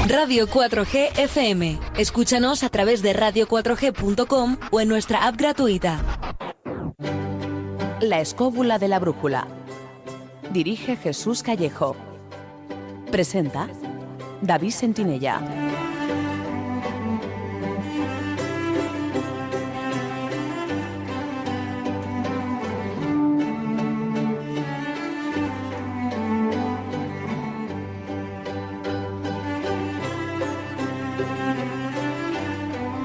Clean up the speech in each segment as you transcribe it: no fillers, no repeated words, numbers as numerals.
Radio 4G FM. Escúchanos a través de radio4g.com o en nuestra app gratuita. La escóbula de la brújula. Dirige Jesús Callejo. Presenta David Sentinella.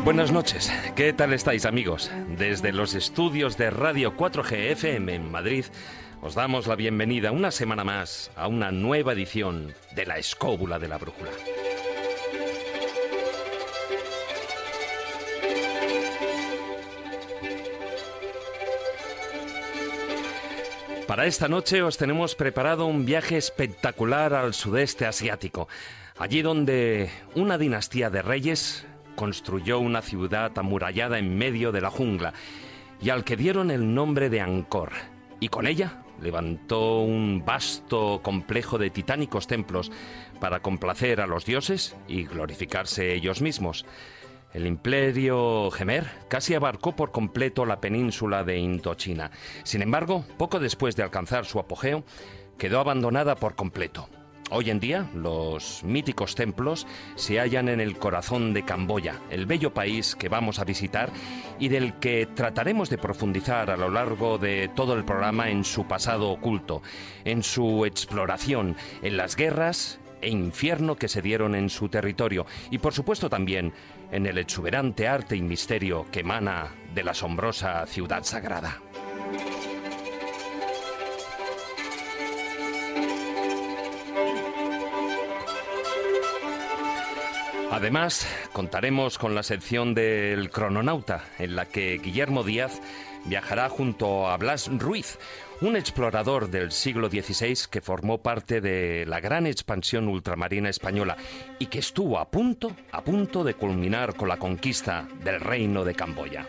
Buenas noches, ¿qué tal estáis, amigos? Desde los estudios de Radio 4G FM en Madrid, os damos la bienvenida una semana más a una nueva edición de La Escóbula de la Brújula. Para esta noche os tenemos preparado un viaje espectacular al sudeste asiático, allí donde una dinastía de reyes construyó una ciudad amurallada en medio de la jungla y al que dieron el nombre de Angkor, y con ella levantó un vasto complejo de titánicos templos para complacer a los dioses y glorificarse ellos mismos. El imperio Khmer casi abarcó por completo la península de Indochina. Sin embargo, poco después de alcanzar su apogeo, quedó abandonada por completo. Hoy en día, los míticos templos se hallan en el corazón de Camboya, el bello país que vamos a visitar y del que trataremos de profundizar a lo largo de todo el programa en su pasado oculto, en su exploración, en las guerras e infierno que se dieron en su territorio y, por supuesto, también en el exuberante arte y misterio que emana de la asombrosa ciudad sagrada. Además, contaremos con la sección del Crononauta, en la que Guillermo Díaz viajará junto a Blas Ruiz, un explorador del siglo XVI que formó parte de la gran expansión ultramarina española y que estuvo a punto de culminar con la conquista del reino de Camboya.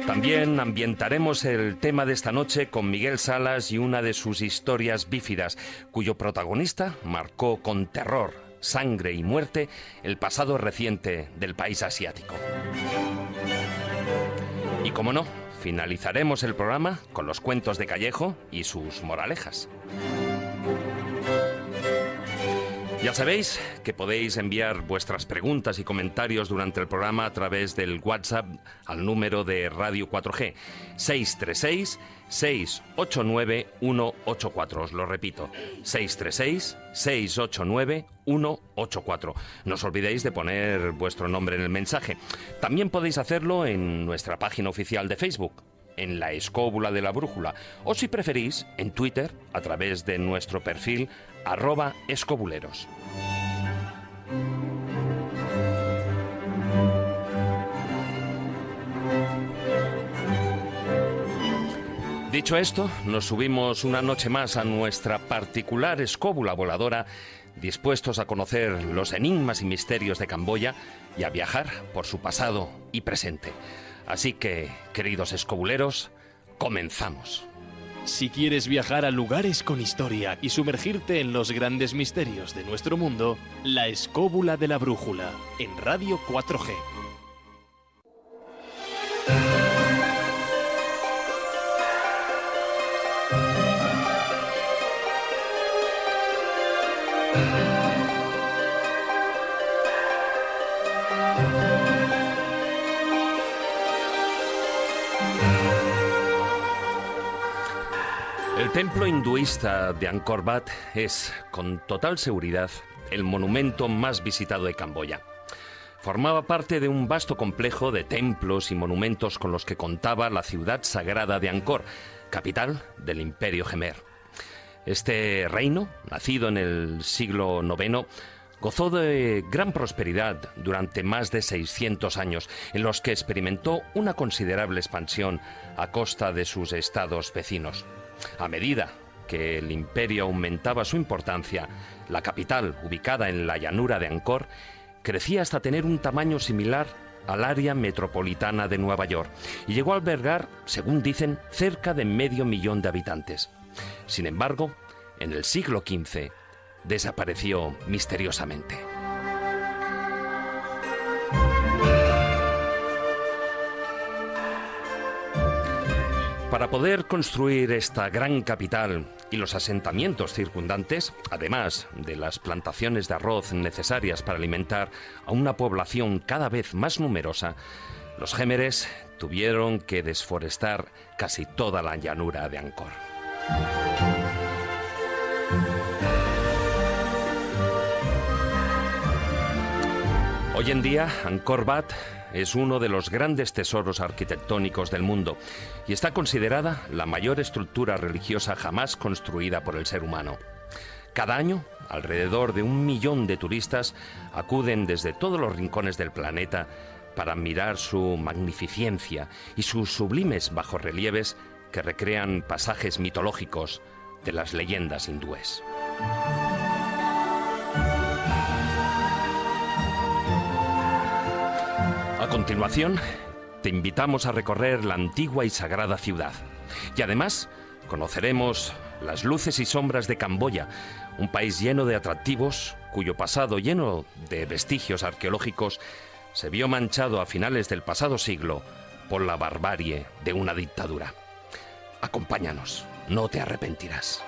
También ambientaremos el tema de esta noche con Miguel Salas y una de sus historias bífidas, cuyo protagonista marcó con terror, sangre y muerte el pasado reciente del país asiático. Y como no, finalizaremos el programa con los cuentos de Callejo y sus moralejas. Ya sabéis que podéis enviar vuestras preguntas y comentarios durante el programa a través del WhatsApp al número de Radio 4G 636-689-184. Os lo repito, 636-689-184. No os olvidéis de poner vuestro nombre en el mensaje. También podéis hacerlo en nuestra página oficial de Facebook, en La Escóbula de la Brújula, o si preferís, en Twitter, a través de nuestro perfil @escobuleros. Dicho esto, nos subimos una noche más a nuestra particular escóbula voladora, dispuestos a conocer los enigmas y misterios de Camboya y a viajar por su pasado y presente. Así que, queridos escobuleros, comenzamos. Si quieres viajar a lugares con historia y sumergirte en los grandes misterios de nuestro mundo, La Escóbula de la Brújula, en Radio 4G. El templo hinduista de Angkor Wat es, con total seguridad, el monumento más visitado de Camboya. Formaba parte de un vasto complejo de templos y monumentos con los que contaba la ciudad sagrada de Angkor, capital del Imperio Khmer. Este reino, nacido en el siglo IX, gozó de gran prosperidad durante más de 600 años, en los que experimentó una considerable expansión a costa de sus estados vecinos. A medida que el imperio aumentaba su importancia, la capital, ubicada en la llanura de Angkor, crecía hasta tener un tamaño similar al área metropolitana de Nueva York y llegó a albergar, según dicen, cerca de 500.000 de habitantes. Sin embargo, en el siglo XV, desapareció misteriosamente. Para poder construir esta gran capital y los asentamientos circundantes, además de las plantaciones de arroz necesarias para alimentar a una población cada vez más numerosa, los gémeres tuvieron que desforestar casi toda la llanura de Angkor. Hoy en día, Angkor Wat es uno de los grandes tesoros arquitectónicos del mundo y está considerada la mayor estructura religiosa jamás construida por el ser humano. Cada año, alrededor de 1 millón de turistas acuden desde todos los rincones del planeta para admirar su magnificencia y sus sublimes bajorrelieves que recrean pasajes mitológicos de las leyendas hindúes. A continuación, te invitamos a recorrer la antigua y sagrada ciudad. Y además, conoceremos las luces y sombras de Camboya, un país lleno de atractivos, cuyo pasado, lleno de vestigios arqueológicos, se vio manchado a finales del pasado siglo por la barbarie de una dictadura. Acompáñanos, no te arrepentirás.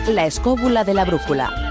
La escóbula de la brújula.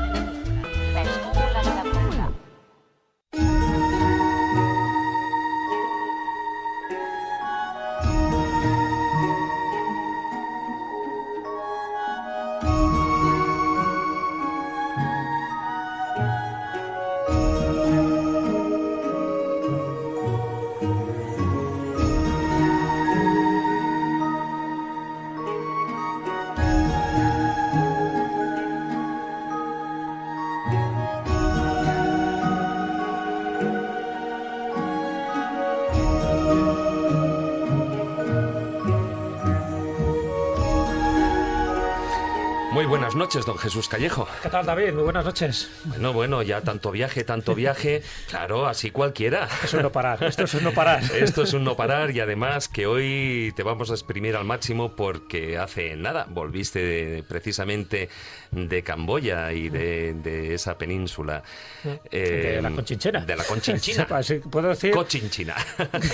Muy buenas noches, don Jesús Callejo. ¿Qué tal, David? Muy buenas noches. Bueno, ya tanto viaje, claro, así cualquiera. Esto es un no parar, esto es un no parar. Esto es un no parar y además que hoy te vamos a exprimir al máximo porque hace nada volviste precisamente de Camboya y de esa península. De la Conchinchina. De la Conchinchina. Sí, puedo decir Cochinchina.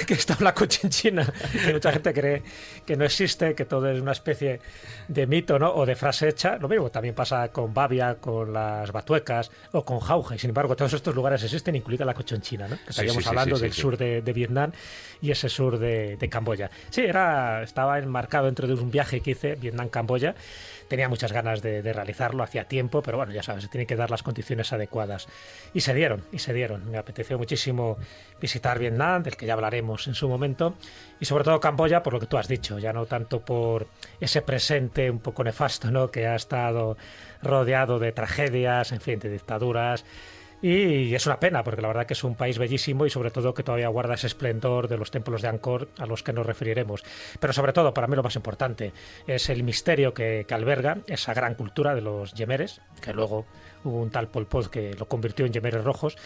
que está en la Conchinchina. Que mucha gente cree que no existe, que todo es una especie de mito, ¿no? O de frase hecha. Lo mismo también pasa con Babia, con las Batuecas o con Jauja. Y sin embargo, todos estos lugares existen, incluida la Conchinchina, ¿no? Que estaríamos hablando del sur de Vietnam y ese sur de Camboya. Sí, estaba enmarcado dentro de un viaje que hice, Vietnam-Camboya. Tenía muchas ganas de realizarlo, hacía tiempo, pero bueno, ya sabes, se tienen que dar las condiciones adecuadas. Y se dieron. Me apeteció muchísimo visitar Vietnam, del que ya hablaremos en su momento, y sobre todo Camboya, por lo que tú has dicho, ya no tanto por ese presente un poco nefasto, ¿no?, que ha estado rodeado de tragedias, en fin, de dictaduras. Y es una pena, porque la verdad que es un país bellísimo y sobre todo que todavía guarda ese esplendor de los templos de Angkor a los que nos referiremos. Pero sobre todo, para mí lo más importante, es el misterio que alberga esa gran cultura de los yemeres, que luego hubo un tal Pol Pot que lo convirtió en yemeres rojos,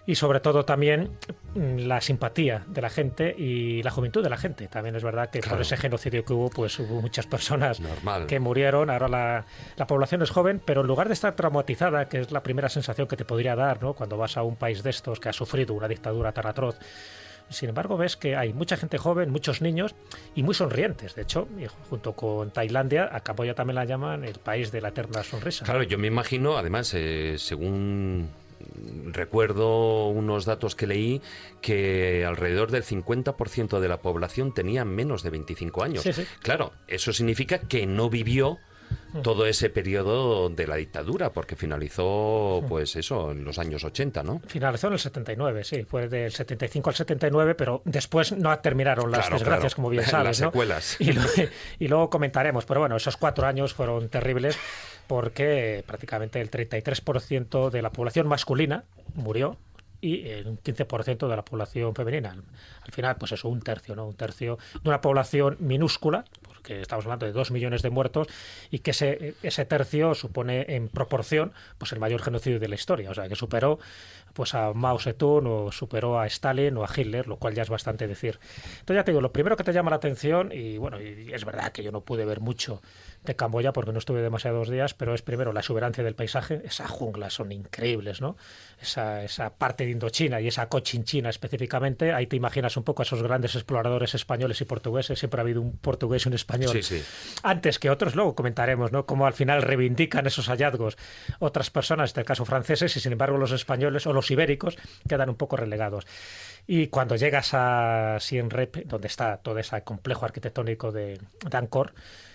y sobre todo también la simpatía de la gente y la juventud de la gente. También es verdad que por ese genocidio que hubo, pues hubo muchas personas que murieron. Ahora la población es joven, pero en lugar de estar traumatizada, que es la primera sensación que te podría dar, ¿no?, cuando vas a un país de estos que ha sufrido una dictadura tan atroz, sin embargo ves que hay mucha gente joven, muchos niños y muy sonrientes. De hecho, junto con Tailandia, a Camboya también la llaman el país de la eterna sonrisa. Claro, yo me imagino, además, según recuerdo unos datos que leí, que alrededor del 50% de la población tenía menos de 25 años. Sí, sí. Claro, eso significa que no vivió todo ese periodo de la dictadura, porque finalizó, pues eso, en los años 80, ¿no? Finalizó en el 79, sí, fue del 75 al 79, pero después no terminaron las desgracias, como bien sabes, las secuelas, ¿no? Y luego comentaremos, pero bueno, esos 4 años fueron terribles porque prácticamente el 33% de la población masculina murió y un 15% de la población femenina. Al final, pues eso, un tercio, ¿no? Un tercio de una población minúscula, porque estamos hablando de 2 millones de muertos, y que ese tercio supone en proporción pues el mayor genocidio de la historia. O sea, que superó pues a Mao Zedong o superó a Stalin o a Hitler, lo cual ya es bastante decir. Entonces ya te digo, lo primero que te llama la atención, y bueno, y es verdad que yo no pude ver mucho de Camboya porque no estuve demasiados días, pero es primero la exuberancia del paisaje. Esas junglas son increíbles, ¿no? Esa parte de Indochina y esa Cochinchina específicamente, ahí te imaginas un poco a esos grandes exploradores españoles y portugueses. Siempre ha habido un portugués y un español antes que otros. Luego comentaremos, ¿no?, cómo al final reivindican esos hallazgos otras personas, en este caso franceses, y sin embargo los españoles o los ibéricos quedan un poco relegados. Y cuando llegas a Siem Reap, donde está todo ese complejo arquitectónico de Angkor,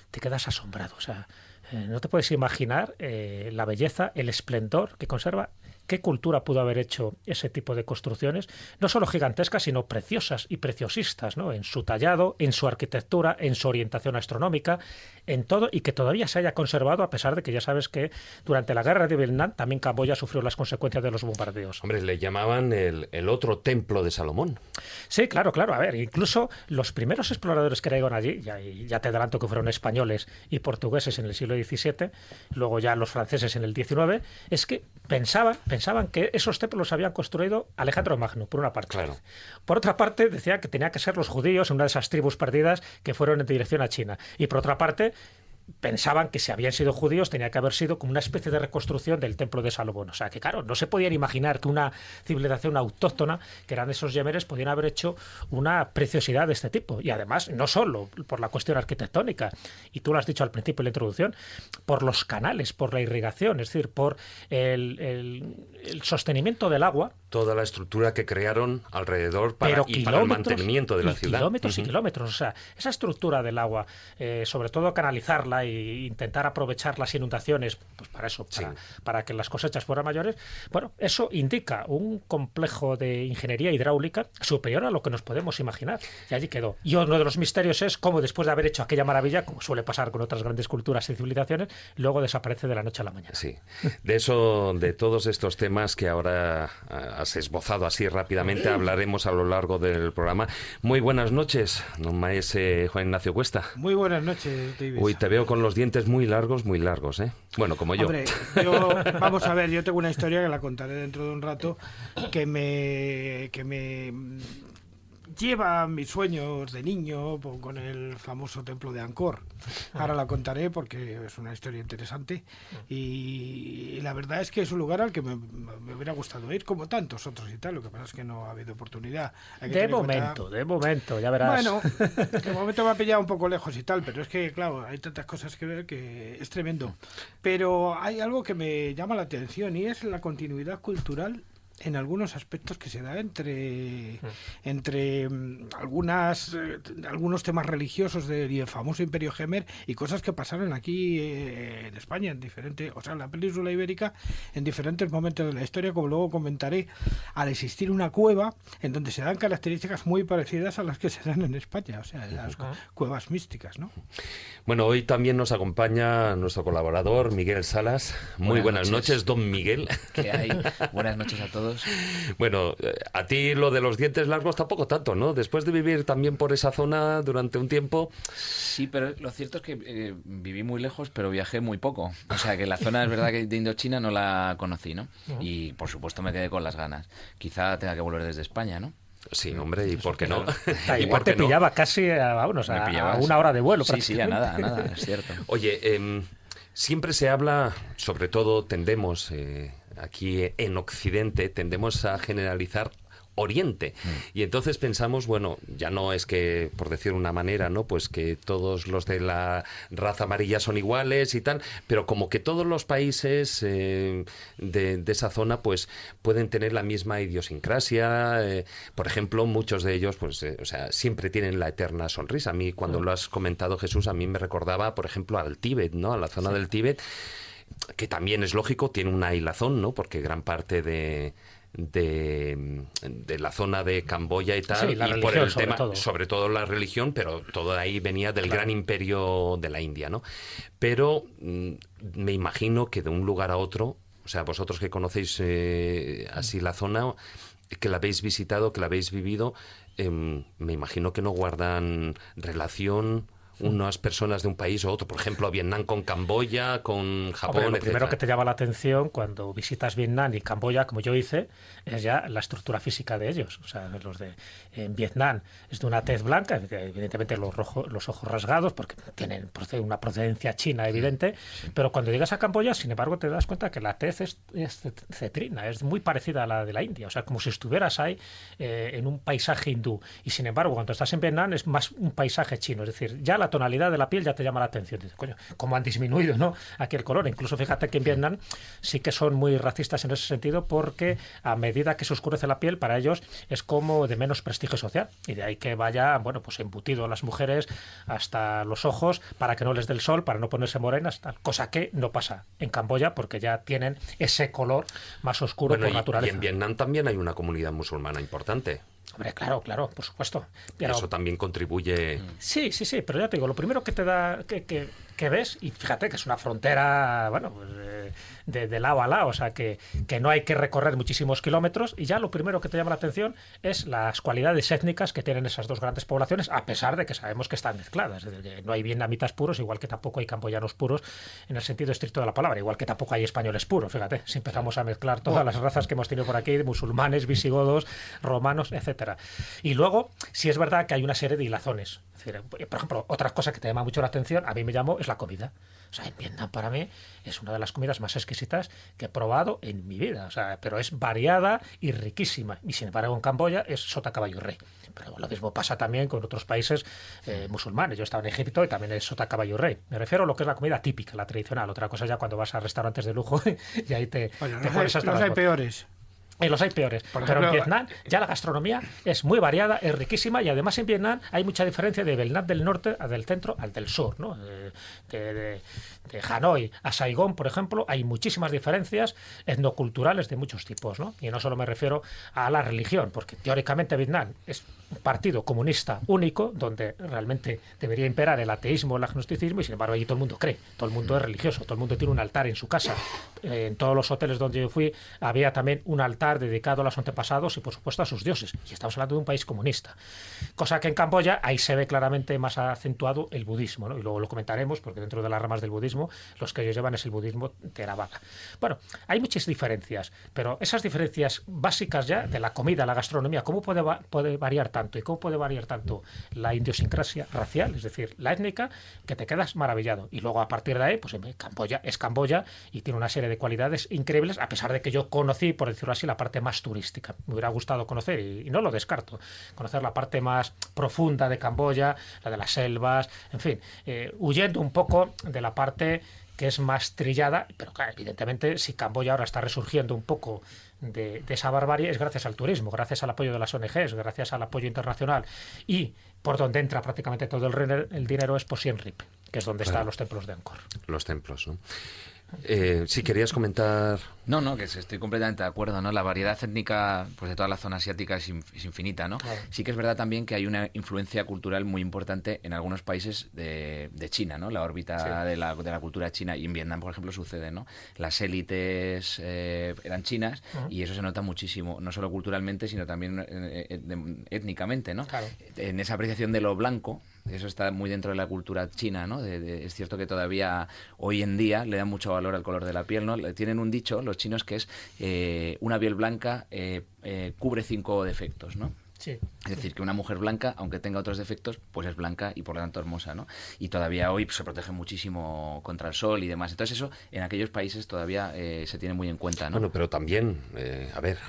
te quedas asombrado. O sea, no te puedes imaginar la belleza, el esplendor que conserva. ¿Qué cultura pudo haber hecho ese tipo de construcciones? No solo gigantescas, sino preciosas y preciosistas, ¿no? En su tallado, en su arquitectura, en su orientación astronómica, en todo, y que todavía se haya conservado, a pesar de que ya sabes que durante la guerra de Vietnam también Camboya sufrió las consecuencias de los bombardeos. Hombre, le llamaban el otro templo de Salomón. Sí, claro. A ver, incluso los primeros exploradores que llegaron allí, ya te adelanto que fueron españoles y portugueses en el siglo XVII, luego ya los franceses en el XIX, es que pensaban que esos templos los habían construido Alejandro Magno, por una parte. Claro. Por otra parte, decía que tenía que ser los judíos, una de esas tribus perdidas que fueron en dirección a China. Y por otra parte, pensaban que si habían sido judíos tenía que haber sido como una especie de reconstrucción del templo de Salomón. O sea que, claro, no se podían imaginar que una civilización autóctona, que eran esos yemeres, podían haber hecho una preciosidad de este tipo. Y además, no solo por la cuestión arquitectónica, y tú lo has dicho al principio de la introducción, por los canales, por la irrigación, es decir, por el sostenimiento del agua. Toda la estructura que crearon alrededor para el mantenimiento de la ciudad. Kilómetros y kilómetros. O sea, esa estructura del agua, sobre todo canalizarla e intentar aprovechar las inundaciones, pues para eso, para que las cosechas fueran mayores, bueno, eso indica un complejo de ingeniería hidráulica superior a lo que nos podemos imaginar. Y allí quedó. Y uno de los misterios es cómo después de haber hecho aquella maravilla, como suele pasar con otras grandes culturas y civilizaciones, luego desaparece de la noche a la mañana. Sí, de todos estos temas que ahora has esbozado así rápidamente, hablaremos a lo largo del programa. Muy buenas noches, don maese Juan Ignacio Cuesta. Muy buenas noches, David. Uy, te veo con los dientes muy largos, ¿eh? Bueno, como yo. Hombre, vamos a ver, yo tengo una historia que la contaré dentro de un rato, que me lleva a mis sueños de niño con el famoso templo de Angkor. Ahora la contaré porque es una historia interesante y la verdad es que es un lugar al que me hubiera gustado ir, como tantos otros y tal. Lo que pasa es que no ha habido oportunidad. De momento, ya verás. Bueno, de momento me ha pillado un poco lejos y tal, pero es que, claro, hay tantas cosas que ver que es tremendo. Pero hay algo que me llama la atención y es la continuidad cultural en algunos aspectos que se da entre algunos temas religiosos del famoso Imperio Jemer y cosas que pasaron aquí en España, en la península ibérica, en diferentes momentos de la historia, como luego comentaré, al existir una cueva en donde se dan características muy parecidas a las que se dan en España, o sea, las cuevas místicas, ¿no? Bueno, hoy también nos acompaña nuestro colaborador, Miguel Salas. Muy buenas noches, don Miguel. ¿Qué hay? Buenas noches a todos. Bueno, a ti lo de los dientes largos tampoco tanto, ¿no? Después de vivir también por esa zona durante un tiempo. Sí, pero lo cierto es que viví muy lejos, pero viajé muy poco. O sea, que la zona es verdad que de Indochina no la conocí, ¿no? Y por supuesto me quedé con las ganas. Quizá tenga que volver desde España, ¿no? Sí, hombre, ¿y por qué no? Igual te pillaba casi a una hora de vuelo. Sí, a nada, es cierto. Oye, siempre se habla, sobre todo tendemos, aquí en Occidente, tendemos a generalizar Oriente. Y entonces pensamos, bueno, ya no es que, por decir una manera, ¿no?, pues que todos los de la raza amarilla son iguales y tal, pero como que todos los países de esa zona pues pueden tener la misma idiosincrasia. Por ejemplo, muchos de ellos pues siempre tienen la eterna sonrisa. A mí, cuando lo has comentado, Jesús, a mí me recordaba, por ejemplo, al Tíbet, ¿no?, a la zona del Tíbet, que también es lógico, tiene una hilazón, ¿no?, porque gran parte de la zona de Camboya y tal, y por el tema, sobre todo la religión, pero todo ahí venía del gran imperio de la India, ¿no? Pero me imagino que de un lugar a otro, o sea, vosotros que conocéis así la zona, que la habéis visitado, que la habéis vivido, me imagino que no guardan relación unas personas de un país o otro, por ejemplo, Vietnam con Camboya, con Japón, Hombre, lo primero etcétera. que te llama la atención cuando visitas Vietnam y Camboya, como yo hice, es ya la estructura física de ellos. O sea, en Vietnam es de una tez blanca, evidentemente los ojos rasgados, porque tienen una procedencia china evidente, pero cuando llegas a Camboya, sin embargo, te das cuenta que la tez es cetrina, es muy parecida a la de la India. O sea, como si estuvieras ahí en un paisaje hindú. Y sin embargo, cuando estás en Vietnam es más un paisaje chino. Es decir, ya la tonalidad de la piel ya te llama la atención. Dices, coño, cómo han disminuido, ¿no?, aquí el color. Incluso fíjate que en Vietnam sí que son muy racistas en ese sentido, porque a medida que se oscurece la piel, para ellos es como de menos prestigio social. Y de ahí que vaya, bueno, pues embutido a las mujeres hasta los ojos para que no les dé el sol, para no ponerse morenas, tal. Cosa que no pasa en Camboya, porque ya tienen ese color más oscuro por naturaleza. Y en Vietnam también hay una comunidad musulmana importante. Hombre, claro, por supuesto. Pero eso también contribuye. Sí, pero ya te digo, lo primero que te da, que ves, y fíjate que es una frontera, bueno, pues, de lado a lado, o sea, que no hay que recorrer muchísimos kilómetros, y ya lo primero que te llama la atención es las cualidades étnicas que tienen esas dos grandes poblaciones, a pesar de que sabemos que están mezcladas. Es decir, que no hay vietnamitas puros, igual que tampoco hay camboyanos puros en el sentido estricto de la palabra, igual que tampoco hay españoles puros, fíjate, si empezamos a mezclar todas las razas que hemos tenido por aquí, musulmanes, visigodos, romanos, etcétera. Y luego, sí es verdad que hay una serie de hilazones. Es decir, por ejemplo, otra cosa que te llama mucho la atención, a mí me llamó, es la comida. O sea, en Vietnam para mí es una de las comidas más exquisitas que he probado en mi vida. O sea, pero es variada y riquísima. Y sin embargo, en Camboya es sota, caballo y rey. Pero lo mismo pasa también con otros países musulmanes. Yo estaba en Egipto y también es sota, caballo y rey. Me refiero a lo que es la comida típica, la tradicional. Otra cosa ya cuando vas a restaurantes de lujo y ahí te pones hasta las hay botas. peores. Y los hay peores. Por Pero ejemplo, en Vietnam ya la gastronomía es muy variada, es riquísima, y además en Vietnam hay mucha diferencia de Vietnam del norte al del centro al del sur, ¿no? De Hanoi a Saigón, por ejemplo, hay muchísimas diferencias etnoculturales de muchos tipos, ¿no? Y no solo me refiero a la religión, porque teóricamente Vietnam es un partido comunista único, donde realmente debería imperar el ateísmo, el agnosticismo, y sin embargo allí todo el mundo cree, todo el mundo es religioso, todo el mundo tiene un altar en su casa. En todos los hoteles donde yo fui había también un altar dedicado a los antepasados y por supuesto a sus dioses, y estamos hablando de un país comunista, cosa que en Camboya ahí se ve claramente más acentuado el budismo, ¿no? Y luego lo comentaremos, porque dentro de las ramas del budismo los que ellos llevan es el budismo Theravada. Bueno, hay muchas diferencias, pero esas diferencias básicas ya de la comida, la gastronomía, ¿cómo puede variar tanto? ¿Y cómo puede variar tanto la idiosincrasia racial, es decir, la étnica, que te quedas maravillado? Y luego a partir de ahí, pues Camboya es Camboya y tiene una serie de cualidades increíbles, a pesar de que yo conocí, por decirlo así, la parte más turística. Me hubiera gustado conocer, y no lo descarto, conocer la parte más profunda de Camboya, la de las selvas, en fin, huyendo un poco de la parte que es más trillada, pero claro, evidentemente si Camboya ahora está resurgiendo un poco de esa barbarie es gracias al turismo, gracias al apoyo de las ONGs, gracias al apoyo internacional, y por donde entra prácticamente todo el dinero es por Siem Reap, que es donde están los templos de Angkor. Los templos, ¿no? Si querías comentar... No, que estoy completamente de acuerdo, ¿no? La variedad étnica, pues, de toda la zona asiática es infinita, ¿no? Claro. Sí que es verdad también que hay una influencia cultural muy importante en algunos países de China, ¿no? La órbita de la cultura china, y en Vietnam, por ejemplo, sucede, ¿no? Las élites eran chinas, y eso se nota muchísimo, no solo culturalmente, sino también étnicamente, ¿no? Claro. En esa apreciación de lo blanco, eso está muy dentro de la cultura china, ¿no? Es cierto que todavía hoy en día le dan mucho valor al color de la piel, ¿no? Tienen un dicho los chinos que es una piel blanca cubre 5 defectos, ¿no? Sí. Es decir, que una mujer blanca, aunque tenga otros defectos, pues es blanca y por lo tanto hermosa, ¿no? Y todavía hoy se protege muchísimo contra el sol y demás. Entonces eso en aquellos países todavía se tiene muy en cuenta, ¿no? Bueno, pero también,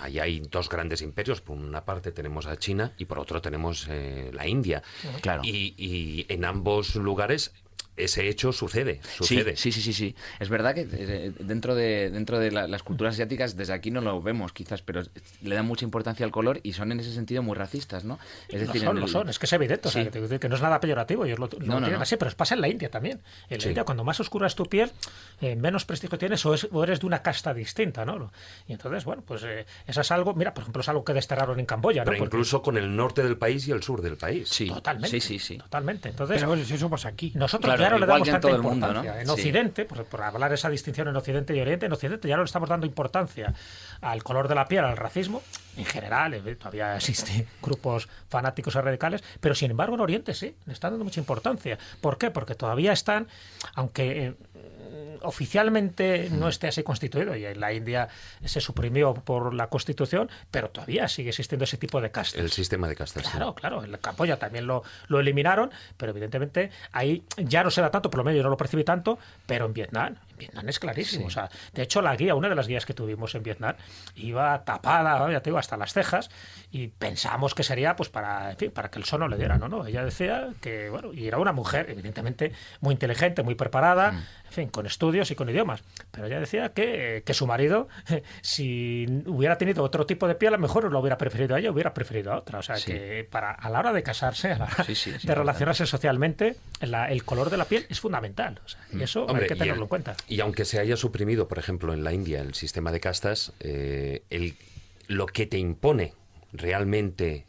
ahí hay dos grandes imperios. Por una parte tenemos a China y por otro tenemos la India. Claro. Y en ambos lugares ese hecho sucede. Sí. Es verdad que dentro de las culturas asiáticas, desde aquí no lo vemos quizás, pero le dan mucha importancia al color y son en ese sentido muy racistas, ¿no? Es decir, lo son, es que es evidente, sí. O sea, que no es nada peyorativo, ellos lo tienen así, pero pasa en la India también. En la India, cuando más oscura es tu piel, menos prestigio tienes o eres de una casta distinta, ¿no? Y entonces, bueno, pues eso es algo, mira, por ejemplo, es algo que desterraron en Camboya, ¿no? Pero incluso con el norte del país y el sur del país. Sí, totalmente. Sí. Totalmente. Entonces, pero bueno, si eso pasa aquí. Nosotros ya no le damos tanta importancia. Mundo, ¿no? En Occidente, por hablar esa distinción en Occidente y Oriente, en Occidente ya no le estamos dando importancia al color de la piel, al racismo, en general, todavía existen grupos fanáticos y radicales, pero sin embargo en Oriente sí, le están dando mucha importancia. ¿Por qué? Porque todavía están, aunque oficialmente no esté así constituido, y en la India se suprimió por la Constitución, pero todavía sigue existiendo ese tipo de castas. El sistema de castas. Claro, claro, en Camboya también lo eliminaron, pero evidentemente ahí ya no se da tanto, por lo menos yo no lo percibí tanto, pero en Vietnam es clarísimo. Sí. O sea, de hecho una de las guías que tuvimos en Vietnam iba tapada, ya te digo, hasta las cejas, y pensamos que sería pues para que el sol no le diera, ¿no? Ella decía que, bueno, y era una mujer evidentemente muy inteligente, muy preparada, en fin, con estudios y con idiomas, pero ella decía que su marido, si hubiera tenido otro tipo de piel, a lo mejor lo hubiera preferido a ella, hubiera preferido a otra. O sea, que a la hora de casarse, a la hora de relacionarse socialmente, el color de la piel es fundamental. O sea, y eso hay que tenerlo en cuenta. Y aunque se haya suprimido, por ejemplo, en la India el sistema de castas, lo que te impone realmente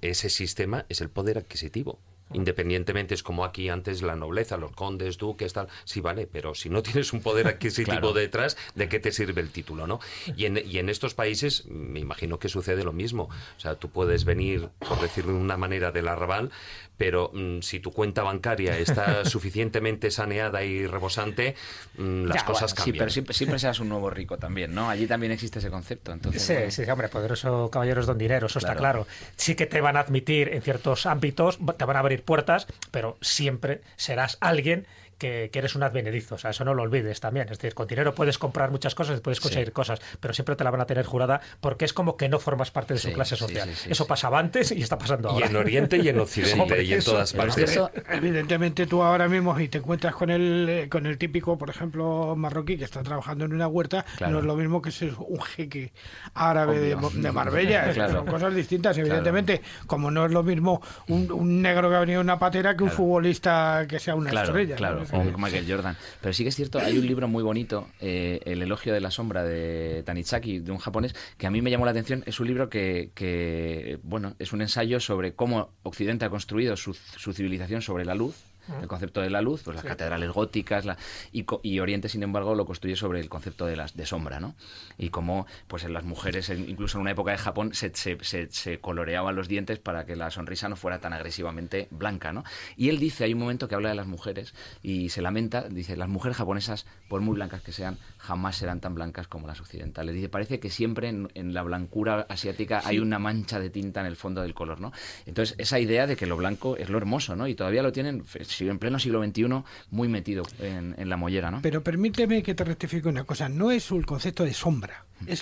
ese sistema es el poder adquisitivo. Independientemente, es como aquí antes la nobleza, los condes, duques, tal, sí vale, pero si no tienes un poder adquisitivo detrás, ¿de qué te sirve el título, no? Y en estos países me imagino que sucede lo mismo. O sea, tú puedes venir, por decirlo de una manera, del arrabal, pero si tu cuenta bancaria está suficientemente saneada y rebosante, las cosas cambian. Sí, pero siempre serás un nuevo rico también, ¿no? Allí también existe ese concepto. Entonces, sí, hombre, poderoso caballeros don dinero, eso está claro. Sí que te van a admitir en ciertos ámbitos, te van a abrir puertas, pero siempre serás alguien que eres un advenedizo. O sea, eso no lo olvides también. Es decir, con dinero puedes comprar muchas cosas y puedes conseguir cosas, pero siempre te la van a tener jurada porque es como que no formas parte de su clase social. Eso pasaba antes y está pasando ahora. Y en Oriente y en Occidente y en todas partes. Evidentemente tú ahora mismo y te encuentras con el típico, por ejemplo, marroquí que está trabajando en una huerta, no es lo mismo que ser un jeque árabe de Marbella. Son cosas distintas, evidentemente. Como no es lo mismo un negro que ha venido en una patera que un futbolista que sea una estrella. Claro. O Michael Jordan. Pero sí que es cierto, hay un libro muy bonito, El elogio de la sombra, de Tanizaki, de un japonés, que a mí me llamó la atención. Es un libro que bueno, es un ensayo sobre cómo Occidente ha construido su civilización sobre la luz, el concepto de la luz, pues las catedrales góticas, y Oriente, sin embargo, lo construye sobre el concepto de sombra, ¿no? Y cómo pues en las mujeres, incluso en una época de Japón, se coloreaban los dientes para que la sonrisa no fuera tan agresivamente blanca, ¿no? Y él dice, hay un momento que habla de las mujeres y se lamenta, dice, las mujeres japonesas, por muy blancas que sean, jamás serán tan blancas como las occidentales. Dice, parece que siempre en la blancura asiática hay una mancha de tinta en el fondo del color, ¿no? Entonces, esa idea de que lo blanco es lo hermoso, ¿no? Y todavía lo tienen en pleno siglo XXI muy metido en la mollera, ¿no? Pero permíteme que te rectifique una cosa, no es el concepto de sombra, es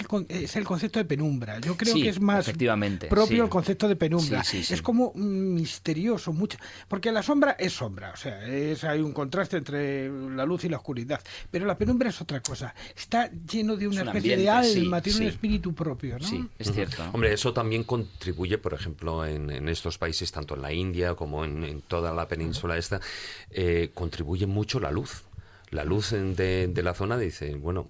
el concepto de penumbra. Yo creo que es más propio el concepto de penumbra. Es como misterioso, mucho, porque la sombra es sombra, o sea, hay un contraste entre la luz y la oscuridad, pero la penumbra es otra cosa. Está lleno de una especie de alma, tiene un espíritu propio, ¿no? Sí, es cierto, ¿no? Hombre, eso también contribuye, por ejemplo, en estos países, tanto en la India como en toda la península esta, contribuye mucho la luz. La luz de la zona, dice, bueno,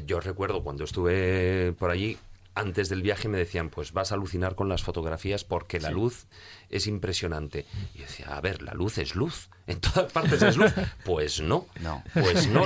yo recuerdo cuando estuve por allí, antes del viaje me decían, pues vas a alucinar con las fotografías porque la luz es impresionante. Y yo decía, a ver, la luz es luz, en todas partes es luz. Pues no,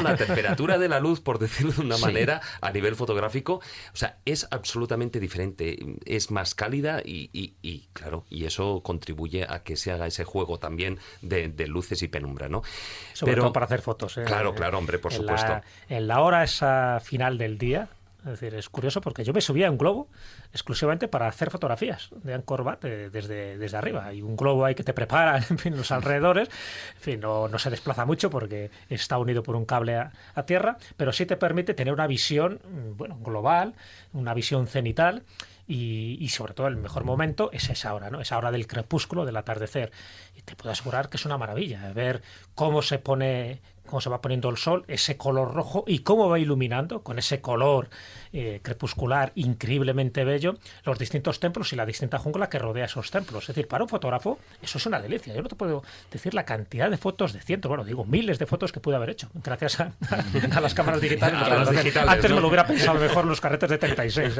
la temperatura de la luz, por decirlo de una manera, a nivel fotográfico, o sea, es absolutamente diferente, es más cálida y claro, y eso contribuye a que se haga ese juego también de luces y penumbra, ¿no? Sobre todo para hacer fotos. Claro, hombre, por supuesto. En la hora esa final del día, es decir, es curioso porque yo me subía a un globo exclusivamente para hacer fotografías de Angkor Wat desde arriba. Hay un globo ahí que te prepara, en fin, los alrededores. En fin, no se desplaza mucho porque está unido por un cable a tierra, pero sí te permite tener una visión, bueno, global, una visión cenital. Y sobre todo el mejor momento es esa hora, ¿no? Esa hora del crepúsculo, del atardecer. Y te puedo asegurar que es una maravilla ver cómo se va poniendo el sol, ese color rojo y cómo va iluminando con ese color crepuscular increíblemente bello los distintos templos y la distinta jungla que rodea esos templos. Es decir, para un fotógrafo eso es una delicia. Yo no te puedo decir la cantidad de fotos, de cientos, bueno, digo miles de fotos que pude haber hecho gracias a las cámaras digitales. Antes me lo hubiera pensado mejor los carretes de 36,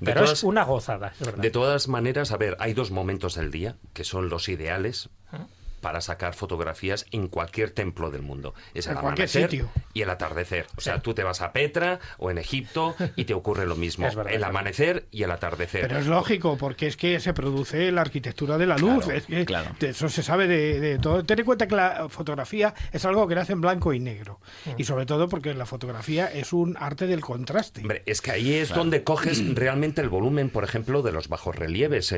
pero es una gozada, es verdad. De todas maneras, a ver, hay dos momentos del día que son los ideales para sacar fotografías en cualquier templo del mundo. Es el En cualquier amanecer sitio. y el atardecer. O sea, tú te vas a Petra o en Egipto y te ocurre lo mismo. Es verdad, el es verdad. amanecer y el atardecer. Pero es lógico, porque es que se produce la arquitectura de la luz. Claro, es que claro. eso se sabe de todo. Ten en cuenta que la fotografía es algo que nace en blanco y negro. Y sobre todo porque la fotografía es un arte del contraste. Hombre, es que ahí es donde coges realmente el volumen, por ejemplo, de los bajos relieves.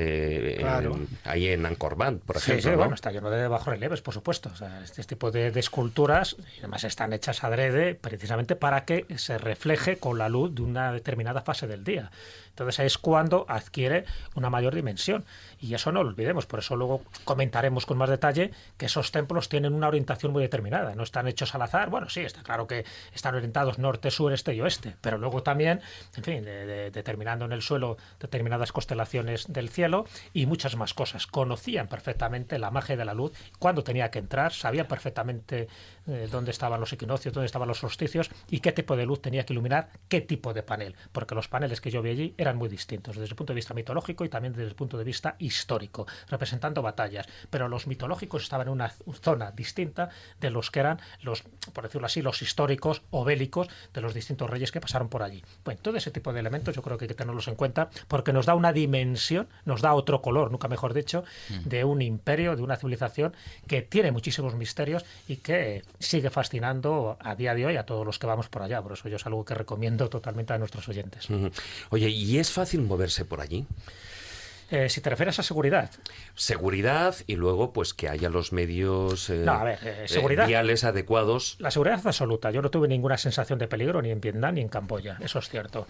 Claro. Ahí en Angkor Wat, por Sí, ejemplo. sí, ¿no? bueno, está lleno de bajorrelieves, por supuesto. O sea, este tipo de esculturas, y además están hechas adrede precisamente para que se refleje con la luz de una determinada fase del día. Entonces es cuando adquiere una mayor dimensión. Y eso no lo olvidemos. Por eso luego comentaremos con más detalle que esos templos tienen una orientación muy determinada. No están hechos al azar. Bueno, sí, está claro que están orientados norte, sur, este y oeste. Pero luego también, en fin, determinando en el suelo determinadas constelaciones del cielo y muchas más cosas. Conocían perfectamente la magia de la luz, cuándo tenía que entrar, sabían perfectamente dónde estaban los equinoccios, dónde estaban los solsticios y qué tipo de luz tenía que iluminar qué tipo de panel. Porque los paneles que yo vi allí eran muy distintos desde el punto de vista mitológico y también desde el punto de vista histórico, representando batallas. Pero los mitológicos estaban en una zona distinta de los que eran los, por decirlo así, los históricos o bélicos de los distintos reyes que pasaron por allí. Bueno, todo ese tipo de elementos yo creo que hay que tenerlos en cuenta porque nos da una dimensión, nos da otro color, nunca mejor dicho, de un imperio, de una civilización que tiene muchísimos misterios y que sigue fascinando a día de hoy a todos los que vamos por allá. Por eso yo es algo que recomiendo totalmente a nuestros oyentes. Ujú. Oye, ¿y es fácil moverse por allí? Si te refieres a seguridad. Seguridad y luego pues que haya los medios No, a ver, seguridad. viales adecuados. La seguridad es absoluta. Yo no tuve ninguna sensación de peligro ni en Vietnam ni en Camboya. Eso es cierto.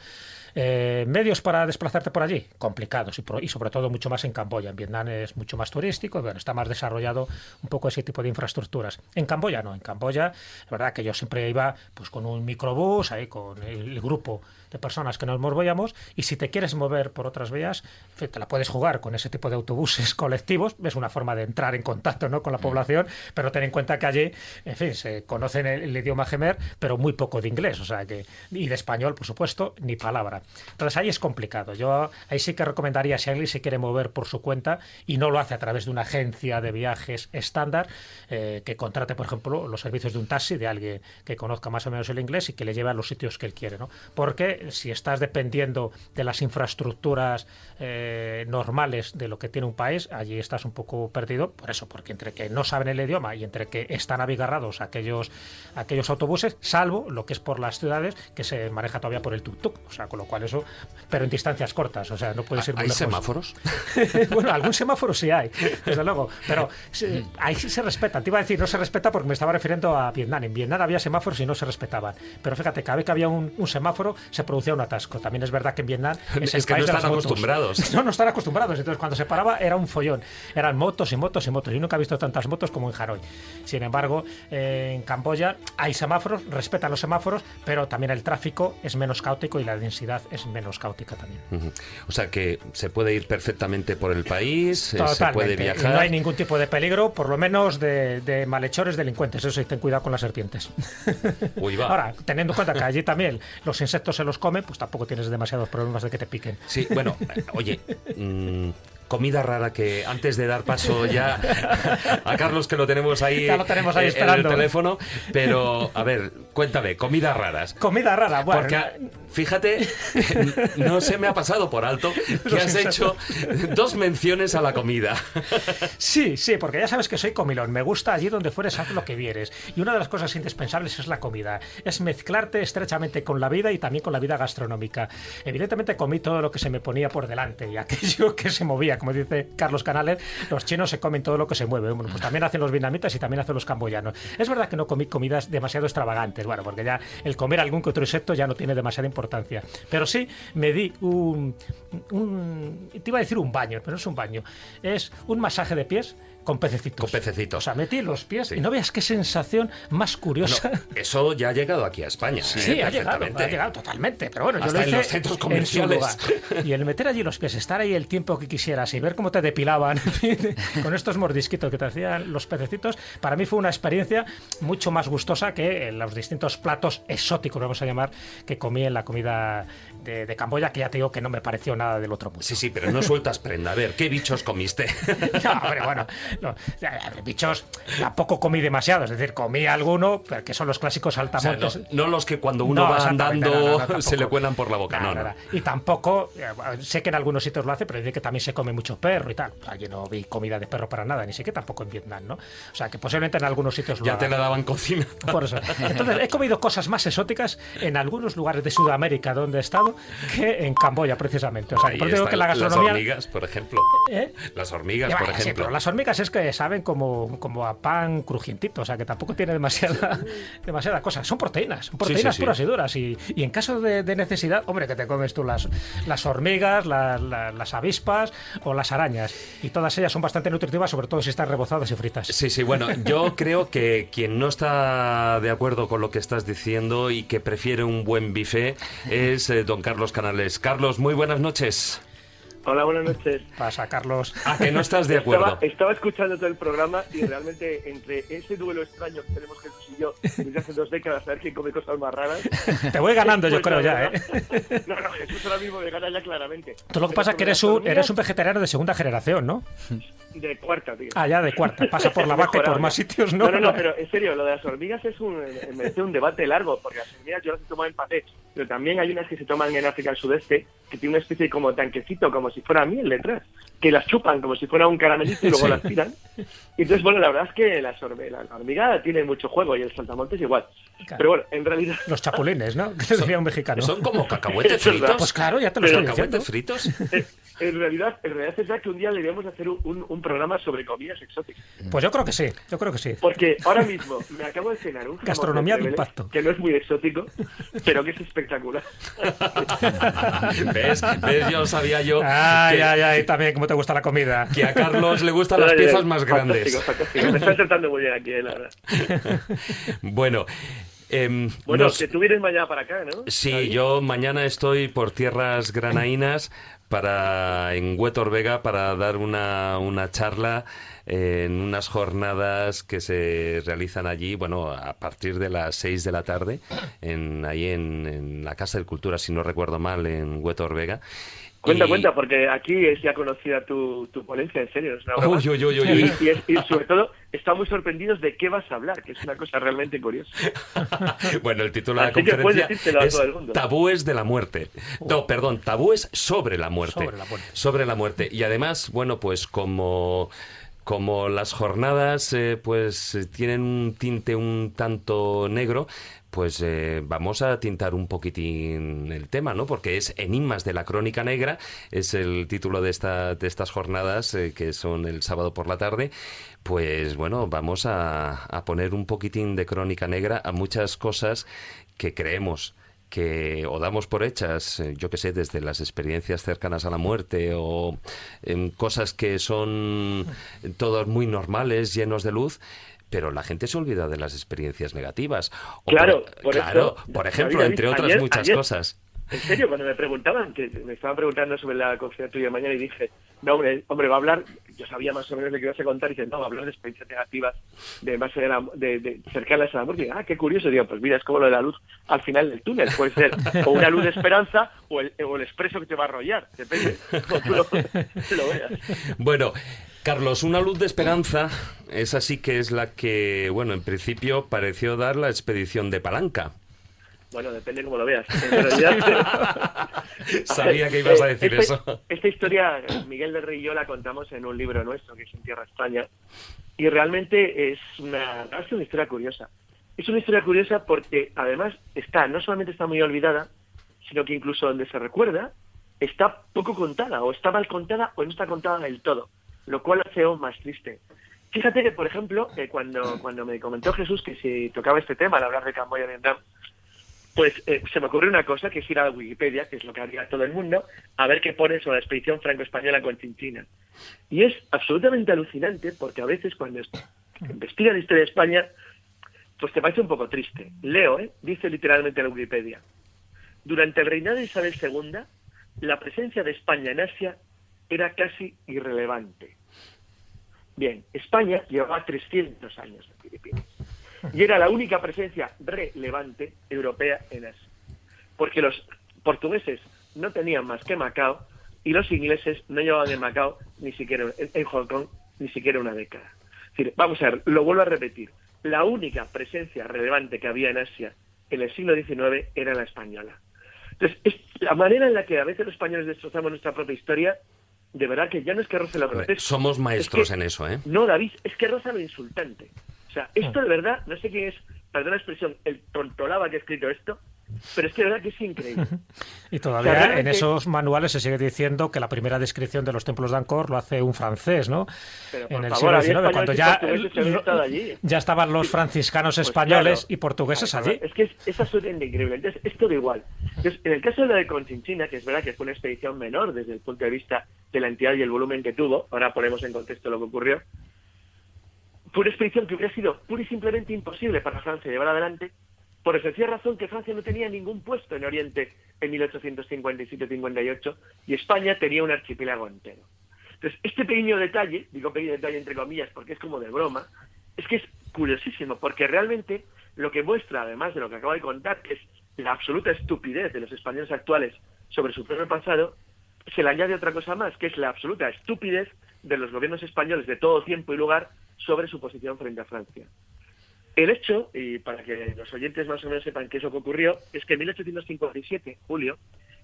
Medios para desplazarte por allí, complicados y sobre todo mucho más en Camboya. En Vietnam es mucho más turístico, bueno, está más desarrollado un poco ese tipo de infraestructuras. En Camboya no, en Camboya, la verdad que yo siempre iba pues con un microbús, ahí con el grupo de personas que nos movíamos, y si te quieres mover por otras vías, te la puedes jugar con ese tipo de autobuses colectivos, es una forma de entrar en contacto, ¿no?, con la población, pero ten en cuenta que allí, en fin, se conocen el idioma jemer, pero muy poco de inglés, o sea que, y de español, por supuesto, ni palabra. Entonces ahí es complicado. Yo ahí sí que recomendaría, si alguien se quiere mover por su cuenta y no lo hace a través de una agencia de viajes estándar, que contrate, por ejemplo, los servicios de un taxi, de alguien que conozca más o menos el inglés y que le lleve a los sitios que él quiere, ¿no? Porque si estás dependiendo de las infraestructuras normales de lo que tiene un país, allí estás un poco perdido, por eso, porque entre que no saben el idioma y entre que están abigarrados aquellos autobuses, salvo lo que es por las ciudades, que se maneja todavía por el tuk-tuk, o sea, con lo cual eso, pero en distancias cortas, o sea, no puedes ir muy ¿Hay lejos. semáforos? Bueno, algún semáforo sí hay, desde luego, pero ahí sí se respeta. Te iba a decir, no se respeta porque me estaba refiriendo a Vietnam. En Vietnam había semáforos y no se respetaban, pero fíjate, cada vez que había un semáforo se producía un atasco. También es verdad que en Vietnam Es que no están acostumbrados. No están acostumbrados, entonces cuando se paraba era un follón, eran motos y motos y motos. Yo nunca he visto tantas motos como en Hanoi. Sin embargo, en Camboya hay semáforos, respetan los semáforos, pero también el tráfico es menos caótico y la densidad es menos caótica también. Ujú. O sea que se puede ir perfectamente por el país, se Totalmente. puede Y viajar. no hay ningún tipo de peligro, por lo menos de malhechores, delincuentes. Eso sí, ten cuidado con las serpientes. Uy, va. Ahora, teniendo en cuenta que allí también los insectos se los comen, pues tampoco tienes demasiados problemas de que te piquen. Sí, bueno, oye, comida rara que antes de dar paso ya a Carlos, que lo tenemos ahí, Ya lo tenemos ahí en esperando. el teléfono, pero a ver, cuéntame, comidas raras. Comida rara, bueno. Porque, fíjate, no se me ha pasado por alto que has hecho 2 menciones a la comida. Sí, porque ya sabes que soy comilón. Me gusta allí donde fueres, haz lo que vieres. Y una de las cosas indispensables es la comida. Es mezclarte estrechamente con la vida y también con la vida gastronómica. Evidentemente comí todo lo que se me ponía por delante y aquello que se movía. Como dice Carlos Canales, los chinos se comen todo lo que se mueve. Bueno, pues también hacen los vietnamitas y también hacen los camboyanos. Es verdad que no comí comidas demasiado extravagantes, bueno, porque ya el comer algún que otro insecto ya no tiene demasiada importancia. Pero sí me di te iba a decir un baño, pero no es un baño. Es un masaje de pies con pececitos. Con pececitos. O sea, metí los pies Sí. y no veas qué sensación más curiosa. Bueno, eso ya ha llegado aquí a España. Sí, ha perfectamente. llegado totalmente, pero bueno, yo Hasta lo en hice los centros en su comerciales. lugar. Y el meter allí los pies, estar ahí el tiempo que quisieras y ver cómo te depilaban con estos mordisquitos que te hacían los pececitos, para mí fue una experiencia mucho más gustosa que los distintos platos exóticos, vamos a llamar, que comí en la comida de Camboya, que ya te digo que no me pareció nada del otro mundo. Sí, pero no sueltas prenda. A ver, ¿qué bichos comiste? No, hombre, bueno, No, bichos tampoco comí demasiado, es decir, comí alguno, pero que son los clásicos saltamontes. O sea, no los que cuando uno va andando se le cuelan por la boca, no. Y tampoco, sé que en algunos sitios lo hace, pero dice que también se come mucho perro y tal. Allí no vi comida de perro para nada, ni siquiera tampoco en Vietnam, ¿no? O sea, que posiblemente en algunos sitios lo ya hagan. te la daban cocina. Por eso. Entonces, he comido cosas más exóticas en algunos lugares de Sudamérica donde he estado que en Camboya, precisamente. O sea, por eso digo que la gastronomía... Las hormigas, por ejemplo. Las hormigas, por ejemplo. Sí, pero las hormigas es que saben como a pan crujientito, o sea, que tampoco tiene demasiada cosa. Son proteínas puras y duras. Y en caso de necesidad, hombre, que te comes tú las hormigas, las avispas o las arañas. Y todas ellas son bastante nutritivas, sobre todo si están rebozadas y fritas. Sí, bueno, yo creo que quien no está de acuerdo con lo que estás diciendo y que prefiere un buen buffet es don Carlos Canales. Carlos, muy buenas noches. Hola, buenas noches. Pasa, Carlos. Que no estás de acuerdo. Estaba escuchando todo el programa y realmente entre ese duelo extraño que tenemos Jesús y yo desde hace 2 décadas, a ver quién come cosas más raras. Te voy ganando, yo creo ya, No, Jesús ahora mismo me gana ya claramente. Tú lo que pasa es que eres un vegetariano de segunda generación, ¿no? De cuarta, tío. Ya de cuarta. Pasa por la vaca y por más sitios, ¿no? No, pero en serio, lo de las hormigas merece un debate largo, porque las hormigas yo las he tomado en paté, pero también hay unas que se toman en África del Sudeste, que tiene una especie de como tanquecito, como si fuera miel detrás, que las chupan como si fuera un caramelito y luego las tiran. Y entonces, bueno, la verdad es que la hormiga tiene mucho juego y el saltamontes igual. Claro. Pero bueno, en realidad... Los chapulines, ¿no? Que sería un mexicano. ¿Son como cacahuetes fritos? Pues claro, ya te lo estoy diciendo. ¿Cacahuetes fritos? En realidad es verdad que un día deberíamos hacer un programa sobre comidas exóticas. Pues yo creo que sí. Porque ahora mismo me acabo de cenar un gastronomía de impacto, que no es muy exótico, pero que es espectacular. ¿Ves? Yo sabía yo. Ay, también cómo te gusta la comida. Que a Carlos le gustan las piezas más grandes. Fantástico. Me están tratando muy bien aquí, la verdad. Bueno, que tú vienes mañana para acá, ¿no? Sí, ¿Ahí? yo mañana estoy por tierras granaínas en Huétor Vega para dar una charla en unas jornadas que se realizan allí, bueno, a partir de las 6 de la tarde, ahí en la Casa de Cultura, si no recuerdo mal, en Huétor Vega. Cuenta, porque aquí es ya conocida tu ponencia, en serio. Es una broma. Y sobre todo, estamos muy sorprendidos de qué vas a hablar, que es una cosa realmente curiosa. Bueno, el título de la conferencia es Tabúes de la muerte. No, perdón, tabúes sobre la muerte. Sobre la muerte. Y además, bueno, pues como las jornadas pues tienen un tinte un tanto negro, pues vamos a tintar un poquitín el tema, ¿no? Porque es Enigmas de la Crónica Negra, es el título de estas jornadas que son el sábado por la tarde. Pues bueno, vamos a poner un poquitín de crónica negra a muchas cosas que creemos o damos por hechas, yo que sé, desde las experiencias cercanas a la muerte o cosas que son todos muy normales, llenos de luz. Pero la gente se olvida de las experiencias negativas. Por ejemplo, entre otras muchas cosas. En serio, cuando me preguntaban, que me estaban preguntando sobre la conferencia tuya de mañana y dije, no, hombre, va a hablar, yo sabía más o menos de qué ibas a contar, y dice, no, va a hablar de experiencias negativas, de cercanas a la muerte. Qué curioso, digo, pues mira, es como lo de la luz al final del túnel, puede ser o una luz de esperanza o el expreso que te va a arrollar, depende, como tú lo veas. Bueno, Carlos, una luz de esperanza, esa sí que es la que, bueno, en principio pareció dar la expedición de Palanca. Bueno, depende cómo lo veas. En realidad, sabía que ibas a decir eso. Esta historia, Miguel del Rey y yo la contamos en un libro nuestro, que es En Tierra Extraña, y realmente es una historia curiosa. Es una historia curiosa porque, además, no solamente está muy olvidada, sino que incluso donde se recuerda, está poco contada, o está mal contada, o no está contada del todo, lo cual hace aún más triste. Fíjate que, por ejemplo, cuando me comentó Jesús que si tocaba este tema al hablar de Camboya y Vietnam, pues se me ocurrió una cosa, que es ir a Wikipedia, que es lo que haría todo el mundo, a ver qué pone sobre la expedición franco-española con Chinchina. Y es absolutamente alucinante, porque a veces cuando investigas la historia de España, pues te parece un poco triste. Leo, dice literalmente en la Wikipedia: durante el reinado de Isabel II, la presencia de España en Asia era casi irrelevante. Bien, España llevaba 300 años en Filipinas. Y era la única presencia relevante europea en Asia. Porque los portugueses no tenían más que Macao y los ingleses no llevaban en Macao ni siquiera en Hong Kong ni siquiera una década. Es decir, vamos a ver, lo vuelvo a repetir, la única presencia relevante que había en Asia en el siglo XIX era la española. Entonces, la manera en la que a veces los españoles destrozamos nuestra propia historia, de verdad que ya no es que roce lo grotesco. Somos maestros es que, en eso, ¿eh? No, David, es que roza lo insultante. O sea, esto de verdad, no sé quién es, perdón la expresión, el tontolaba que ha escrito esto, pero es que de verdad que es increíble. Y todavía en esos manuales se sigue diciendo que la primera descripción de los templos de Angkor lo hace un francés, ¿no? Pero, en el favor, siglo XIX, cuando ya estaban los franciscanos pues españoles claro, y portugueses allí. Es que es absolutamente increíble. Entonces, es todo igual. Entonces, en el caso de la de Conchinchina, que es verdad que fue una expedición menor desde el punto de vista de la entidad y el volumen que tuvo, ahora ponemos en contexto lo que ocurrió, fue una expedición que hubiera sido pura y simplemente imposible para Francia llevar adelante, por la sencilla razón que Francia no tenía ningún puesto en Oriente en 1857-58 y España tenía un archipiélago entero. Entonces, este pequeño detalle, digo pequeño detalle entre comillas porque es como de broma, es que es curiosísimo, porque realmente lo que muestra, además de lo que acabo de contar, que es la absoluta estupidez de los españoles actuales sobre su propio pasado, se le añade otra cosa más, que es la absoluta estupidez de los gobiernos españoles de todo tiempo y lugar sobre su posición frente a Francia. El hecho, y para que los oyentes más o menos sepan qué es lo que ocurrió, es que en 1857, julio,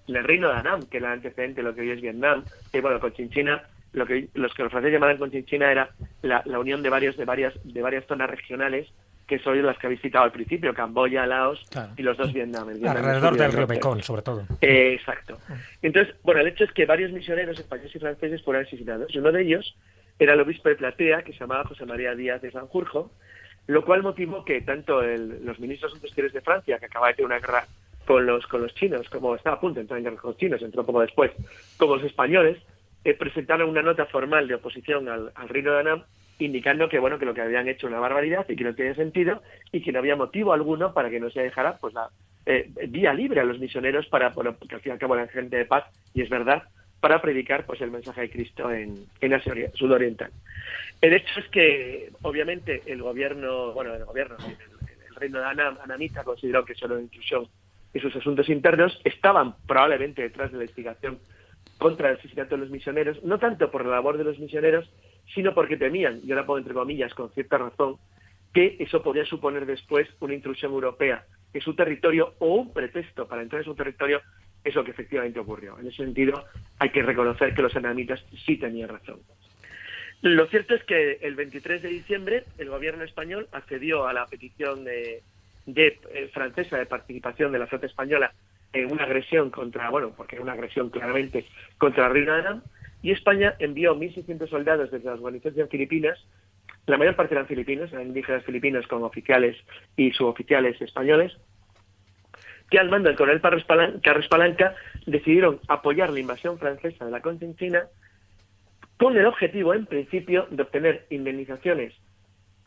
en el reino de Annam, que era el antecedente de lo que hoy es Vietnam, bueno, Conchinchina, los que los franceses llamaban Conchinchina era la unión de varias zonas regionales, que son las que habéis citado al principio, Camboya, Laos y los dos Vietnam. Alrededor del río Mekong, sobre todo. Exacto. Entonces, bueno, el hecho es que varios misioneros españoles y franceses fueron asesinados. Uno de ellos era el obispo de Platea, que se llamaba José María Díaz de Sanjurjo, lo cual motivó que tanto los ministros de Asuntos Exteriores de Francia, que acaba de tener una guerra con los chinos, como estaba a punto de entrar en guerra con los chinos, entró poco después, como los españoles, presentaron una nota formal de oposición al reino de Annam, indicando que bueno que lo que habían hecho era una barbaridad y que no tenía sentido y que no había motivo alguno para que no se dejara pues la vía libre a los misioneros para, bueno, porque al fin y al cabo eran gente de paz, y es verdad, para predicar pues el mensaje de Cristo en Asia sudoriental. El hecho es que obviamente el reino de Annamita consideró que eso era una intrusión en sus asuntos internos, estaban probablemente detrás de la instigación contra el asesinato de los misioneros, no tanto por la labor de los misioneros, sino porque temían, y ahora pongo entre comillas con cierta razón, que eso podría suponer después una intrusión europea en su territorio o un pretexto para entrar en su territorio. Es lo que efectivamente ocurrió. En ese sentido, hay que reconocer que los annamitas sí tenían razón. Lo cierto es que el 23 de diciembre el gobierno español accedió a la petición francesa de participación de la flota española en una agresión porque era una agresión claramente contra el reino de Annam, y España envió 1.600 soldados desde las guarniciones filipinas, la mayor parte eran filipinos, eran indígenas filipinos con oficiales y suboficiales españoles, que al mando del coronel Carlos Palanca decidieron apoyar la invasión francesa de la Conchinchina con el objetivo, en principio, de obtener indemnizaciones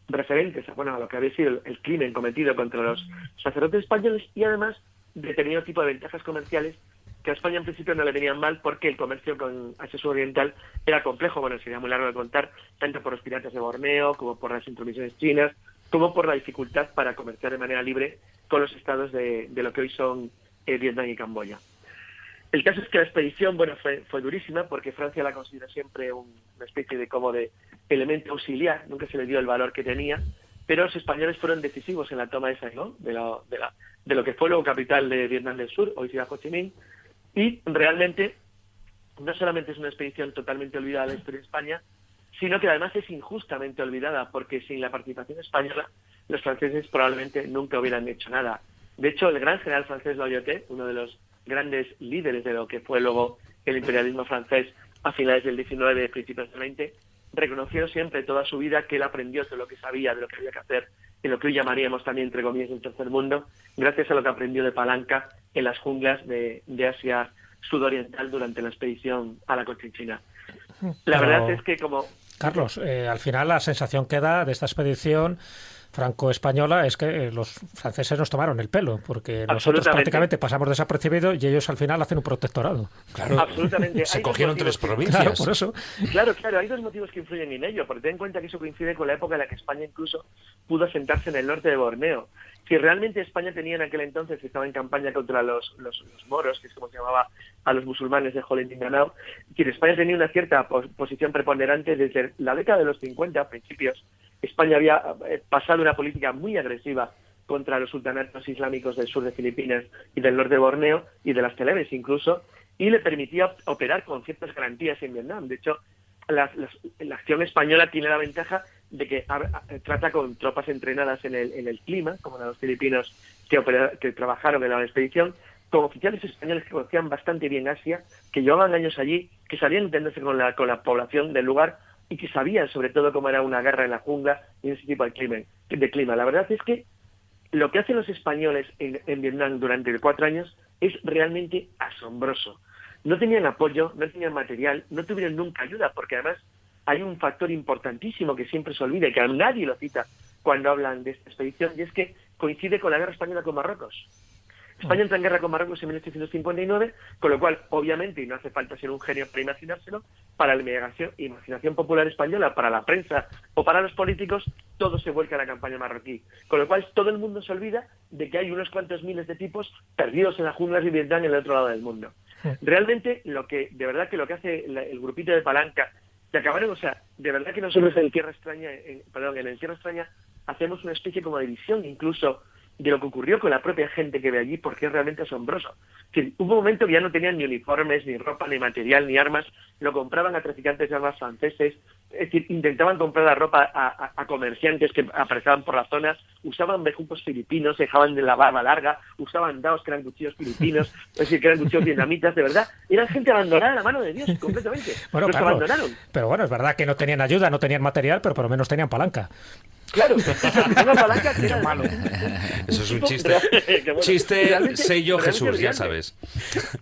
referentes a lo que había sido el crimen cometido contra los sacerdotes españoles y además determinado tipo de ventajas comerciales que a España en principio no le venían mal porque el comercio con Asia Sudoriental era complejo, sería muy largo de contar, tanto por los piratas de Borneo como por las intromisiones chinas, como por la dificultad para comerciar de manera libre con los estados de lo que hoy son Vietnam y Camboya. El caso es que la expedición fue durísima porque Francia la considera siempre una especie de elemento auxiliar, nunca se le dio el valor que tenía, pero los españoles fueron decisivos en la toma de Saigón, de lo que fue luego capital de Vietnam del Sur, hoy ciudad Ho Chi Minh, y realmente no solamente es una expedición totalmente olvidada de la historia de España, sino que además es injustamente olvidada, porque sin la participación española los franceses probablemente nunca hubieran hecho nada. De hecho, el gran general francés Loyauté, uno de los grandes líderes de lo que fue luego el imperialismo francés a finales del 19 principios del 20, reconoció siempre toda su vida que él aprendió de lo que sabía, de lo que había que hacer, en lo que hoy llamaríamos también, entre comillas, el tercer mundo, gracias a lo que aprendió de Palanca en las junglas de Asia sudoriental durante la expedición a la Conchinchina. La verdad es que Carlos, al final la sensación que da de esta expedición franco-española es que los franceses nos tomaron el pelo, porque nosotros prácticamente pasamos desapercibidos y ellos al final hacen un protectorado. Claro, absolutamente. Se cogieron 3 provincias. Claro, por eso. Claro, hay 2 motivos que influyen en ello, porque ten en cuenta que eso coincide con la época en la que España incluso pudo asentarse en el norte de Borneo. Si realmente España tenía en aquel entonces, estaba en campaña contra los moros, que es como se llamaba a los musulmanes de Jolén Mindanao, que España tenía una cierta posición preponderante desde la década de los 50, a principios. España había pasado una política muy agresiva contra los sultanatos islámicos del sur de Filipinas y del norte de Borneo y de las Celebes incluso, y le permitía operar con ciertas garantías en Vietnam. De hecho, la acción española tiene la ventaja de que trata con tropas entrenadas en el clima, como los filipinos que trabajaron en la expedición, con oficiales españoles que conocían bastante bien Asia, que llevaban años allí, que sabían entenderse con la población del lugar y que sabían sobre todo cómo era una guerra en la jungla y ese tipo de clima. La verdad es que lo que hacen los españoles en Vietnam durante 4 años es realmente asombroso. No tenían apoyo, no tenían material, no tuvieron nunca ayuda, porque además hay un factor importantísimo que siempre se olvida y que a nadie lo cita cuando hablan de esta expedición, y es que coincide con la guerra española con Marruecos. España entra en guerra con Marruecos en 1859, con lo cual, obviamente, y no hace falta ser un genio para imaginárselo, para la imaginación popular española, para la prensa o para los políticos, todo se vuelca a la campaña marroquí. Con lo cual, todo el mundo se olvida de que hay unos cuantos miles de tipos perdidos en las junglas de Vietnam en el otro lado del mundo. Realmente, lo que hace el grupito de Palanca, que acabaron, de verdad que nosotros en Tierra Extraña, en el Tierra Extraña, hacemos una especie como de visión incluso de lo que ocurrió con la propia gente que ve allí, porque es realmente asombroso. Es decir, hubo un momento que ya no tenían ni uniformes, ni ropa, ni material, ni armas, lo compraban a traficantes de armas franceses, es decir, intentaban comprar la ropa a comerciantes que aparecían por la zona, usaban bejucos filipinos, dejaban de la barba larga, usaban daos que eran cuchillos filipinos, es decir, que eran cuchillos vietnamitas, de verdad, eran gente abandonada a la mano de Dios, completamente. Bueno, los Carlos, abandonaron. Pero bueno, es verdad que no tenían ayuda, no tenían material, pero por lo menos tenían palanca. Claro, una palanca que era malo. Eso es un chiste. Chiste, sello Jesús, ya sabes.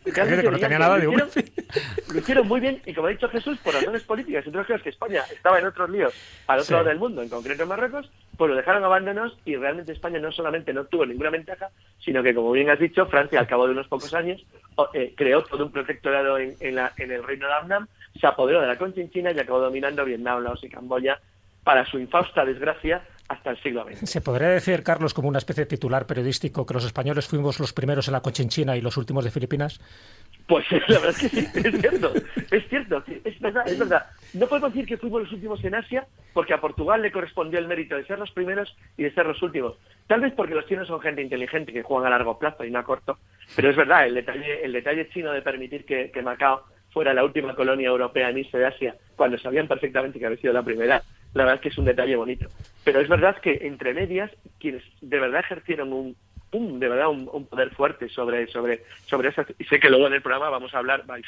Que no tenía nada de lo hicieron muy bien, y como ha dicho Jesús, por razones políticas, entre otras cosas que España estaba en otros líos al otro lado del mundo, en concreto en Marruecos, pues lo dejaron abandonados, y realmente España no solamente no tuvo ninguna ventaja, sino que, como bien has dicho, Francia, al cabo de unos pocos años, creó todo un protectorado en el reino de Annam, se apoderó de la Conchinchina y acabó dominando Vietnam, Laos y Camboya, para su infausta desgracia, hasta el siglo XX. ¿Se podría decir, Carlos, como una especie de titular periodístico, que los españoles fuimos los primeros en la Conchinchina y los últimos de Filipinas? Pues la verdad es que sí, es cierto, es verdad. No podemos decir que fuimos los últimos en Asia, porque a Portugal le correspondió el mérito de ser los primeros y de ser los últimos. Tal vez porque los chinos son gente inteligente que juegan a largo plazo y no a corto, pero es verdad, el detalle chino de permitir que Macao fuera la última colonia europea en irse de Asia, cuando sabían perfectamente que había sido la primera, la verdad es que es un detalle bonito. Pero es verdad que entre medias, quienes de verdad ejercieron un poder fuerte sobre esas, y sé que luego en el programa vais a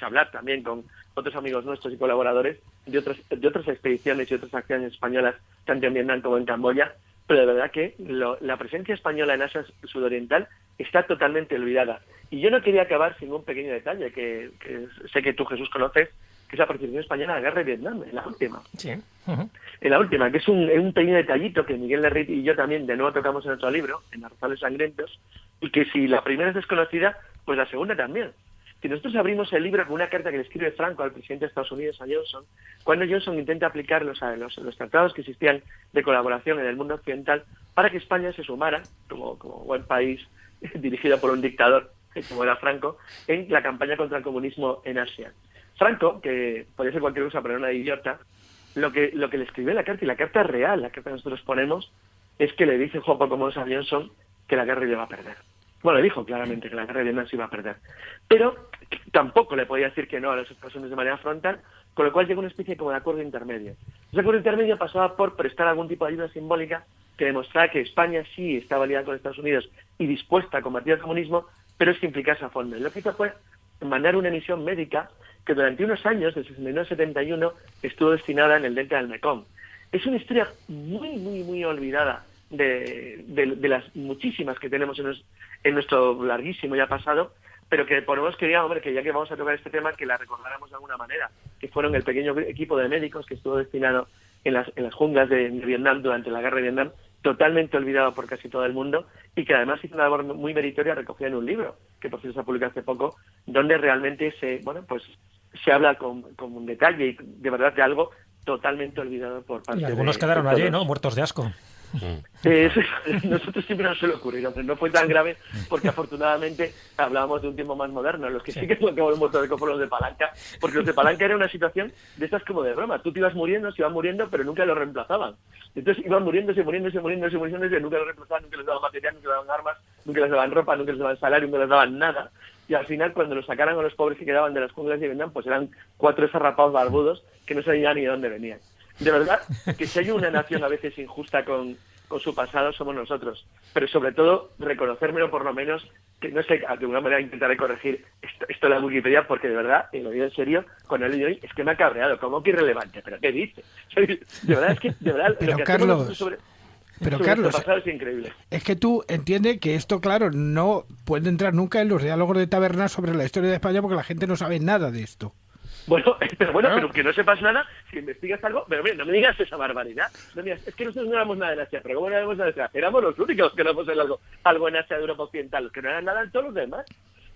hablar también con otros amigos nuestros y colaboradores de otras expediciones y otras acciones españolas, tanto en Vietnam como en Camboya, pero de verdad que la presencia española en Asia Sudoriental está totalmente olvidada. Y yo no quería acabar sin un pequeño detalle que sé que tú, Jesús, conoces, que es la participación española en la guerra de Vietnam, en la última. Sí. En la última, que es un pequeño detallito que Miguel Lerrit y yo también de nuevo tocamos en otro libro, en Arrozales Sangrientos, y que si la primera es desconocida, pues la segunda también. Si nosotros abrimos el libro con una carta que le escribe Franco al presidente de Estados Unidos, a Johnson, cuando Johnson intenta aplicar los tratados que existían de colaboración en el mundo occidental para que España se sumara, como buen país dirigido por un dictador, como era Franco, en la campaña contra el comunismo en Asia. Franco, que podía ser cualquier cosa, pero era una idiota, lo que le escribió en la carta, y la carta real, la carta que nosotros ponemos, es que le dice Juan Pablo a Johnson que la guerra iba a perder. Bueno, le dijo claramente que la guerra de Vietnam se iba a perder. Pero tampoco le podía decir que no a los Estados Unidos de manera frontal, con lo cual llegó una especie como de acuerdo intermedio. Ese acuerdo intermedio pasaba por prestar algún tipo de ayuda simbólica que demostrara que España sí estaba aliada con Estados Unidos y dispuesta a combatir el comunismo, pero es que implicase a fondo. Y lo que hizo fue mandar una misión médica que durante unos años, de 69 a 71, estuvo destinada en el delta del Mekong. Es una historia muy, muy, muy olvidada de las muchísimas que tenemos en nuestro larguísimo ya pasado, pero que por lo menos quería, que ya que vamos a tocar este tema, que la recordáramos de alguna manera, que fueron el pequeño equipo de médicos que estuvo destinado en las junglas de Vietnam durante la guerra de Vietnam, totalmente olvidado por casi todo el mundo y que además hizo una labor muy meritoria recogida en un libro, que por cierto se ha publicado hace poco, donde realmente se habla con un detalle y de verdad de algo totalmente olvidado por parte de... Y algunos quedaron allí, ¿no? Muertos de asco. Nosotros siempre nos suele ocurrir, aunque no fue tan grave porque afortunadamente hablábamos de un tiempo más moderno. Los que sí que se acabaron muertos de fueron los de Palanca, porque los de Palanca era una situación de estas como de broma. Tú te ibas muriendo, se iban muriendo, pero nunca lo reemplazaban. Entonces iban muriéndose, y nunca lo reemplazaban, nunca les daban material, nunca les daban armas, nunca les daban ropa, nunca les daban salario, nunca les daban nada. Y al final, cuando los sacaran a los pobres que quedaban de las junglas de Vietnam, pues eran 4 desarrapados barbudos que no sabían ni de dónde venían. De verdad, que si hay una nación a veces injusta con su pasado, somos nosotros. Pero sobre todo, reconocérmelo por lo menos, que no sé, de alguna manera intentaré corregir esto de la Wikipedia, porque de verdad, y lo digo en serio, con el de hoy, es que me ha cabreado, como que irrelevante, pero ¿qué dice? De verdad, es que, de verdad, pero lo que Carlos... Pero Carlos, pasado es increíble. Es que tú entiendes que esto, claro, no puede entrar nunca en los diálogos de taberna sobre la historia de España porque la gente no sabe nada de esto. Pero que no sepas nada, si investigas algo, pero mira, no me digas esa barbaridad. No me digas, es que nosotros no éramos nada en Asia, pero ¿cómo no éramos nada en Asia? Éramos los únicos que no éramos algo en Asia de Europa Occidental, los que no eran nada en todos los demás.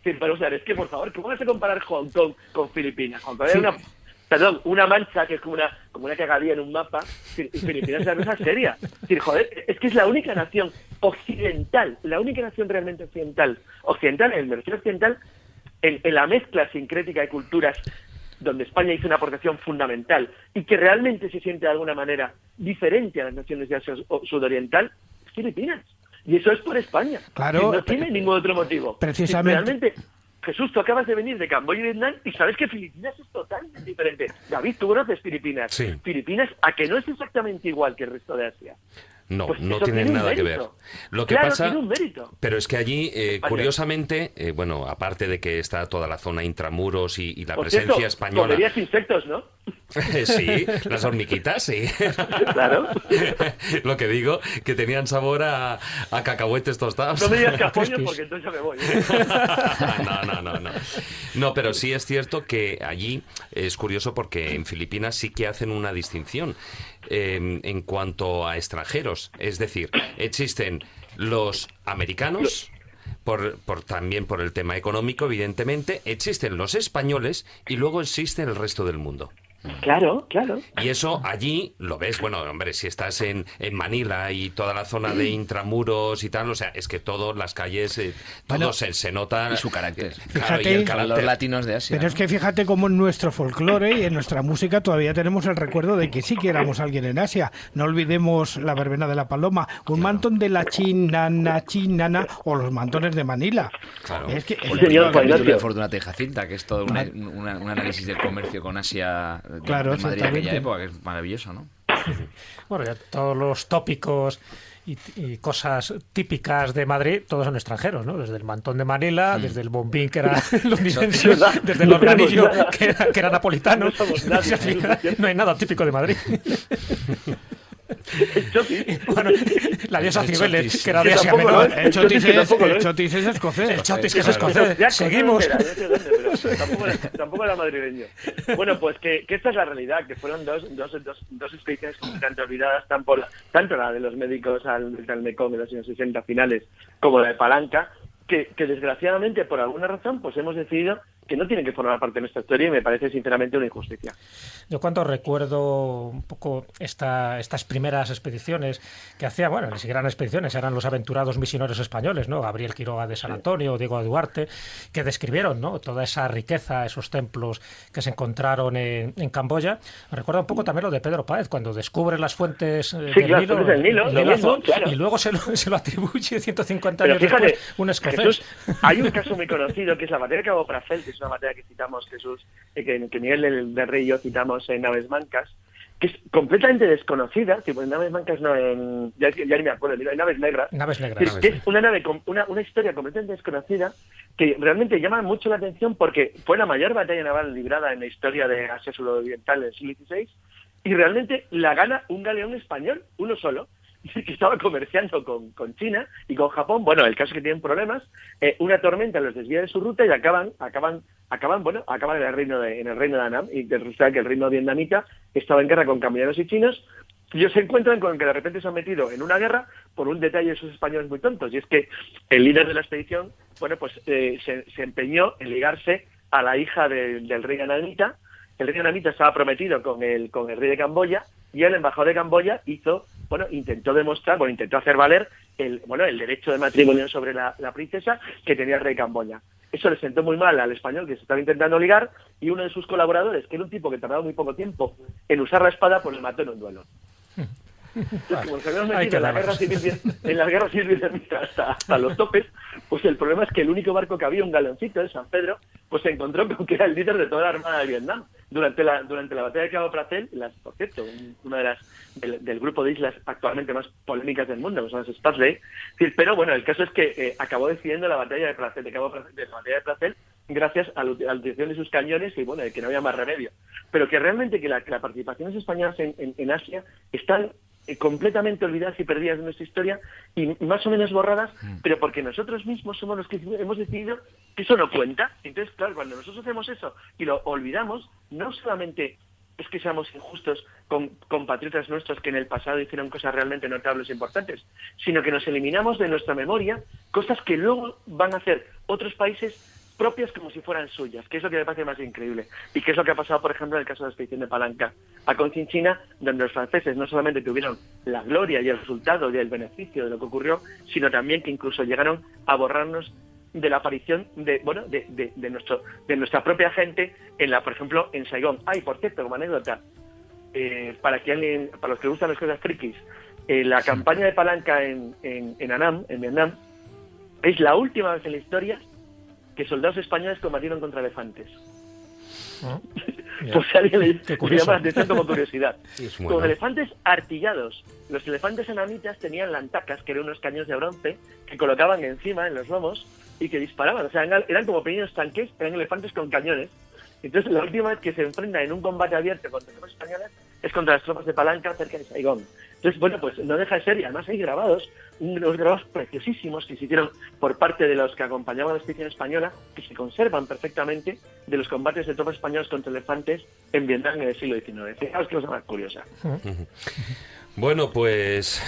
Sí, pero o sea, es que por favor, ¿cómo vas a comparar Hong Kong con Filipinas? Hong Kong era una mancha que es como una cagadilla en un mapa, y Filipinas es una cosa seria. Es decir, joder, es que es la única nación occidental, la única nación realmente occidental, en el hemisferio occidental, en la mezcla sincrética de culturas, donde España hizo una aportación fundamental y que realmente se siente de alguna manera diferente a las naciones de Asia Sudoriental, es Filipinas. Y eso es por España. Claro, no tiene ningún otro motivo. Precisamente. Realmente, Jesús, tú acabas de venir de Camboya y Vietnam y sabes que Filipinas es totalmente diferente. David, tú conoces Filipinas. Sí. Filipinas, a que no es exactamente igual que el resto de Asia. No, pues no tienen nada que ver. Lo que pasa, tiene un mérito. Pero es que allí, curiosamente, bueno, aparte de que está toda la zona intramuros y la presencia española... Comerías insectos, ¿no? Sí, las hormiguitas, sí. Claro. Lo que digo, que tenían sabor a cacahuetes tostados. No me digas capollos porque entonces ya me voy. No. No, pero sí es cierto que allí es curioso porque en Filipinas sí que hacen una distinción en cuanto a extranjeros. Es decir, existen los americanos... también por el tema económico, evidentemente, existen los españoles y luego existe el resto del mundo. Claro. Y eso allí lo ves, bueno, hombre, si estás en Manila y toda la zona de intramuros y tal, o sea, es que todas las calles, todo se nota... Y su carácter. Claro, Fíjate, y el Para carácter. los latinos de Asia. Pero es que fíjate cómo en nuestro folclore y en nuestra música todavía tenemos el recuerdo de que sí que éramos alguien en Asia. No olvidemos la verbena de la paloma, un mantón de la chinana o los mantones de Manila. Claro. Es que Sí, señor, El capítulo Ignacio. de Fortunata y Jacinta, que es todo un análisis del comercio con Asia Claro, de Madrid en aquella exactamente. época, que es maravilloso, ¿no? Bueno, ya todos los tópicos y cosas típicas de Madrid, todos son extranjeros, ¿no? Desde el mantón de Manila, desde el bombín, que era londinense, desde el organillo, que era napolitano. No somos nadie. Al final, no hay nada típico de Madrid. El chotis. Bueno, la diosa El Cibeles, chotis. que era de Que Asia tampoco Menor. lo es. El chotis que tampoco lo es es. escocés. El chotis, que es Pero escocés. ya, Seguimos. Yo sé dónde, pero tampoco era madrileño. Bueno, pues que esta es la realidad, que fueron dos expediciones completamente olvidadas, tanto la de los médicos al Mekong en los años 60 finales, como la de Palanca, que desgraciadamente, por alguna razón, pues hemos decidido que no tienen que formar parte de nuestra historia y me parece sinceramente una injusticia. Yo cuando recuerdo un poco estas primeras expediciones que hacía, bueno, ni siquiera eran expediciones, eran los aventurados misioneros españoles, ¿no? Gabriel Quiroga de San Antonio, Diego Duarte, que describieron, ¿no? Toda esa riqueza, esos templos que se encontraron en Camboya. Me recuerda un poco también lo de Pedro Páez, cuando descubre las fuentes del Nilo, el Nilo Azul, claro. Y luego se lo atribuye 150 Pero años fíjate, después un escocés. Jesús, hay un caso muy conocido que es la batalla de Cabo Bracel, que es una batalla que citamos, Jesús, que Miguel del Rey y yo citamos en Naves Mancas, que es completamente desconocida, tipo en Naves Mancas no, ya ni me acuerdo, en Naves Negras. Naves negras. Que es una historia completamente desconocida que realmente llama mucho la atención porque fue la mayor batalla naval librada en la historia de Asia Sudoriental en el siglo XVI y realmente la gana un galeón español, uno solo, que estaba comerciando con China y con Japón. Bueno, el caso es que tienen problemas, una tormenta los desvía de su ruta y acaban en el reino de Annam, y resulta que el reino vietnamita estaba en guerra con camboyanos y chinos ellos se encuentran con que de repente se han metido en una guerra por un detalle de esos españoles muy tontos, y es que el líder de la expedición, bueno, pues se empeñó en ligarse a la hija del rey anamita. El rey anamita estaba prometido con el rey de Camboya, y el embajador de Camboya intentó hacer valer el derecho de matrimonio sobre la princesa que tenía el rey de Camboya. Eso le sentó muy mal al español que se estaba intentando ligar, y uno de sus colaboradores, que era un tipo que tardaba muy poco tiempo en usar la espada, pues le mató en un duelo. Entonces, como nos habíamos metido en la guerra civil vietnamita hasta los topes, pues el problema es que el único barco que había, un galeoncito de San Pedro, pues se encontró con que era el líder de toda la armada de Vietnam. Durante la batalla de Cabo Pratchett, por cierto, una de del grupo de islas actualmente más polémicas del mundo, que son las Spratly. Pero bueno, el caso es que acabó decidiendo la batalla de Pratchett, la batalla de Pratchett, gracias a la utilización de sus cañones, y bueno, de que no había más remedio. Pero que realmente que la participación de los españoles en Asia están completamente olvidadas y perdidas de nuestra historia, y más o menos borradas, pero porque nosotros mismos somos los que hemos decidido que eso no cuenta. Entonces, claro, cuando nosotros hacemos eso y lo olvidamos, no solamente es que seamos injustos con compatriotas nuestros que en el pasado hicieron cosas realmente notables e importantes, sino que nos eliminamos de nuestra memoria cosas que luego van a hacer otros países propias como si fueran suyas, que es lo que me parece más increíble, y que es lo que ha pasado, por ejemplo, en el caso de la expedición de Palanca a Conchinchina, donde los franceses no solamente tuvieron la gloria y el resultado y el beneficio de lo que ocurrió, sino también que incluso llegaron a borrarnos de la aparición de nuestra propia gente por ejemplo, en Saigón. Por cierto, como anécdota, para los que gustan las cosas frikis, la campaña de Palanca en Annam, en Vietnam, es la última vez en la historia que soldados españoles combatieron contra elefantes. Pues si a alguien le llama la atención como curiosidad. Con elefantes artillados. Los elefantes anamitas tenían lantacas, que eran unos cañones de bronce, que colocaban encima en los lomos y que disparaban. O sea, eran como pequeños tanques, eran elefantes con cañones. Entonces, la última vez que se enfrentan en un combate abierto contra tropas españolas es contra las tropas de Palanca, cerca de Saigón. Entonces, bueno, pues no deja de ser, y además hay unos grabados preciosísimos que se hicieron por parte de los que acompañaban a la expedición española, que se conservan perfectamente, de los combates de tropas españolas contra elefantes en Vietnam en el siglo XIX. Fijaos que cosa más curiosa. Bueno, pues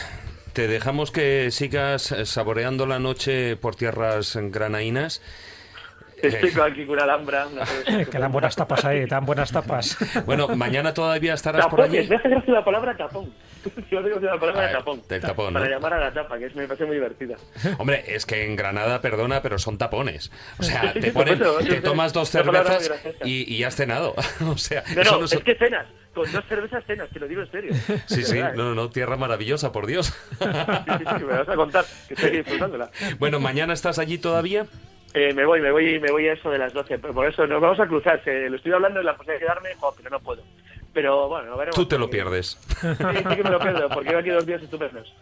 te dejamos que sigas saboreando la noche por tierras granaínas. Estoy aquí con una Alhambra. Que dan buenas tapas ahí, dan buenas tapas. Bueno, mañana todavía estarás tapón, por allí. Me hace gracia la palabra tapón. Yo digo la palabra tapón. Del tapón, para ¿no? llamar a la tapa, que me parece muy divertida. Hombre, es que en Granada, perdona, pero son tapones. O sea, te tomas 2 cervezas y has cenado. O sea, no, es que cenas. Con 2 cervezas cenas, te lo digo en serio. Sí, no, tierra maravillosa, por Dios. Sí, me vas a contar, que estoy disfrutándola. Bueno, ¿mañana estás allí todavía? Me voy a eso de las 12, pero por eso nos vamos a cruzar. Lo estoy hablando de la posibilidad de quedarme, pero no puedo. Pero bueno, veremos. Tú te lo pierdes. Sí que me lo pierdo, porque llevo aquí 2 días estupendos.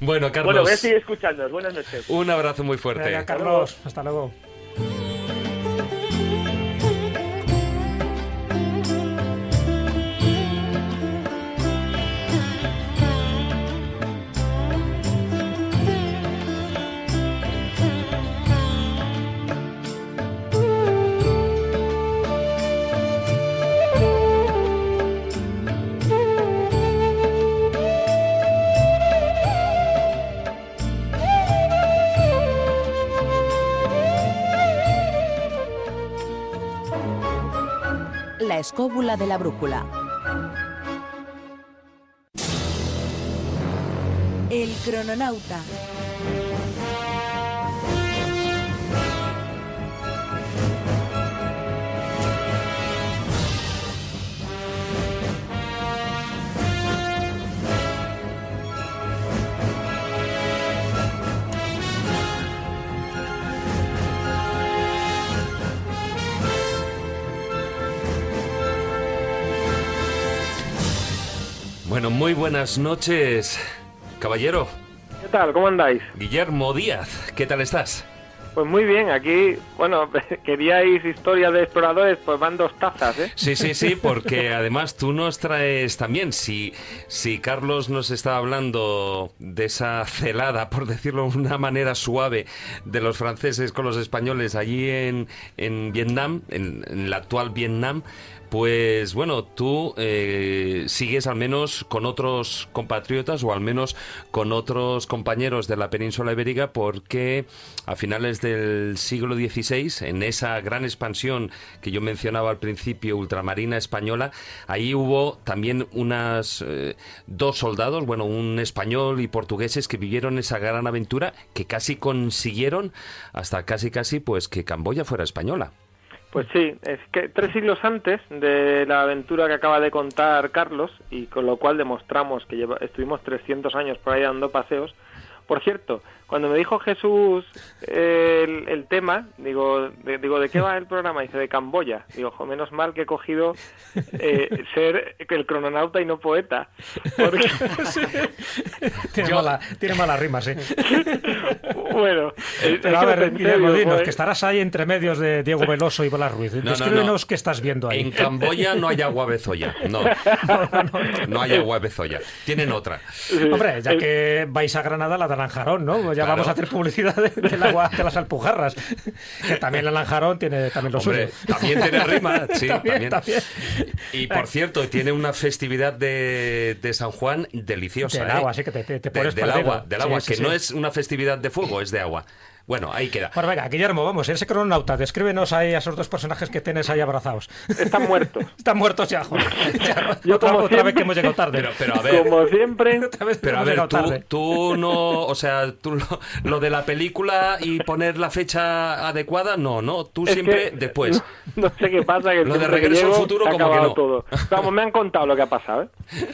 Bueno, Carlos. Bueno, voy a seguir escuchándoos. Buenas noches. Un abrazo muy fuerte. Venga, Carlos, hasta luego. La escóbula de la brújula. El crononauta. Bueno, muy buenas noches, caballero. ¿Qué tal? ¿Cómo andáis? Guillermo Díaz, ¿qué tal estás? Pues muy bien, aquí, bueno, queríais historia de exploradores, pues van 2 tazas, ¿eh? Sí, porque además tú nos traes también, si Carlos nos está hablando de esa celada, por decirlo de una manera suave, de los franceses con los españoles allí en Vietnam, en el actual Vietnam, Pues bueno, tú sigues al menos con otros compatriotas o al menos con otros compañeros de la península ibérica, porque a finales del siglo XVI, en esa gran expansión que yo mencionaba al principio, ultramarina española, ahí hubo también dos soldados, bueno, un español y portugueses, que vivieron esa gran aventura, que casi consiguieron hasta casi pues que Camboya fuera española. Pues sí, es que 3 siglos antes de la aventura que acaba de contar Carlos, y con lo cual demostramos que estuvimos 300 años por ahí dando paseos. Por cierto, cuando me dijo Jesús el tema, digo, ¿de qué va el programa? Dice, de Camboya. Digo, menos mal que he cogido ser el crononauta y no poeta. Porque... Tiene mala rima, sí. Bueno, pero a ver, Guillermo, dinos, que estarás ahí entre medios de Diego Veloso y Blas Ruiz. Descríbenos qué estás viendo ahí. En Camboya no hay agua bezoya. No hay agua bezoya. Tienen otra. Hombre, ya que vais a Granada, la de Lanjarón, ¿no? Ya vamos a hacer publicidad del agua de las Alpujarras. Que también el Lanjarón tiene también lo suyo. También tiene rima, sí, también. Y por cierto, tiene una festividad de San Juan deliciosa. Del agua, sí, que te pones del agua, sí, que no es una festividad de fuego, es de agua. Bueno, ahí queda. Bueno, venga, Guillermo, vamos, ese crononauta, descríbenos ahí a esos dos personajes que tienes ahí abrazados. Están muertos. Están muertos ya, joder. Yo otra vez que hemos llegado tarde. Pero a ver, como siempre. Pero a ver, tú no, o sea, tú lo de la película y poner la fecha adecuada, no, tú siempre después. No sé qué pasa, que lo de Regreso al Futuro como que no. Todo. Vamos, me han contado lo que ha pasado, ¿eh?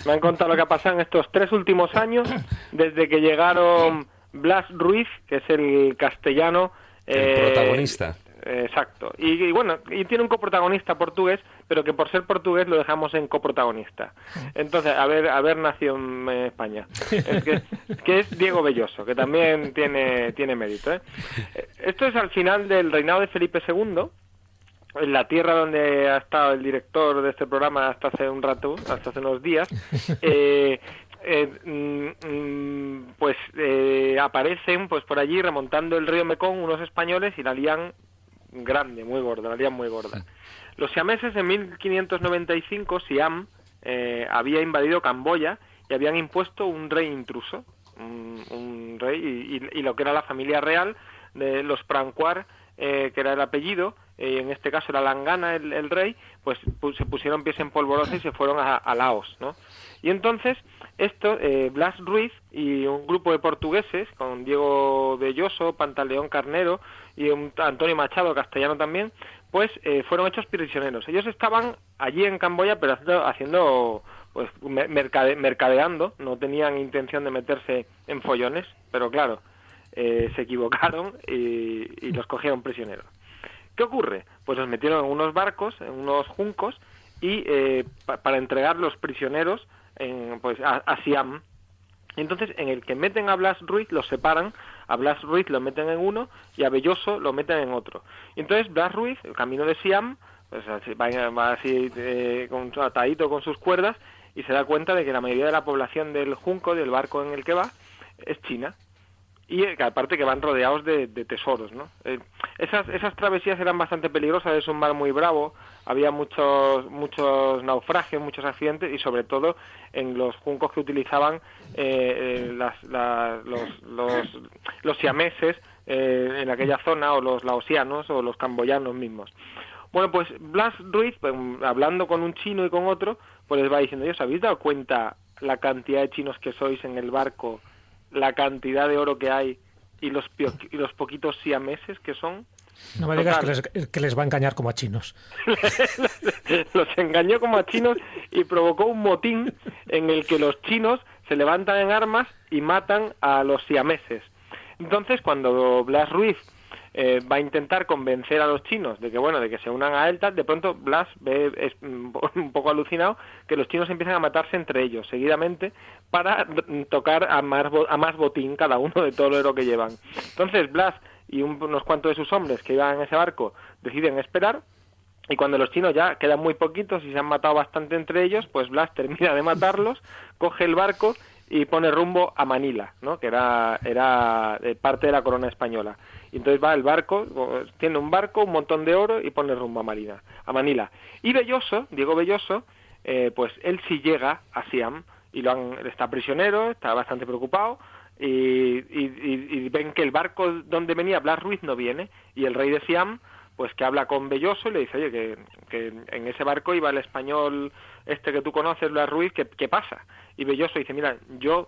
Me han contado lo que ha pasado en estos 3 últimos años, desde que llegaron Blas Ruiz, que es el castellano, el protagonista. Exacto. Y bueno, y tiene un coprotagonista portugués, pero que por ser portugués lo dejamos en coprotagonista. Entonces, haber nacido en España. Es que es Diego Belloso, que también tiene mérito, ¿eh? Esto es al final del reinado de Felipe II, en la tierra donde ha estado el director de este programa hasta hace un rato, hasta hace unos días. Aparecen pues por allí remontando el río Mekong unos españoles y la lían grande, muy gorda, la lían muy gorda. Los siameses en 1595, Siam había invadido Camboya y habían impuesto un rey intruso, un rey y lo que era la familia real de los Pranquar, que era el apellido, en este caso era Langana el rey, pues se pusieron pies en polvorosa y se fueron a Laos, ¿no? Y entonces Blas Ruiz y un grupo de portugueses, con Diego Belloso, Pantaleón Carnero y Antonio Machado, castellano también, pues fueron hechos prisioneros. Ellos estaban allí en Camboya, pero haciendo pues mercadeando, no tenían intención de meterse en follones, pero claro, se equivocaron y los cogieron prisioneros. ¿Qué ocurre? Pues los metieron en unos barcos, en unos juncos, y para entregar los prisioneros a Siam. Entonces, en el que meten a Blas Ruiz, los separan, a Blas Ruiz lo meten en uno y a Belloso lo meten en otro. Y entonces Blas Ruiz, el camino de Siam, pues va así atadito con sus cuerdas y se da cuenta de que la mayoría de la población del junco, del barco en el que va, es china. Y aparte que van rodeados de tesoros, ¿no? Esas travesías eran bastante peligrosas, es un mar muy bravo, había muchos naufragios, muchos accidentes y sobre todo en los juncos que utilizaban los siameses en aquella zona, o los laosianos o los camboyanos mismos. Bueno, pues Blas Ruiz, hablando con un chino y con otro, pues les va diciendo, ¿os habéis dado cuenta la cantidad de chinos que sois en el barco, la cantidad de oro que hay y los poquitos siameses que son? No me digas que les va a engañar como a chinos. Los engañó como a chinos y provocó un motín en el que los chinos se levantan en armas y matan a los siameses. Entonces, cuando Blas Ruiz va a intentar convencer a los chinos de que se unan a él, de pronto Blas es un poco alucinado que los chinos empiezan a matarse entre ellos seguidamente para tocar a más botín cada uno de todo el oro que llevan. Entonces Blas y unos cuantos de sus hombres que iban en ese barco deciden esperar, y cuando los chinos ya quedan muy poquitos y se han matado bastante entre ellos, pues Blas termina de matarlos, coge el barco y pone rumbo a Manila, ¿no? Que era parte de la corona española. Y entonces va el barco, tiene un barco, un montón de oro y pone rumbo a Manila. Y Belloso, Diego Belloso, pues él sí llega a Siam y está prisionero, está bastante preocupado y ven que el barco donde venía Blas Ruiz no viene y el rey de Siam pues que habla con Belloso y le dice, oye, que en ese barco iba el español este que tú conoces, Blas Ruiz, ¿qué pasa? Y Belloso dice, mira, yo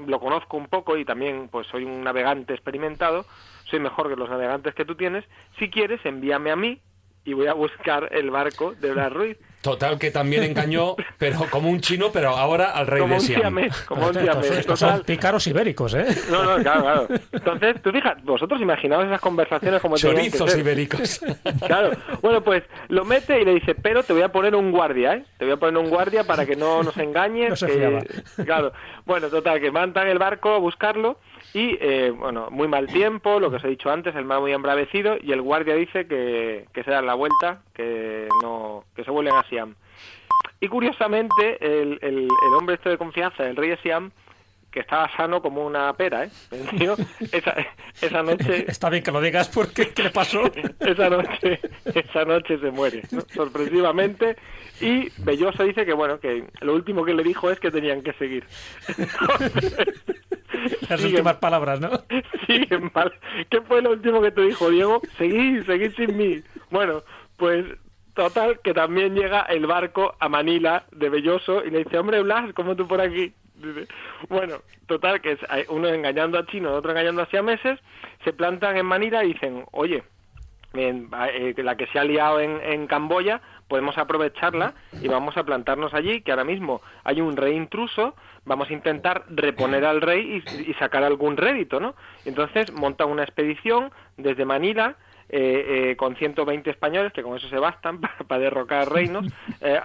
lo conozco un poco y también pues soy un navegante experimentado, soy mejor que los navegantes que tú tienes, si quieres envíame a mí y voy a buscar el barco de Blas Ruiz. Total, que también engañó, pero como un chino, pero ahora al rey de Siam. Como un siamés. Estos son pícaros ibéricos, ¿eh? No, claro. Entonces, tú fíjate, vosotros imaginaos esas conversaciones como chorizos ibéricos. Claro. Bueno, pues lo mete y le dice, pero te voy a poner un guardia, ¿eh? Te voy a poner un guardia para que no nos engañes. No se fiaba. Claro. Bueno, total, que mandan el barco a buscarlo y, bueno, muy mal tiempo, lo que os he dicho antes, el mar muy embravecido y el guardia dice que se dan la vuelta, que se vuelven a Siam. Y curiosamente, el hombre este de confianza, el rey de Siam, que estaba sano como una pera, el tío, esa noche... Está bien que lo digas porque ¿qué le pasó? Esa noche se muere, ¿no? Sorpresivamente, y Belloso dice que, bueno, que lo último que le dijo es que tenían que seguir. Las últimas palabras, ¿no? Siguen mal. ¿Qué fue lo último que te dijo, Diego? Seguid sin mí. Bueno, pues... Total, que también llega el barco a Manila de Belloso y le dice, hombre, Blas, ¿cómo tú por aquí? Bueno, total, que es uno engañando a chinos, otro engañando a siameses, se plantan en Manila y dicen, oye, la que se ha liado en Camboya, podemos aprovecharla y vamos a plantarnos allí, que ahora mismo hay un rey intruso, vamos a intentar reponer al rey y sacar algún rédito, ¿no? Entonces montan una expedición desde Manila, con 120 españoles, que con eso se bastan para derrocar reinos,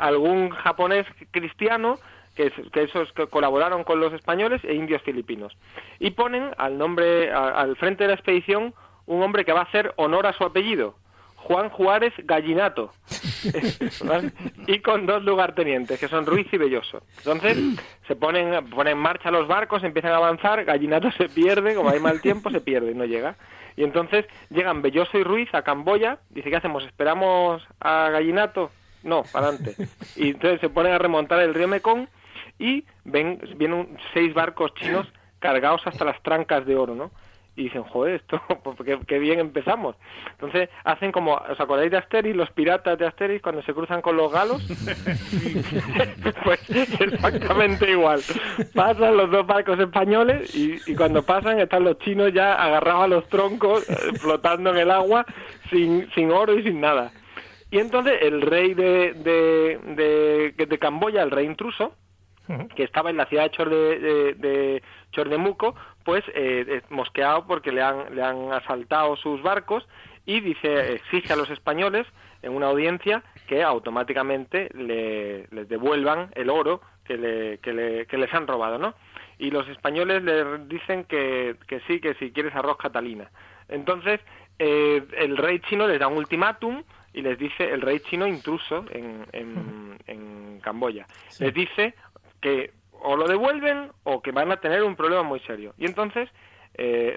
algún japonés cristiano, que esos que colaboraron con los españoles, e indios filipinos. Y ponen al frente de la expedición un hombre que va a hacer honor a su apellido, Juan Juárez Gallinato, ¿vale? Y con 2 lugartenientes, que son Ruiz y Belloso. Entonces, se ponen en marcha los barcos, empiezan a avanzar, Gallinato se pierde, como hay mal tiempo, se pierde y no llega. Y entonces llegan Belloso y Ruiz a Camboya, dice, ¿qué hacemos? ¿Esperamos a Gallinato? No, para adelante. Y entonces se ponen a remontar el río Mekong y vienen 6 barcos chinos cargados hasta las trancas de oro, ¿no? Y dicen, joder, esto, qué bien empezamos. Entonces hacen como, ¿os acordáis de Asterix, los piratas de Asterix, cuando se cruzan con los galos? Pues exactamente igual. Pasan los 2 barcos españoles y cuando pasan están los chinos ya agarrados a los troncos, flotando en el agua, sin oro y sin nada. Y entonces el rey de Camboya, el rey intruso, que estaba en la ciudad de Chordemuco, pues mosqueado porque le han asaltado sus barcos y exige a los españoles en una audiencia que automáticamente les devuelvan el oro que les han robado, ¿no? Y los españoles les dicen que sí, que si quieres arroz Catalina. Entonces el rey chino les da un ultimátum y les dice, el rey chino intruso en Camboya, sí, les dice que o lo devuelven o que van a tener un problema muy serio. Y entonces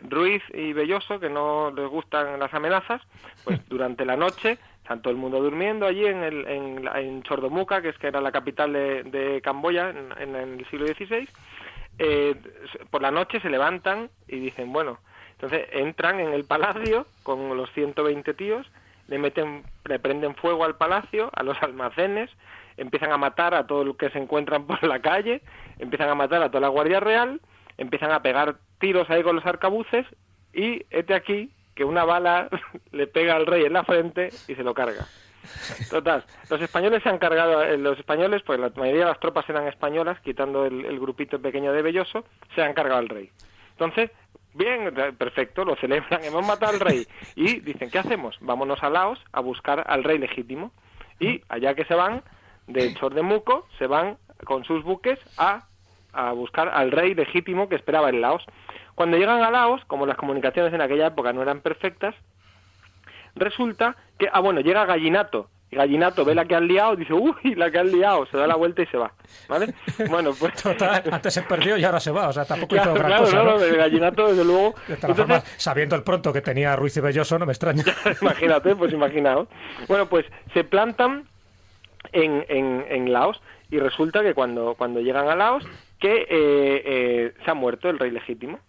Ruiz y Belloso, que no les gustan las amenazas, pues durante la noche, están todo el mundo durmiendo allí en Chordomuca, que era la capital de Camboya en el siglo XVI, por la noche se levantan y dicen, bueno, entonces entran en el palacio con los 120 tíos, le prenden fuego al palacio, a los almacenes, empiezan a matar a todo lo que se encuentran por la calle, empiezan a matar a toda la Guardia Real, empiezan a pegar tiros ahí con los arcabuces y hete aquí que una bala le pega al rey en la frente y se lo carga. Total, los españoles se han cargado, pues la mayoría de las tropas eran españolas, quitando el grupito pequeño de Belloso, se han cargado al rey. Entonces, bien, perfecto, lo celebran, hemos matado al rey. Y dicen, ¿qué hacemos? Vámonos a Laos a buscar al rey legítimo. Y allá que se van, de Chordemuco, se van con sus buques a buscar al rey legítimo que esperaba en Laos. Cuando llegan a Laos, como las comunicaciones en aquella época no eran perfectas, resulta que, llega Gallinato, Y Gallinato ve la que han liado, dice, uy, la que han liado, se da la vuelta y se va, ¿vale? Bueno, pues... Total, antes se perdió y ahora se va, o sea, tampoco claro, hizo gran cosa, ¿no? El Gallinato, desde luego... De todas formas, sabiendo el pronto que tenía Ruiz y Belloso, no me extraña. Imagínate, pues imaginaos. Bueno, pues se plantan en Laos, y resulta que cuando llegan a Laos, que se ha muerto el rey legítimo.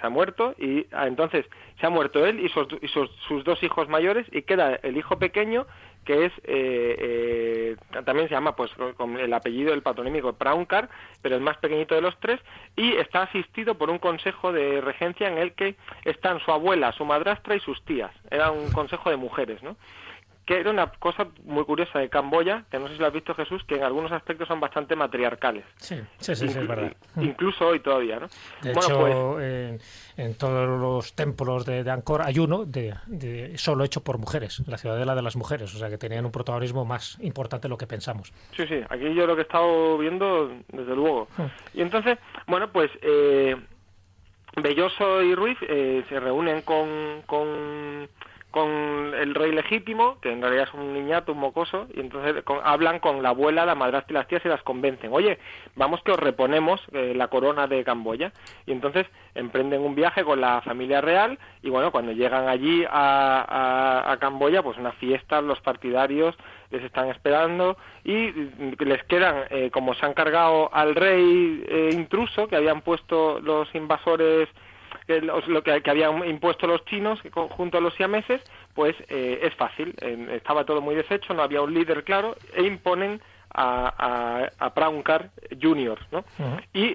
Se ha muerto y entonces se ha muerto él y sus 2 hijos mayores, y queda el hijo pequeño, que es también se llama pues con el apellido, el patronímico Prauncar, pero el más pequeñito de los 3, y está asistido por un consejo de regencia en el que están su abuela, su madrastra y sus tías. Era un consejo de mujeres, ¿no? Que era una cosa muy curiosa de Camboya, que no sé si lo has visto, Jesús, que en algunos aspectos son bastante matriarcales. Sí, es verdad. Incluso hoy todavía, ¿no? De hecho, en todos los templos de Angkor hay uno solo hecho por mujeres, la ciudadela de las mujeres, o sea que tenían un protagonismo más importante de lo que pensamos. Sí, aquí yo lo que he estado viendo, desde luego. Y entonces, bueno, pues Belloso y Ruiz se reúnen con el rey legítimo, que en realidad es un niñato, un mocoso, y entonces hablan con la abuela, la madrastra y las tías y las convencen. Oye, vamos que os reponemos la corona de Camboya. Y entonces emprenden un viaje con la familia real, y bueno, cuando llegan allí a Camboya, pues una fiesta, los partidarios les están esperando, y les quedan, como se han cargado al rey intruso, que habían puesto los invasores, lo que habían impuesto los chinos junto a los siameses, pues es fácil. Estaba todo muy deshecho, no había un líder claro, e imponen a Prauncar Jr., ¿no? Y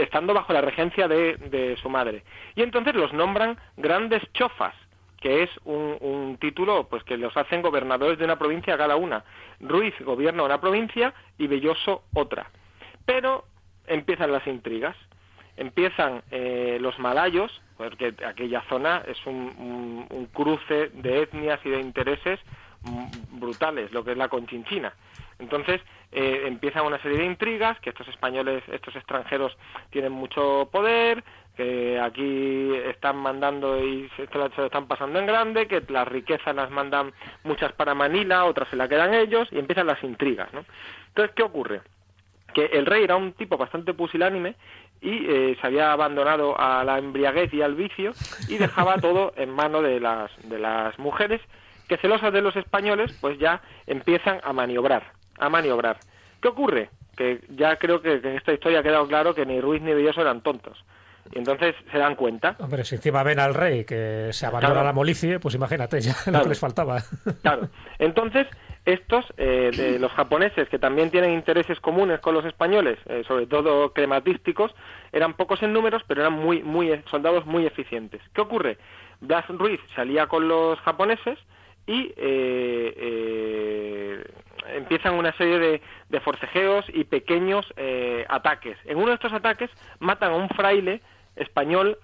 estando bajo la regencia de su madre. Y entonces los nombran grandes chofas, que es un título pues que los hacen gobernadores de una provincia cada una. Ruiz gobierna una provincia y Belloso otra. Pero empiezan las intrigas. Empiezan los malayos, porque aquella zona es un cruce de etnias y de intereses brutales, lo que es la Conchinchina. Entonces empiezan una serie de intrigas, que estos españoles, estos extranjeros tienen mucho poder, que aquí están mandando y se lo están pasando en grande, que las riquezas las mandan muchas para Manila, otras se la quedan ellos, y empiezan las intrigas, ¿no? Entonces, ¿qué ocurre? Que el rey era un tipo bastante pusilánime y se había abandonado a la embriaguez y al vicio, y dejaba todo en manos de las mujeres, que celosas de los españoles pues ya empiezan a maniobrar. ¿Qué ocurre? Que ya creo que en esta historia ha quedado claro que ni Ruiz ni Belloso eran tontos. Y entonces se dan cuenta. Hombre, si encima ven al rey que se abandona la molicie, pues imagínate ya lo que les faltaba. Claro. Entonces, estos, los japoneses, que también tienen intereses comunes con los españoles, sobre todo crematísticos, eran pocos en números, pero eran soldados muy eficientes. ¿Qué ocurre? Blas Ruiz se alía con los japoneses y empiezan una serie de forcejeos y pequeños ataques. En uno de estos ataques matan a un fraile español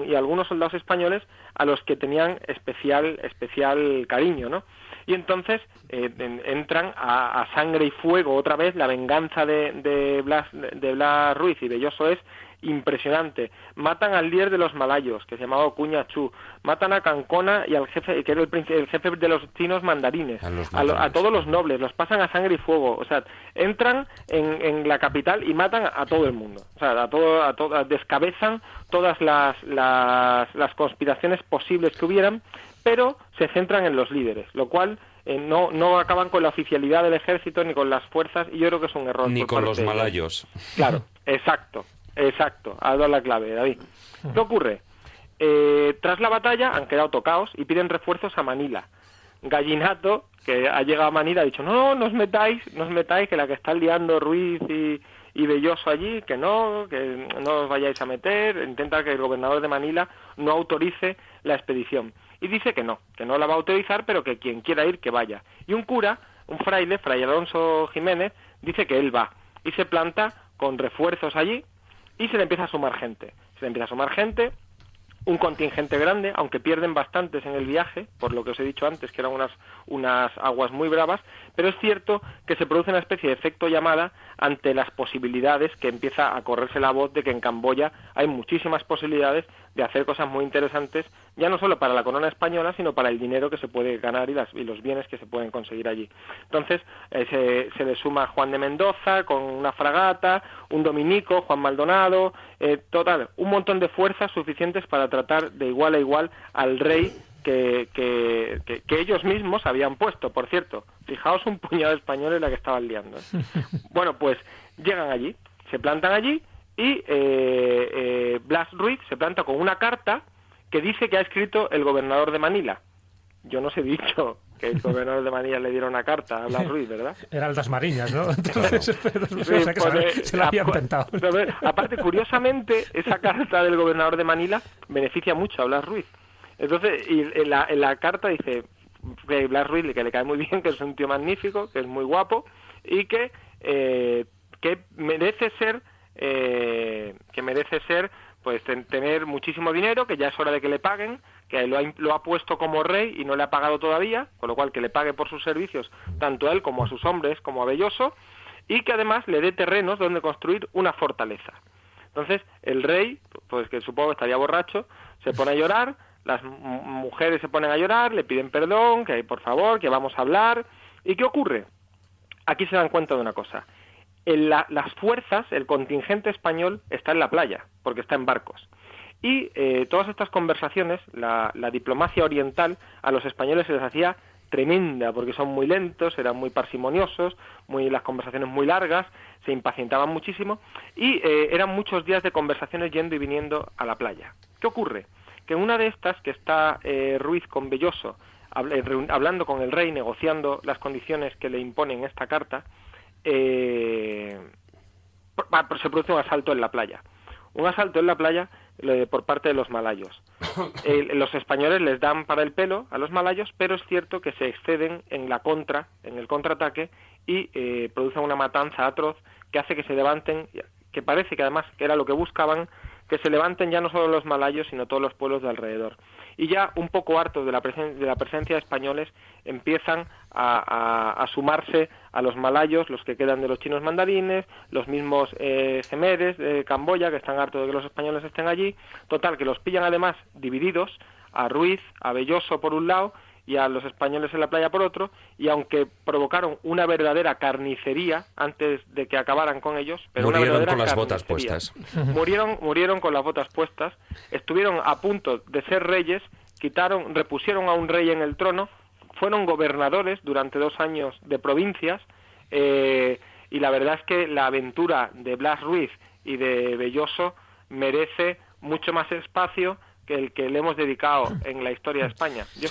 y algunos soldados españoles a los que tenían especial cariño, ¿no? Y entonces entran a sangre y fuego otra vez. La venganza de Blas Ruiz y Belloso es impresionante. Matan al líder de los malayos, que se llamaba Ocuña Chu. Matan a Cancona y al jefe, que era el jefe de los chinos mandarines. A todos los nobles, los pasan a sangre y fuego. O sea, entran en la capital y matan a todo el mundo. O sea, descabezan todas las conspiraciones posibles que hubieran, pero se centran en los líderes, lo cual no acaban con la oficialidad del ejército ni con las fuerzas, y yo creo que es un error. Ni con los malayos. Claro, exacto, has dado la clave, David. ¿Qué ocurre? Tras la batalla han quedado tocaos y piden refuerzos a Manila. Gallinato, que ha llegado a Manila, ha dicho, no os metáis, que la que está liando Ruiz y Belloso allí, que no os vayáis a meter. Intenta que el gobernador de Manila no autorice la expedición. Y dice que no la va a autorizar, pero que quien quiera ir, que vaya. Y un cura, un fraile, Fray Alonso Jiménez, dice que él va. Y se planta con refuerzos allí y se le empieza a sumar gente. Un contingente grande, aunque pierden bastantes en el viaje, por lo que os he dicho antes, que eran unas aguas muy bravas, pero es cierto que se produce una especie de efecto llamada ante las posibilidades, que empieza a correrse la voz de que en Camboya hay muchísimas posibilidades de hacer cosas muy interesantes ya no solo para la corona española, sino para el dinero que se puede ganar y los bienes que se pueden conseguir allí. Entonces se le suma Juan de Mendoza con una fragata, un dominico, Juan Maldonado, total, un montón de fuerzas suficientes para tratar de igual a igual al rey que ellos mismos habían puesto, por cierto. Fijaos un puñado de españoles la que estaban liando, ¿eh? Bueno, pues llegan allí, se plantan allí y Blas Ruiz se planta con una carta que dice que ha escrito el gobernador de Manila. Yo no os he dicho que el gobernador de Manila le diera una carta a Blas Ruiz, ¿verdad? Era el das Mariñas, ¿no? Entonces, o sea, que se la había inventado. Aparte, curiosamente, esa carta del gobernador de Manila beneficia mucho a Blas Ruiz. Entonces, y en la carta dice que Blas Ruiz, que le cae muy bien, que es un tío magnífico, que es muy guapo y que merece ser pues tener muchísimo dinero, que ya es hora de que le paguen, que lo ha puesto como rey y no le ha pagado todavía, con lo cual que le pague por sus servicios tanto a él como a sus hombres, como a Belloso, y que además le dé terrenos donde construir una fortaleza. Entonces el rey, pues que supongo que estaría borracho, se pone a llorar, las mujeres se ponen a llorar, le piden perdón, que por favor, que vamos a hablar. ¿Y qué ocurre? Aquí se dan cuenta de una cosa. Las fuerzas, el contingente español está en la playa, porque está en barcos. Y todas estas conversaciones, la diplomacia oriental, a los españoles se les hacía tremenda, porque son muy lentos, eran muy parsimoniosos, las conversaciones muy largas, se impacientaban muchísimo, y eran muchos días de conversaciones yendo y viniendo a la playa. ¿Qué ocurre? Que en una de estas, que está Ruiz con Belloso, hablando con el rey, negociando las condiciones que le imponen esta carta, se produce un asalto en la playa. Un asalto en la playa por parte de los malayos. Los españoles les dan para el pelo a los malayos, pero es cierto que se exceden en el contraataque y producen una matanza atroz que hace que se levanten, que parece que además que era lo que buscaban, que se levanten ya no solo los malayos, sino todos los pueblos de alrededor. Y ya un poco hartos de la presencia de españoles, empiezan a sumarse a los malayos, los que quedan de los chinos mandarines, los mismos jemeres de Camboya, que están hartos de que los españoles estén allí. Total, que los pillan además divididos, a Ruiz, a Belloso por un lado, y a los españoles en la playa por otro, y aunque provocaron una verdadera carnicería antes de que acabaran con ellos, pero murieron con las botas puestas. Murieron con las botas puestas, estuvieron a punto de ser reyes, repusieron a un rey en el trono, fueron gobernadores durante 2 años de provincias, y la verdad es que la aventura de Blas Ruiz y de Belloso merece mucho más espacio que el que le hemos dedicado en la historia de España. Yo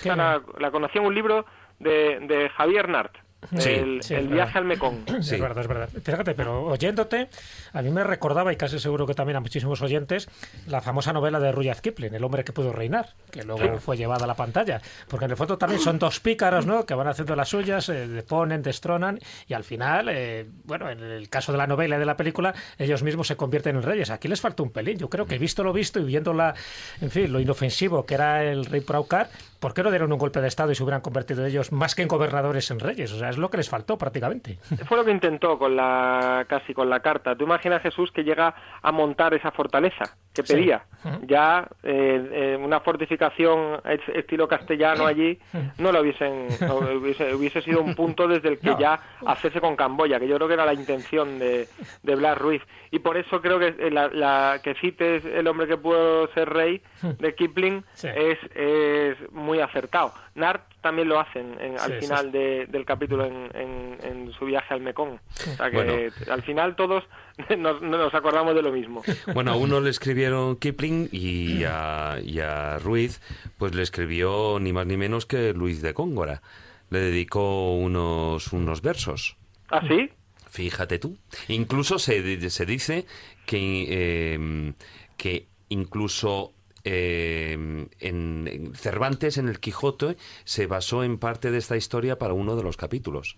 la conocí en un libro de Javier Nart, el viaje al Mekong. Sí. Es verdad. Fíjate, pero oyéndote, a mí me recordaba, y casi seguro que también a muchísimos oyentes, la famosa novela de Rudyard Kipling, El hombre que pudo reinar, que luego fue llevada a la pantalla. Porque en el fondo también son 2 pícaros, ¿no?, que van haciendo las suyas, deponen, destronan, y al final, en el caso de la novela y de la película, ellos mismos se convierten en reyes. Aquí les falta un pelín. Yo creo que visto lo visto y viendo lo inofensivo que era el rey Praucar, ¿por qué no dieron un golpe de estado y se hubieran convertido ellos más que en gobernadores en reyes? O sea, es lo que les faltó prácticamente. Fue lo que intentó casi con la carta. Tú imaginas, Jesús, que llega a montar esa fortaleza que pedía. Sí. Ya una fortificación estilo castellano allí no lo hubiese sido un punto desde el que ya hacerse con Camboya, que yo creo que era la intención de Blas Ruiz. Y por eso creo que que cites El hombre que pudo ser rey de Kipling es muy acertado. Nart también lo hacen al final del capítulo en su viaje al Mekong. O sea que al final todos nos acordamos de lo mismo. Bueno, a uno le escribieron Kipling y a Ruiz pues le escribió ni más ni menos que Luis de Góngora. Le dedicó unos versos. ¿Ah, sí? Fíjate tú. Incluso se dice que incluso en Cervantes, en el Quijote, se basó en parte de esta historia para uno de los capítulos.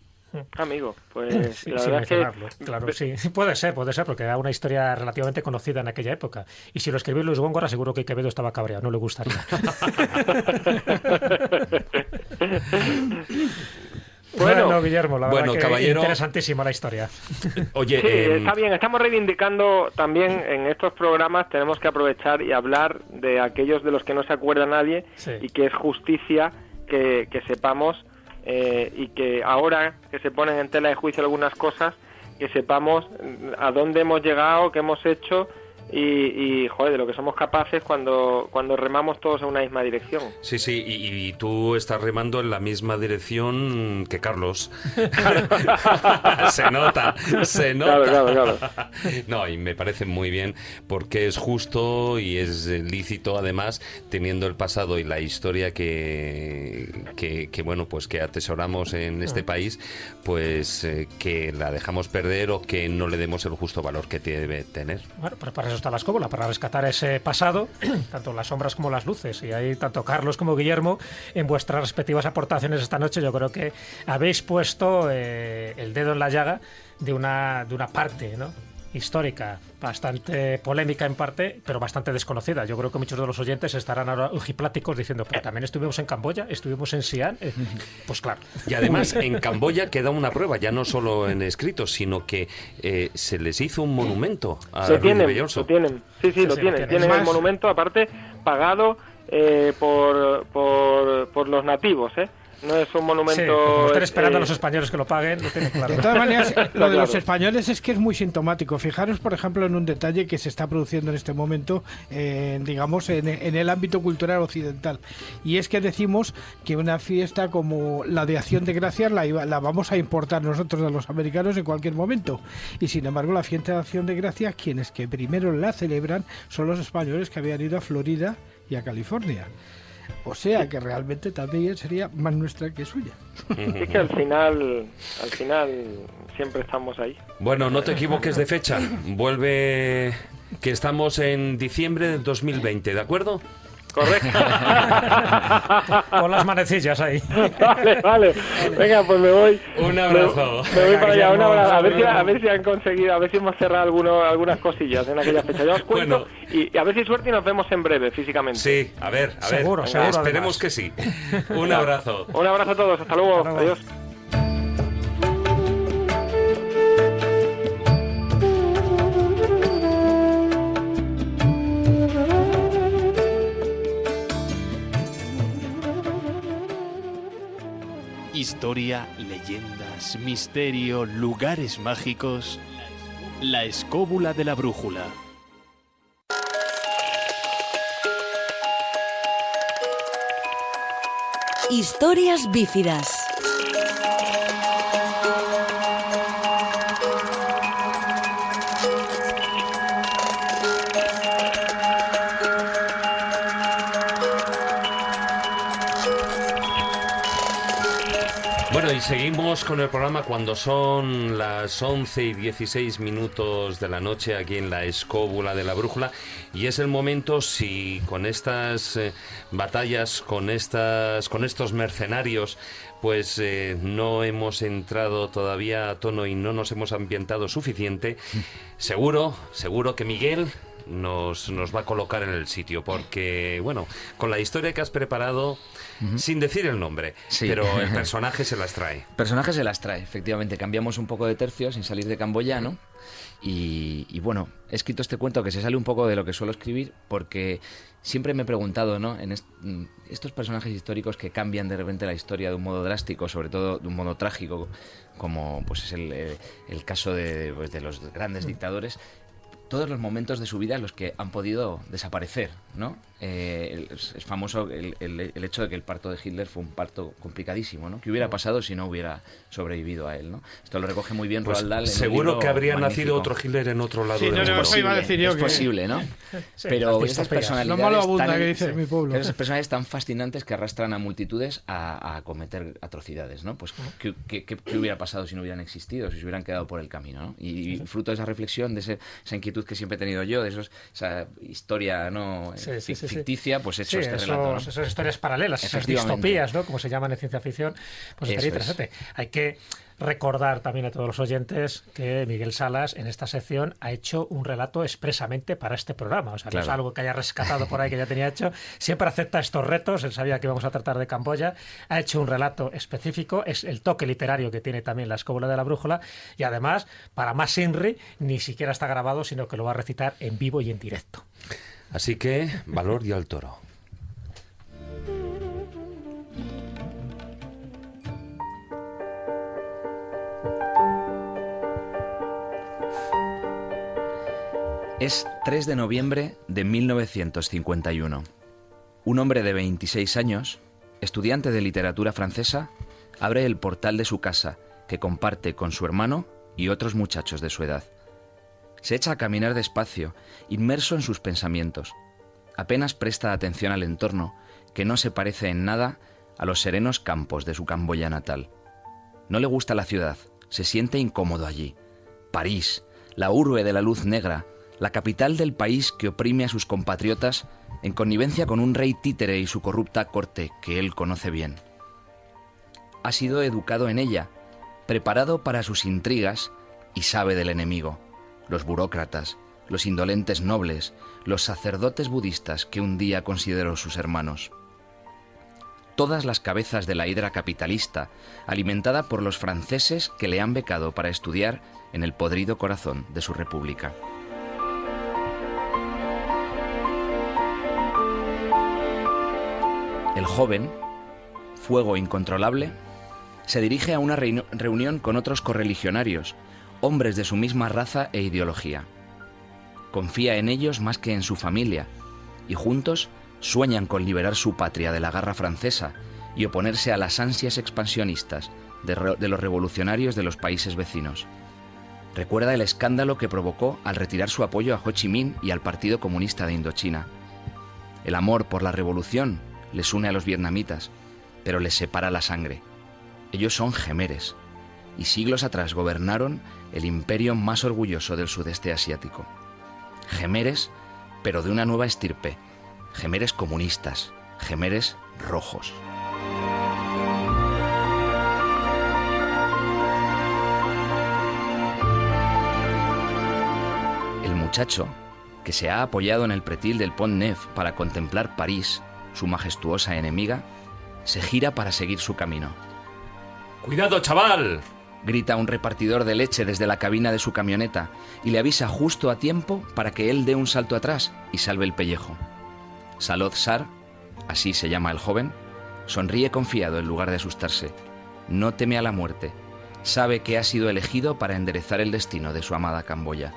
Amigo, pues sí, la verdad es que... Claro, sí, puede ser, porque era una historia relativamente conocida en aquella época. Y si lo escribió Luis Góngora, seguro que Quevedo estaba cabreado, no le gustaría. Bueno, Guillermo, la verdad que caballero, interesantísima la historia. Oye, sí, está bien, estamos reivindicando también en estos programas, tenemos que aprovechar y hablar de aquellos de los que no se acuerda nadie, Sí. y que es justicia que sepamos, y que ahora que se ponen en tela de juicio algunas cosas, que sepamos a dónde hemos llegado, qué hemos hecho y joder, de lo que somos capaces cuando remamos todos en una misma dirección. Sí, y tú estás remando en la misma dirección que Carlos. Se nota. Claro. No, y me parece muy bien porque es justo y es lícito, además, teniendo el pasado y la historia que bueno, pues que atesoramos en este país, pues que la dejamos perder o que no le demos el justo valor que debe tener. Bueno, pero para eso está la escóbula, para rescatar ese pasado, tanto las sombras como las luces. Y ahí, tanto Carlos como Guillermo, en vuestras respectivas aportaciones esta noche, yo creo que habéis puesto el dedo en la llaga de una parte, ¿no?, histórica, bastante polémica en parte, pero bastante desconocida. Yo creo que muchos de los oyentes estarán ahora ojipláticos diciendo, pero también estuvimos en Camboya, estuvimos en Xi'an. Pues claro. Y además en Camboya queda una prueba, ya no solo en escrito, sino que se les hizo un monumento a Lo tienen. Sí, lo tienen. Tienen el monumento, aparte, pagado por los nativos, ¿eh? No es un monumento... Sí, como están esperando a los españoles que lo paguen, lo tienen claro. De todas maneras, lo de los españoles es que es muy sintomático. Fijaros, por ejemplo, en un detalle que se está produciendo en este momento, digamos, en el ámbito cultural occidental. Y es que decimos que una fiesta como la de Acción de Gracias la vamos a importar nosotros a los americanos en cualquier momento. Y sin embargo, la fiesta de Acción de Gracias, quienes que primero la celebran son los españoles que habían ido a Florida y a California. O sea que realmente también sería más nuestra que suya. Es que al final siempre estamos ahí. Bueno, no te equivoques de fecha. Vuelve, que estamos en diciembre de 2020, ¿de acuerdo? Correcto. Con las manecillas ahí. Vale. Venga, pues me voy. Un abrazo. Me voy para allá, un abrazo. A ver si han conseguido, a ver si hemos cerrado algunas cosillas en aquella fecha. Ya os cuento, y a ver si suerte y nos vemos en breve físicamente. Sí, a ver. Seguro, Esperemos además. que sí. Un abrazo. Un abrazo a todos, hasta luego. Adiós. Historia, leyendas, misterio, lugares mágicos. La escóbula de la brújula. Historias bífidas. Bueno, y seguimos con el programa cuando son las 11:16 de la noche aquí en la escóbula de la brújula, y es el momento, si con estas batallas, con estos mercenarios, pues no hemos entrado todavía a tono y no nos hemos ambientado suficiente, seguro que Miguel nos va a colocar en el sitio, porque, bueno, con la historia que has preparado, sin decir el nombre, sí, pero el personaje se las trae. Personaje se las trae, efectivamente. Cambiamos un poco de tercio sin salir de Camboya, ¿no? Y bueno, he escrito este cuento que se sale un poco de lo que suelo escribir, porque siempre me he preguntado, ¿no?, en estos personajes históricos que cambian de repente la historia de un modo drástico, sobre todo de un modo trágico, como pues es el caso de los grandes dictadores, todos los momentos de su vida en los que han podido desaparecer, ¿no? Es famoso el hecho de que el parto de Hitler fue un parto complicadísimo, ¿no? ¿Qué hubiera pasado si no hubiera sobrevivido a él, ¿no? Esto lo recoge muy bien Pues Roald Dahl. seguro que habría nacido otro Hitler en otro lado del mundo. Eso iba a decir yo, es posible, ¿no? Sí, pero las estas distopías. personalidades Lo malo abunda, que dice mi pueblo. Esos personajes tan fascinantes que arrastran a multitudes a cometer atrocidades, ¿no? Pues ¿qué hubiera pasado si no hubieran existido, si se hubieran quedado por el camino, ¿no? Y fruto de esa reflexión, de esa inquietud que siempre he tenido yo, de esa historia, ¿no?, ficticia, pues hecho este relato, ¿no? Esas historias paralelas, esas distopías, ¿no?, como se llaman en ciencia ficción, pues estaría interesante. Hay que recordar también a todos los oyentes que Miguel Salas en esta sección ha hecho un relato expresamente para este programa. O sea, claro, no es algo que haya rescatado por ahí que ya tenía hecho. Siempre acepta estos retos. Él sabía que íbamos a tratar de Camboya. Ha hecho un relato específico. Es el toque literario que tiene también La escóbula de la brújula. Y además, para más Inri, ni siquiera está grabado, sino que lo va a recitar en vivo y en directo. Así que, valor y al toro. Es 3 de noviembre de 1951. Un hombre de 26 años, estudiante de literatura francesa, abre el portal de su casa, que comparte con su hermano y otros muchachos de su edad. Se echa a caminar despacio, inmerso en sus pensamientos. Apenas presta atención al entorno, que no se parece en nada a los serenos campos de su Camboya natal. No le gusta la ciudad, se siente incómodo allí. París, la urbe de la luz negra, la capital del país que oprime a sus compatriotas en connivencia con un rey títere y su corrupta corte que él conoce bien. Ha sido educado en ella, preparado para sus intrigas y sabe del enemigo, los burócratas, los indolentes nobles, los sacerdotes budistas que un día consideró sus hermanos. Todas las cabezas de la hidra capitalista, alimentada por los franceses que le han becado para estudiar en el podrido corazón de su república. El joven, fuego incontrolable, se dirige a una reunión con otros correligionarios, hombres de su misma raza e ideología. Confía en ellos más que en su familia, y juntos sueñan con liberar su patria de la garra francesa y oponerse a las ansias expansionistas de los revolucionarios de los países vecinos. Recuerda el escándalo que provocó al retirar su apoyo a Ho Chi Minh y al Partido Comunista de Indochina. El amor por la revolución les une a los vietnamitas, pero les separa la sangre. Ellos son jemeres, y siglos atrás gobernaron el imperio más orgulloso del sudeste asiático. Jemeres, pero de una nueva estirpe, jemeres comunistas, jemeres rojos. El muchacho, que se ha apoyado en el pretil del Pont Neuf para contemplar París, su majestuosa enemiga, se gira para seguir su camino. ¡Cuidado, chaval!, grita un repartidor de leche desde la cabina de su camioneta y le avisa justo a tiempo para que él dé un salto atrás y salve el pellejo. Salod Sar, así se llama el joven, sonríe confiado en lugar de asustarse. No teme a la muerte. Sabe que ha sido elegido para enderezar el destino de su amada Camboya.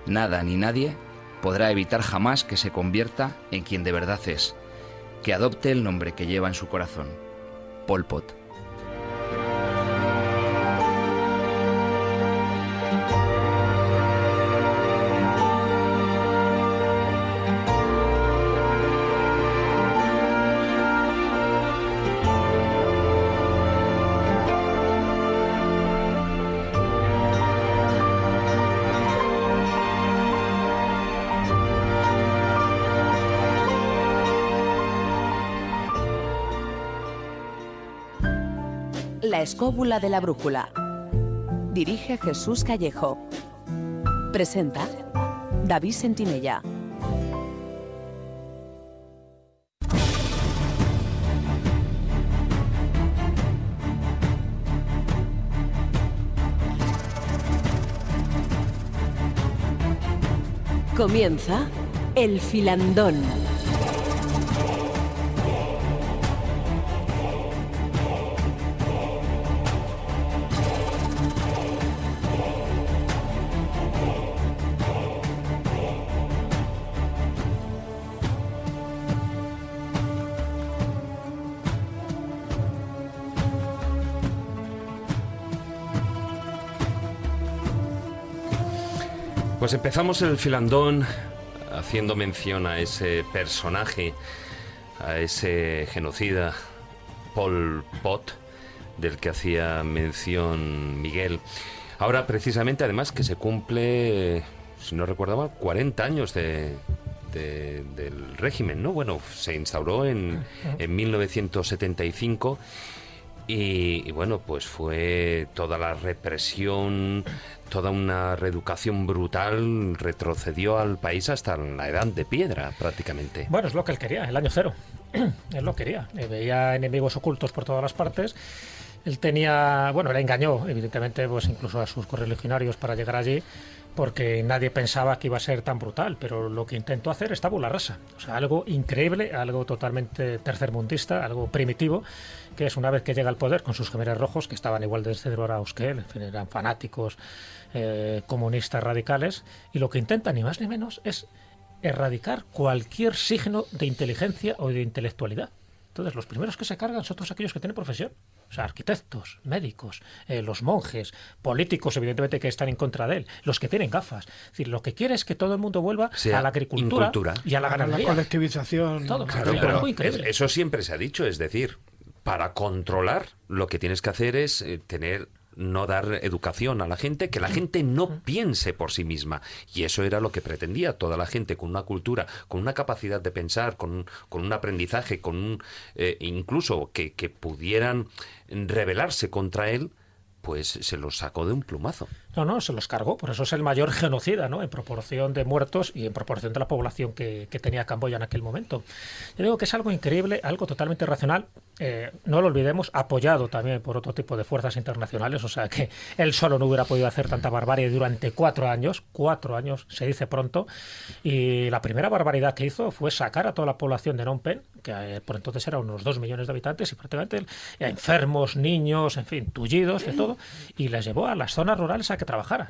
Nada ni nadie podrá evitar jamás que se convierta en quien de verdad es, que adopte el nombre que lleva en su corazón, Pol Pot. La escóbula de la brújula. Dirige Jesús Callejo. Presenta David Sentinella. Comienza El Filandón. Pues empezamos el filandón haciendo mención a ese personaje, a ese genocida Pol Pot, del que hacía mención Miguel. Ahora, precisamente, además, que se cumple, si no recuerdo mal, 40 años del régimen, ¿no? Bueno, se instauró en 1975 Y bueno, pues fue toda la represión, toda una reeducación brutal, retrocedió al país hasta la edad de piedra, prácticamente. Bueno, es lo que él quería, el año cero. Él lo quería. Veía enemigos ocultos por todas las partes. Él tenía, bueno, le engañó, evidentemente, pues incluso a sus correligionarios para llegar allí, porque nadie pensaba que iba a ser tan brutal, pero lo que intentó hacer es tabula rasa. O sea, algo increíble, algo totalmente tercermundista, algo primitivo, que es una vez que llega al poder con sus gemeres rojos, que estaban igual de descerebrados que él, en fin, eran fanáticos, comunistas radicales, y lo que intentan ni más ni menos es erradicar cualquier signo de inteligencia o de intelectualidad. Entonces, los primeros que se cargan son todos aquellos que tienen profesión. O sea, arquitectos, médicos, los monjes, políticos, evidentemente, que están en contra de él, los que tienen gafas. Es decir, lo que quiere es que todo el mundo vuelva a la agricultura y a la ganadería. La colectivización. Todo, claro, pero algo increíble. Eso siempre se ha dicho, es decir, para controlar lo que tienes que hacer es no dar educación a la gente, que la gente no piense por sí misma. Y eso era lo que pretendía toda la gente, con una cultura, con una capacidad de pensar, con un aprendizaje, incluso que pudieran rebelarse contra él, pues se los sacó de un plumazo. No, se los cargó. Por eso es el mayor genocida, ¿no? En proporción de muertos y en proporción de la población que tenía Camboya en aquel momento. Yo digo que es algo increíble, algo totalmente racional. No lo olvidemos, apoyado también por otro tipo de fuerzas internacionales. O sea que él solo no hubiera podido hacer tanta barbarie durante 4 años. 4 años, se dice pronto. Y la primera barbaridad que hizo fue sacar a toda la población de Phnom Penh, que por entonces eran unos 2 millones de habitantes, y prácticamente enfermos, niños, en fin, tullidos, de todo, y les llevó a las zonas rurales a que trabajaran.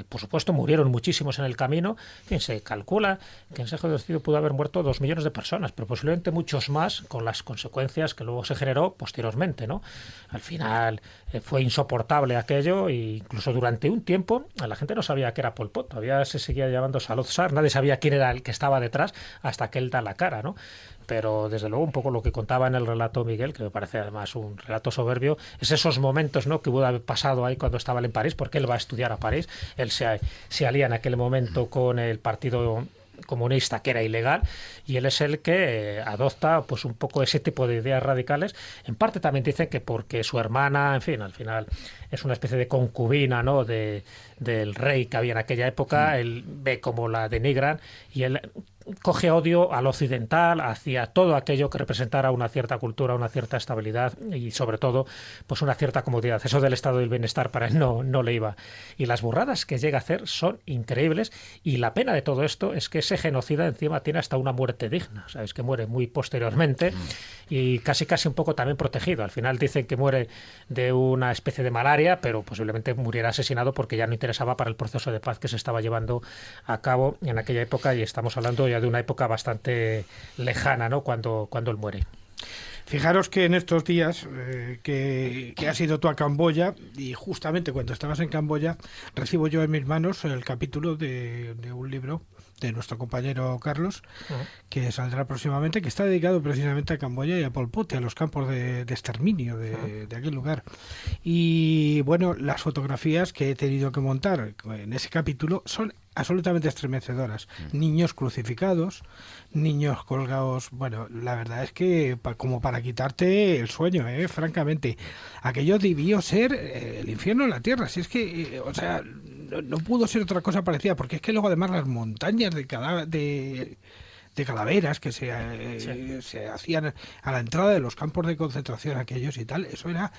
Por supuesto, murieron muchísimos en el camino. En fin, se calcula que en ese genocidio pudo haber muerto 2 millones de personas, pero posiblemente muchos más con las consecuencias que luego se generó posteriormente, ¿no? Al final fue insoportable aquello, e incluso durante un tiempo la gente no sabía que era Pol Pot, todavía se seguía llamando Saloth Sar, nadie sabía quién era el que estaba detrás hasta que él da la cara, ¿no? Pero desde luego un poco lo que contaba en el relato Miguel, que me parece además un relato soberbio, es esos momentos, ¿no?, que pudo haber pasado ahí cuando estaba él en París, porque él va a estudiar a París, él se alía en aquel momento con el Partido Comunista, que era ilegal, y él es el que adopta pues un poco ese tipo de ideas radicales. En parte también dicen que porque su hermana, en fin, al final es una especie de concubina, ¿no?, del rey que había en aquella época, él ve cómo la denigran y él coge odio al occidental, hacia todo aquello que representara una cierta cultura, una cierta estabilidad y sobre todo pues una cierta comodidad. Eso del estado del bienestar para él no le iba. Y las burradas que llega a hacer son increíbles, y la pena de todo esto es que ese genocida encima tiene hasta una muerte digna. Sabes que muere muy posteriormente y casi un poco también protegido. Al final dicen que muere de una especie de malaria, pero posiblemente muriera asesinado porque ya no interesaba para el proceso de paz que se estaba llevando a cabo en aquella época, y estamos hablando ya de una época bastante lejana, ¿no?, cuando él muere. Fijaros que en estos días que has ido tú a Camboya, y justamente cuando estabas en Camboya recibo yo en mis manos el capítulo de un libro de nuestro compañero Carlos, que saldrá próximamente, que está dedicado precisamente a Camboya y a Pol Pot, y a los campos de exterminio de aquel lugar. Y bueno, las fotografías que he tenido que montar en ese capítulo son absolutamente estremecedoras. Niños crucificados, niños colgados. Bueno, la verdad es que como para quitarte el sueño, francamente. Aquello debió ser el infierno en la tierra. Si es que, o sea, no pudo ser otra cosa parecida, porque es que luego además las montañas de calaveras que se hacían a la entrada de los campos de concentración aquellos y tal, eso era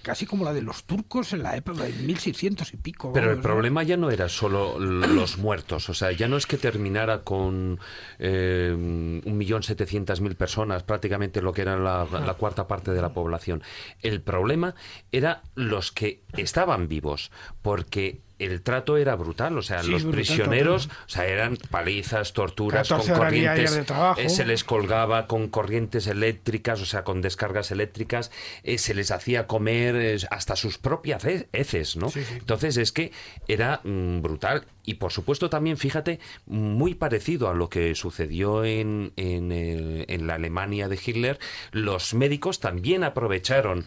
casi como la de los turcos en la época de 1600 y pico. Pero el problema ya no era solo los muertos, o sea, ya no es que terminara con 1.700.000 personas, prácticamente lo que era la cuarta parte de la población. El problema era los que estaban vivos, porque el trato era brutal, o sea, los prisioneros, o sea, eran palizas, torturas, con corrientes, se les colgaba con corrientes eléctricas, o sea, con descargas eléctricas, se les hacía comer hasta sus propias heces, ¿no? Sí. Entonces es que era brutal. Y por supuesto también, fíjate, muy parecido a lo que sucedió en la Alemania de Hitler, los médicos también aprovecharon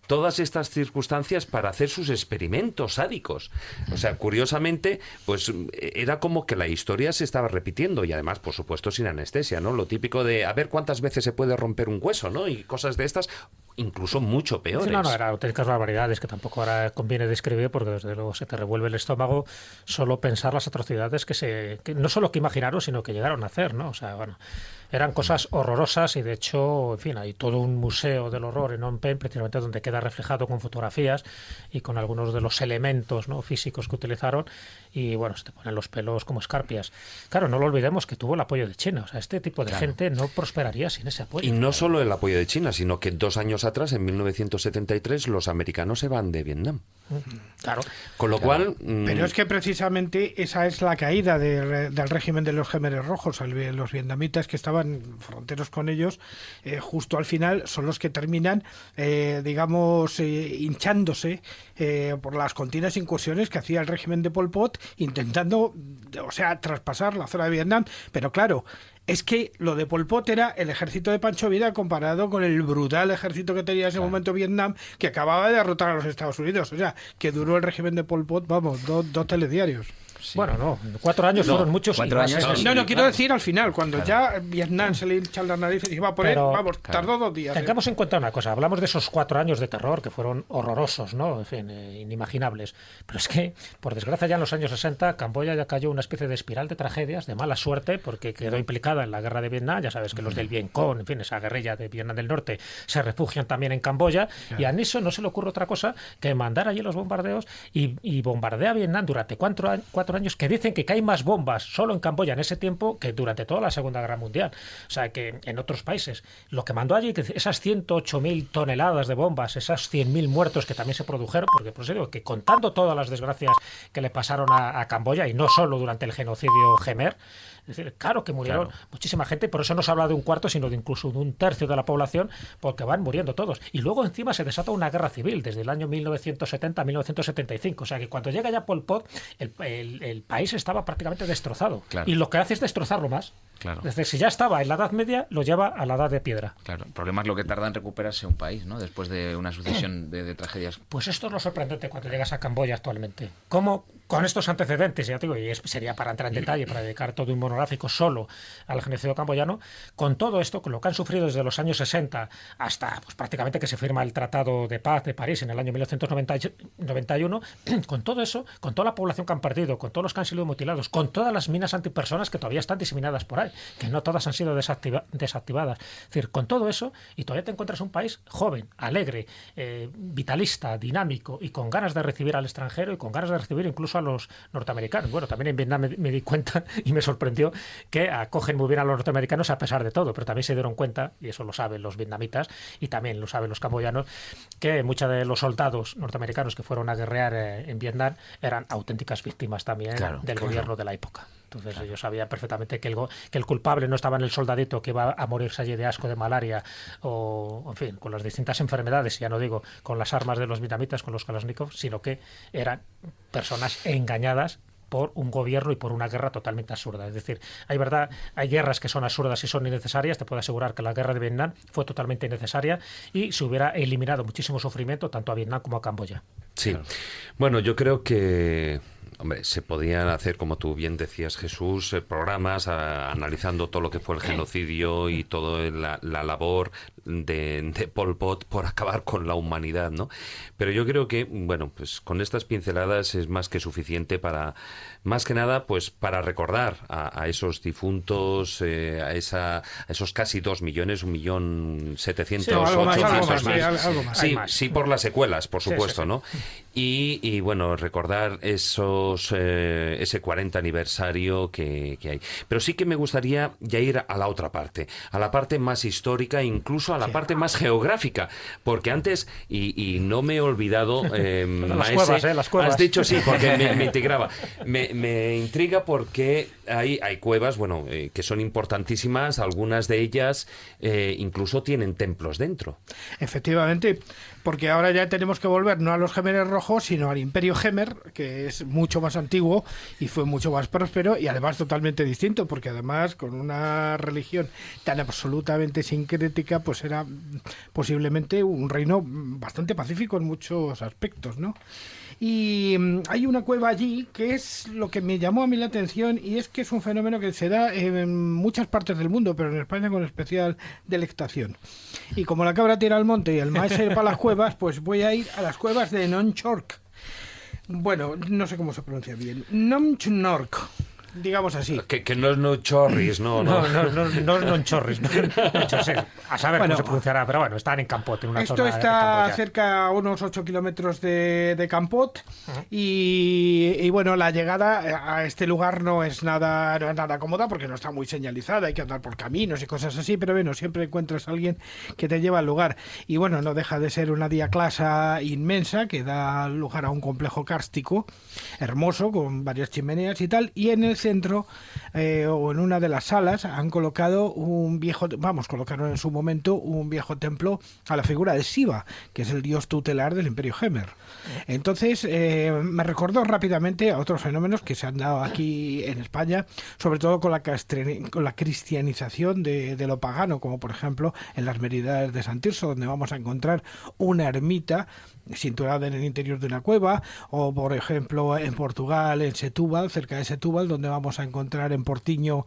todas estas circunstancias para hacer sus experimentos sádicos. O sea, curiosamente, pues era como que la historia se estaba repitiendo, y además, por supuesto, sin anestesia, ¿no? Lo típico de a ver cuántas veces se puede romper un hueso, ¿no? Y cosas de estas. incluso mucho peores. No, eran auténticas barbaridades que tampoco ahora conviene describir porque desde luego se te revuelve el estómago solo pensar las atrocidades que no solo que imaginaron, sino que llegaron a hacer, ¿no? O sea, bueno, eran cosas horrorosas y de hecho, en fin, hay todo un museo del horror en Phnom Penh, precisamente donde queda reflejado con fotografías y con algunos de los elementos, ¿no?, físicos que utilizaron y bueno, se te ponen los pelos como escarpias. Claro, no lo olvidemos que tuvo el apoyo de China, o sea, este tipo de gente no prosperaría sin ese apoyo. Y no solo el apoyo de China, sino que 2 años atrás, en 1973, los americanos se van de Vietnam. Claro. Con lo cual... Pero es que precisamente esa es la caída del régimen de los Khmeres rojos. Los vietnamitas que estaban fronteros con ellos, justo al final son los que terminan, hinchándose por las continuas incursiones que hacía el régimen de Pol Pot, intentando, traspasar la zona de Vietnam. Pero claro, es que lo de Pol Pot era el ejército de Pancho Villa comparado con el brutal ejército que tenía en ese momento Vietnam, que acababa de derrotar a los Estados Unidos. O sea, que duró el régimen de Pol Pot, vamos, dos telediarios. Sí. Bueno, no, 4 años fueron muchos. 4 años. Quiero decir al final, cuando ya Vietnam se le hinchan las narices y va por él, tardó 2 días. Tengamos en cuenta una cosa, hablamos de esos 4 años de terror que fueron horrorosos, ¿no? En fin, inimaginables. Pero es que, por desgracia, ya en los años 60, Camboya ya cayó una especie de espiral de tragedias, de mala suerte, porque quedó implicada en la guerra de Vietnam. Ya sabes que los del Vietcong, en fin, esa guerrilla de Vietnam del Norte, se refugian también en Camboya, y a Nixon no se le ocurre otra cosa que mandar allí los bombardeos y bombardea a Vietnam durante 4 años, que dicen que hay más bombas solo en Camboya en ese tiempo que durante toda la Segunda Guerra Mundial. O sea, que en otros países. Lo que mandó allí, que esas 108.000 toneladas de bombas, esas 100.000 muertos que también se produjeron, porque por eso digo que contando todas las desgracias que le pasaron a Camboya, y no solo durante el genocidio Khmer, es decir, claro que murieron muchísima gente, por eso no se habla de 1/4, sino de incluso de 1/3 de la población, porque van muriendo todos. Y luego encima se desata una guerra civil desde el año 1970 a 1975. O sea que cuando llega ya Pol Pot, el país estaba prácticamente destrozado. Claro. Y lo que hace es destrozarlo más. Claro. Desde si ya estaba en la Edad Media, lo lleva a la Edad de Piedra. Claro, el problema es lo que tarda en recuperarse un país, ¿no? Después de una sucesión de tragedias. Pues esto es lo sorprendente cuando llegas a Camboya actualmente. ¿Cómo, con estos antecedentes, ya te digo, y sería para entrar en detalle, para dedicar todo un monográfico solo al genocidio camboyano, con todo esto, con lo que han sufrido desde los años 60 hasta pues, prácticamente que se firma el Tratado de Paz de París en el año 1991, con todo eso, con toda la población que han perdido, con todos los que han sido mutilados, con todas las minas antipersonas que todavía están diseminadas por ahí, que no todas han sido desactivadas. Es decir, con todo eso, y todavía te encuentras un país joven, alegre, vitalista, dinámico y con ganas de recibir al extranjero y con ganas de recibir incluso a los norteamericanos. Bueno, también en Vietnam me di cuenta y me sorprendió que acogen muy bien a los norteamericanos a pesar de todo, pero también se dieron cuenta, y eso lo saben los vietnamitas y también lo saben los camboyanos, que muchos de los soldados norteamericanos que fueron a guerrear en Vietnam eran auténticas víctimas también del gobierno de la época. Entonces ellos sabían perfectamente que el culpable no estaba en el soldadito que iba a morirse allí de asco, de malaria o, en fin, con las distintas enfermedades, ya no digo con las armas de los vietnamitas, con los Kalashnikov, sino que eran personas engañadas por un gobierno y por una guerra totalmente absurda. Es decir, hay guerras que son absurdas y son innecesarias. Te puedo asegurar que la guerra de Vietnam fue totalmente innecesaria y se hubiera eliminado muchísimo sufrimiento tanto a Vietnam como a Camboya. Sí. Bueno, yo creo que se podían hacer, como tú bien decías, Jesús, programas analizando todo lo que fue el genocidio y toda la labor de Pol Pot por acabar con la humanidad, ¿no? Pero yo creo que, pues con estas pinceladas es más que suficiente para, más que nada, pues para recordar a esos difuntos, a esos casi 2 millones, 1.700.000, algo más. Sí, por las secuelas, por supuesto, sí. ¿no? Y bueno, recordar ese 40 aniversario que hay. Pero sí que me gustaría ya ir a la otra parte, a la parte más histórica, incluso a la parte más geográfica, porque antes, y no me he olvidado, Maese, las cuevas. Has dicho sí, porque me integraba. Me intriga porque hay cuevas, que son importantísimas, algunas de ellas incluso tienen templos dentro. Efectivamente, porque ahora ya tenemos que volver no a los Khmeres rojos, sino al Imperio Khmer, que es mucho más antiguo y fue mucho más próspero y además totalmente distinto, porque además con una religión tan absolutamente sincrética, pues era posiblemente un reino bastante pacífico en muchos aspectos, ¿no? Y hay una cueva allí que es lo que me llamó a mí la atención, y es que es un fenómeno que se da en muchas partes del mundo, pero en España con especial delectación. Y como la cabra tira al monte y el maíz se para las cuevas, pues voy a ir a las cuevas de Nonchork. Bueno, no sé cómo se pronuncia bien. Nonchork, digamos así. Que no es no chorris, no. No es chorris. A saber cómo se pronunciará, pero bueno, están en Campot, en una esto zona está de cerca a unos 8 kilómetros de Campot, y bueno, la llegada a este lugar no es nada cómoda porque no está muy señalizada, hay que andar por caminos y cosas así, pero bueno, siempre encuentras a alguien que te lleva al lugar. Y bueno, no deja de ser una diaclasa inmensa que da lugar a un complejo kárstico hermoso con varias chimeneas y tal, y en el centro o en una de las salas han colocado colocaron en su momento un viejo templo a la figura de Shiva, que es el dios tutelar del Imperio Jemer. Entonces me recordó rápidamente a otros fenómenos que se han dado aquí en España, sobre todo con la cristianización de lo pagano, como por ejemplo en las Merindades de San Tirso, donde vamos a encontrar una ermita situada en el interior de una cueva, o por ejemplo en Portugal, en Setúbal, cerca de Setúbal, donde vamos a encontrar en Portiño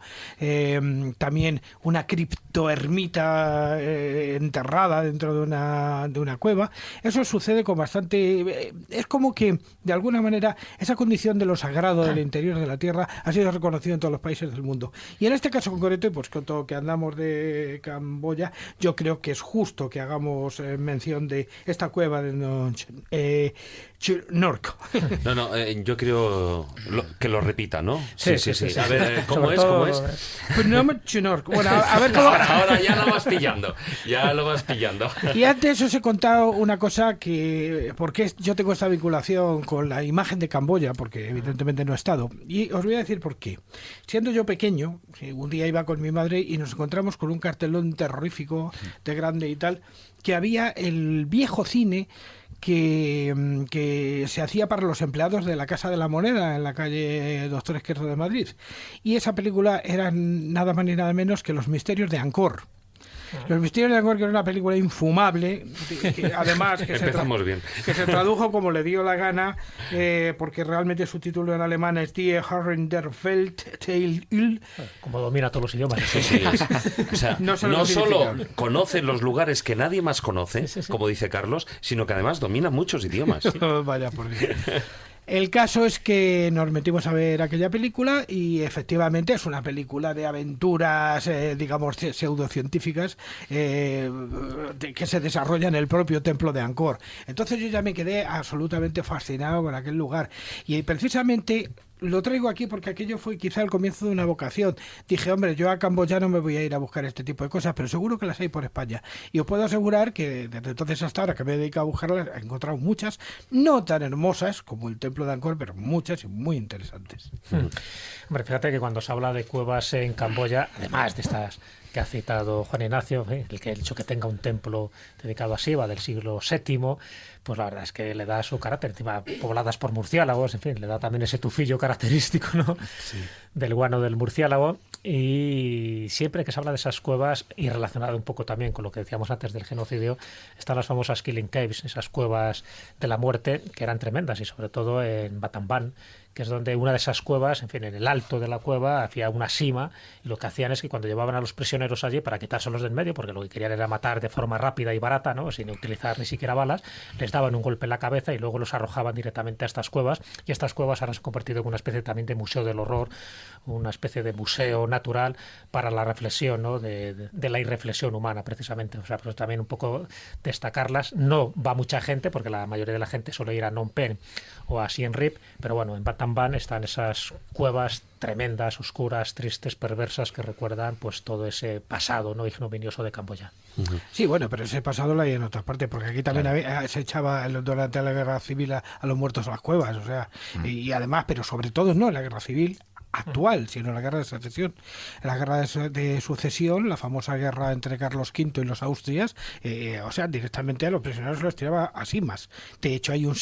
también una criptoermita enterrada dentro de una cueva. Eso sucede con bastante... es como que, de alguna manera, esa condición de lo sagrado del interior de la tierra ha sido reconocida en todos los países del mundo. Y en este caso concreto, y pues con todo que andamos de Camboya, yo creo que es justo que hagamos mención de esta cueva de Norco. Yo creo que lo repita, ¿no? Sí. A ver, ¿cómo es? Bueno, a ver cómo... Ahora ya lo vas pillando. Y antes os he contado una cosa porque yo tengo esta vinculación con la imagen de Camboya, porque evidentemente no he estado. Y os voy a decir por qué. Siendo yo pequeño, un día iba con mi madre y nos encontramos con un cartelón terrorífico de grande y tal, que había el viejo cine que se hacía para los empleados de la Casa de la Moneda en la calle Doctor Esquerdo de Madrid. Y esa película era nada más ni nada menos que Los Misterios de Angkor. Los Misterios de Angkor, que era una película infumable, que además que se tradujo como le dio la gana, porque realmente su título en alemán es Die Herren der Welt Teil Ül. Como domina todos los idiomas. O sea, no solo conoce los lugares que nadie más conoce, como dice Carlos, sino que además domina muchos idiomas. Vaya por Dios. El caso es que nos metimos a ver aquella película y efectivamente es una película de aventuras, digamos, pseudocientíficas que se desarrolla en el propio templo de Angkor. Entonces yo ya me quedé absolutamente fascinado con aquel lugar. Y precisamente lo traigo aquí porque aquello fue quizá el comienzo de una vocación. Dije, hombre, yo a Camboya no me voy a ir a buscar este tipo de cosas, pero seguro que las hay por España. Y os puedo asegurar que desde entonces hasta ahora que me he dedicado a buscarlas, he encontrado muchas, no tan hermosas como el templo de Angkor, pero muchas y muy interesantes. Hombre, fíjate que cuando se habla de cuevas en Camboya, además de estas que ha citado Juan Ignacio, el hecho que tenga un templo dedicado a Shiva del siglo VII, pues la verdad es que le da su carácter, encima pobladas por murciélagos, en fin, le da también ese tufillo característico, ¿no? Sí. Del guano del murciélago. Y siempre que se habla de esas cuevas, y relacionado un poco también con lo que decíamos antes del genocidio, están las famosas Killing Caves, esas cuevas de la muerte, que eran tremendas, y sobre todo en Battambang, que es donde una de esas cuevas, en fin, en el alto de la cueva, hacía una sima, y lo que hacían es que cuando llevaban a los prisioneros allí para quitárselos del medio, porque lo que querían era matar de forma rápida y barata, ¿no?, sin utilizar ni siquiera balas, les daban un golpe en la cabeza y luego los arrojaban directamente a estas cuevas, y estas cuevas ahora se han convertido en una especie también de museo del horror, una especie de museo natural para la reflexión, ¿no?, de la irreflexión humana, precisamente. O sea, pero también un poco destacarlas. No va mucha gente, porque la mayoría de la gente suele ir a Phnom Penh o a Siem Reap, pero bueno, en Battambang están esas cuevas tremendas, oscuras, tristes, perversas, que recuerdan pues todo ese pasado, ¿no?, ignominioso de Camboya. Sí, bueno, pero ese pasado lo hay en otras partes, porque aquí también se echaba durante la guerra civil a los muertos a las cuevas, o sea, y además, pero sobre todo no en la guerra civil actual, sino la guerra de secesión. La guerra de sucesión, la famosa guerra entre Carlos V y los Austrias, o sea, directamente a los prisioneros los tiraba a simas. De hecho, hay una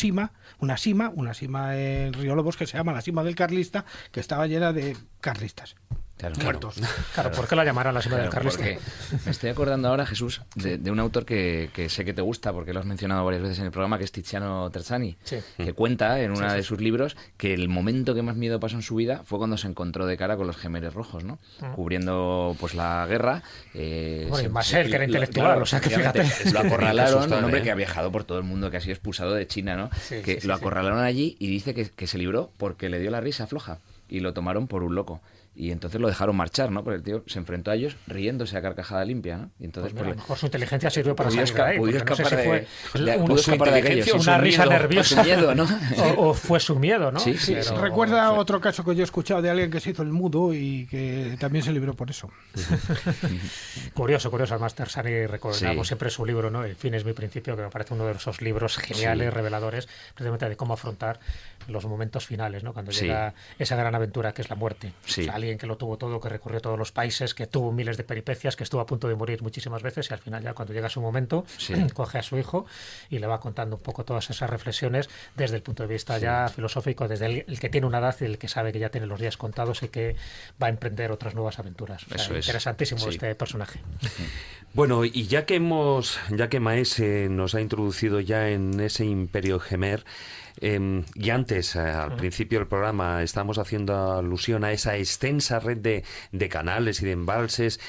sima en Río Lobos que se llama la Sima del Carlista, que estaba llena de carlistas. muertos. Claro, ¿por qué la llamarán la cima del Carlista? Porque me estoy acordando ahora, Jesús, de un autor que sé que te gusta, porque lo has mencionado varias veces en el programa, que es Tiziano Terzani, que cuenta en uno de sus libros que el momento que más miedo pasó en su vida fue cuando se encontró de cara con los Gemeres Rojos, ¿no? Cubriendo pues la guerra. Más él, que era intelectual, o sea que fíjate. Lo acorralaron, un hombre que ha viajado por todo el mundo, que ha sido expulsado de China, ¿no? Lo acorralaron allí y dice que se libró porque le dio la risa floja y lo tomaron por un loco. Y entonces lo dejaron marchar, ¿no? Porque el tío se enfrentó a ellos riéndose a carcajada limpia, ¿no? Y entonces, pues mira, a lo mejor su inteligencia sirvió para salir de ahí. Pudo escapar de aquello. Una risa nerviosa. Su miedo, ¿no? o fue su miedo, ¿no? Sí. Pero... Recuerda otro caso que yo he escuchado de alguien que se hizo el mudo y que también se libró por eso. Curioso, además Terzani, recordamos siempre su libro, ¿no? El fin es mi principio, que me parece uno de esos libros geniales, reveladores, precisamente de cómo afrontar los momentos finales, ¿no? Cuando llega esa gran aventura que es la muerte. O sea, alguien que lo tuvo todo, que recorrió todos los países, que tuvo miles de peripecias, que estuvo a punto de morir muchísimas veces y al final ya cuando llega su momento coge a su hijo y le va contando un poco todas esas reflexiones desde el punto de vista ya filosófico, desde el que tiene una edad y el que sabe que ya tiene los días contados y que va a emprender otras nuevas aventuras. O sea, interesantísimo este personaje. Bueno, y ya que Maese nos ha introducido ya en ese imperio Gemer, y antes, al principio del programa, estamos haciendo alusión a esa extensa red de canales y de embalses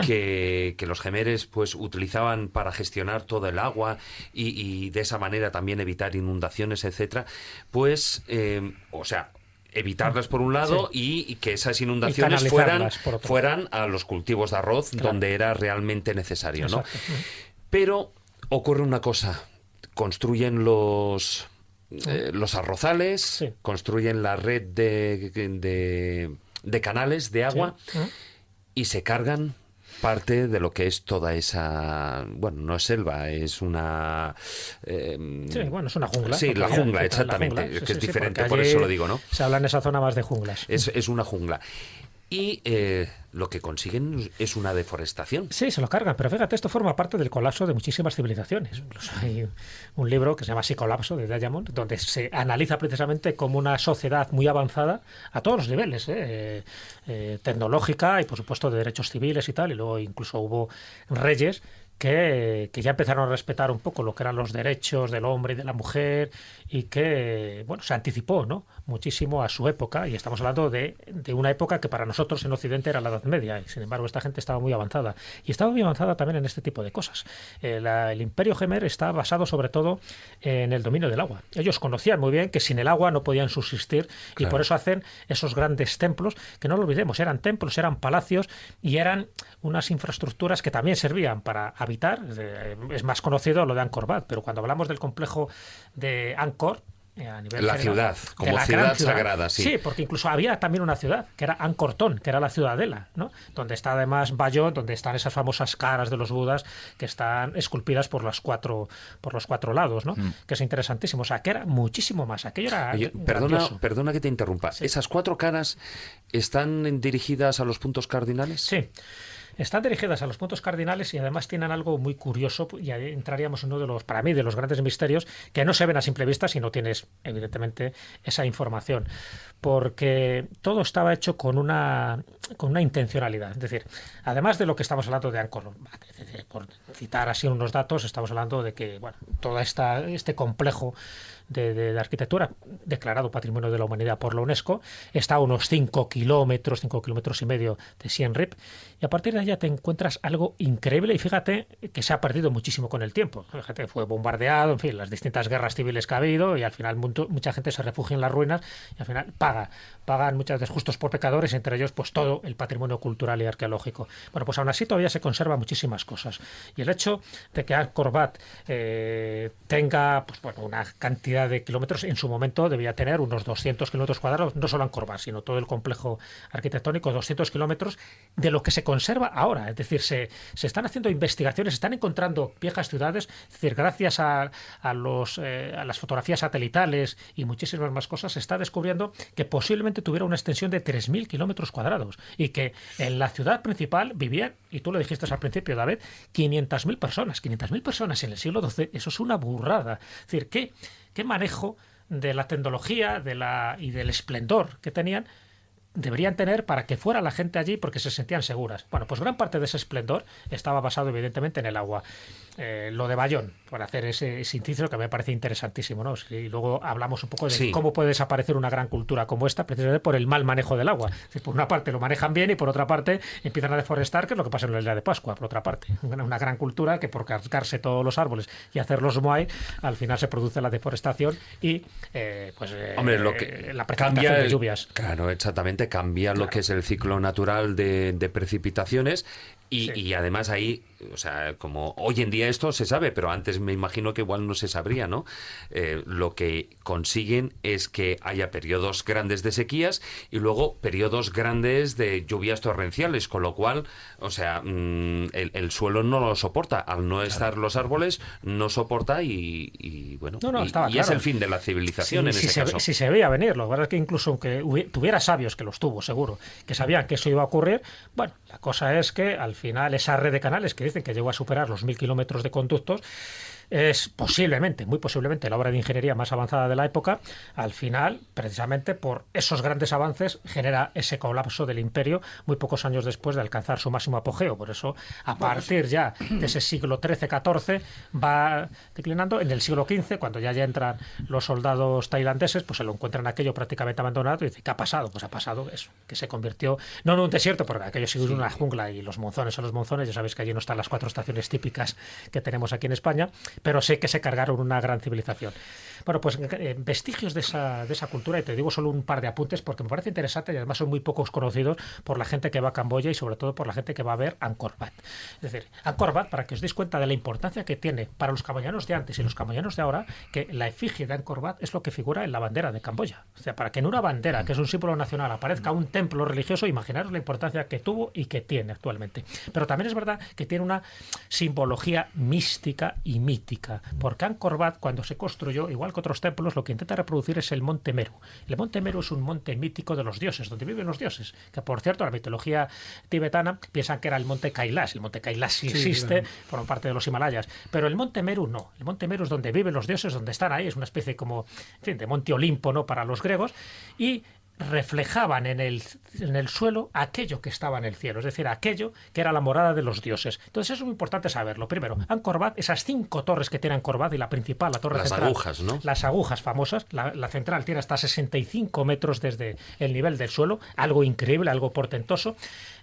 que los gemeres pues utilizaban para gestionar todo el agua y de esa manera también evitar inundaciones, etcétera. Pues, evitarlas por un lado y que esas inundaciones fueran a los cultivos de arroz donde era realmente necesario, ¿no? Pero ocurre una cosa, construyen los arrozales, construyen la red de canales de agua y se cargan parte de lo que es toda esa... Bueno, no es selva, es una... es una jungla. Sí, la jungla, exactamente, la jungla, que es diferente, por eso lo digo, ¿no? Se habla en esa zona más de junglas. Es una jungla. Y lo que consiguen es una deforestación. Sí, se lo cargan, pero fíjate, esto forma parte del colapso de muchísimas civilizaciones. Incluso hay un libro que se llama Psicolapso, de Diamond, donde se analiza precisamente como una sociedad muy avanzada a todos los niveles, tecnológica y por supuesto de derechos civiles y tal, y luego incluso hubo reyes que ya empezaron a respetar un poco lo que eran los derechos del hombre y de la mujer y que, se anticipó, ¿no?, muchísimo a su época, y estamos hablando de una época que para nosotros en Occidente era la Edad Media, y sin embargo esta gente estaba muy avanzada, y estaba muy avanzada también en este tipo de cosas. El Imperio Gemer está basado sobre todo en el dominio del agua. Ellos conocían muy bien que sin el agua no podían subsistir, y por eso hacen esos grandes templos, que no lo olvidemos, eran templos, eran palacios, y eran unas infraestructuras que también servían para habitar. Es más conocido lo de Angkor Wat, pero cuando hablamos del complejo de Angkor, a nivel la general, ciudad, como ciudad sagrada, sí, porque incluso había también una ciudad, que era Angkor Thom, que era la ciudadela, ¿no?, donde está además Bayeux, donde están esas famosas caras de los budas que están esculpidas por los cuatro lados, ¿no? Que es interesantísimo, o sea, que era muchísimo más, aquello era perdona que te interrumpa, ¿esas 4 caras están dirigidas a los puntos cardinales? Sí. Están dirigidas a los puntos cardinales y además tienen algo muy curioso, y ahí entraríamos en uno de los, para mí, de los grandes misterios que no se ven a simple vista si no tienes, evidentemente, esa información. Porque todo estaba hecho con una intencionalidad. Es decir, además de lo que estamos hablando de Angkor, por citar así unos datos, estamos hablando de que, todo este complejo de arquitectura declarado Patrimonio de la Humanidad por la UNESCO está a unos 5 kilómetros y medio de Siem Reap, y a partir de allá te encuentras algo increíble, y fíjate que se ha perdido muchísimo con el tiempo. Fíjate, fue bombardeado, en fin, las distintas guerras civiles que ha habido, y al final mucha gente se refugia en las ruinas y al final pagan muchas veces justos por pecadores, entre ellos pues todo el patrimonio cultural y arqueológico. Bueno, pues aún así todavía se conservan muchísimas cosas, y el hecho de que Angkor Wat tenga una cantidad de kilómetros, en su momento debía tener unos 200 kilómetros cuadrados, no solo Angkor Wat, sino todo el complejo arquitectónico, 200 kilómetros de lo que se conserva ahora. Es decir, se están haciendo investigaciones, se están encontrando viejas ciudades, es decir, gracias a las fotografías satelitales y muchísimas más cosas, se está descubriendo que posiblemente tuviera una extensión de 3.000 kilómetros cuadrados, y que en la ciudad principal vivían, y tú lo dijiste al principio, David, 500.000 personas. 500.000 personas en el siglo XII, eso es una burrada. Es decir, ¿qué manejo de la tecnología y del esplendor que tenían deberían tener para que fuera la gente allí porque se sentían seguras. Bueno, pues gran parte de ese esplendor estaba basado evidentemente en el agua. Lo de Bayón, por hacer ese inciso que me parece interesantísimo, ¿no? Y luego hablamos un poco de cómo puede desaparecer una gran cultura como esta precisamente por el mal manejo del agua. Es decir, por una parte lo manejan bien y por otra parte empiezan a deforestar, que es lo que pasa en la isla de Pascua, por otra parte. Una gran cultura que por cargarse todos los árboles y hacerlos moai, al final se produce la deforestación y Hombre, lo que la precipitación de lluvias. Claro, exactamente, cambia lo que es el ciclo natural de precipitaciones y además ahí, o sea, como hoy en día esto se sabe, pero antes me imagino que igual no se sabría, ¿no? Lo que consiguen es que haya periodos grandes de sequías y luego periodos grandes de lluvias torrenciales, con lo cual, o sea, el suelo no lo soporta. Al no estar los árboles, no soporta y bueno, estaba y claro. Es el fin de la civilización en ese caso. Si se veía venir, lo que pasa es que incluso aunque tuviera sabios, que los tuvo seguro, que sabían que eso iba a ocurrir, bueno, la cosa es que al final esa red de canales que dicen que llegó a superar los 1.000 kilómetros de conductos es posiblemente, muy posiblemente, la obra de ingeniería más avanzada de la época. Al final, precisamente por esos grandes avances, genera ese colapso del imperio muy pocos años después de alcanzar su máximo apogeo. Por eso, a partir ya de ese siglo XIII-XIV, va declinando. En el siglo XV, cuando ya entran los soldados tailandeses, pues se lo encuentran aquello prácticamente abandonado y dice, ¿qué ha pasado? Pues ha pasado eso, que se convirtió, no en un desierto, porque aquello sigue una jungla y los monzones son los monzones. Ya sabéis que allí no están las 4 estaciones típicas que tenemos aquí en España, pero sé que se cargaron una gran civilización. Bueno, pues vestigios de esa cultura, y te digo solo un par de apuntes porque me parece interesante y además son muy pocos conocidos por la gente que va a Camboya y sobre todo por la gente que va a ver Angkor Wat. Es decir, Angkor Wat, para que os deis cuenta de la importancia que tiene para los camboyanos de antes y los camboyanos de ahora, que la efigie de Angkor Wat es lo que figura en la bandera de Camboya. O sea, para que en una bandera, que es un símbolo nacional, aparezca un templo religioso, imaginaros la importancia que tuvo y que tiene actualmente. Pero también es verdad que tiene una simbología mística y mítica, porque Angkor Wat, cuando se construyó, igual que otros templos, lo que intenta reproducir es el monte Meru. El monte Meru es un monte mítico de los dioses, donde viven los dioses, que por cierto, la mitología tibetana piensan que era el monte Kailash. El monte Kailash sí existe, forma parte de los Himalayas, pero el monte Meru no. El monte Meru es donde viven los dioses, donde están ahí, es una especie como, en fin, de monte Olimpo, ¿no?, para los griegos, y reflejaban en el suelo aquello que estaba en el cielo, es decir, aquello que era la morada de los dioses. Entonces eso es muy importante saberlo. Primero, Angkor Wat, esas 5 torres que tiene Angkor Wat y la principal, la torre central. Las agujas, ¿no? Las agujas famosas. La central tiene hasta 65 metros desde el nivel del suelo, algo increíble, algo portentoso.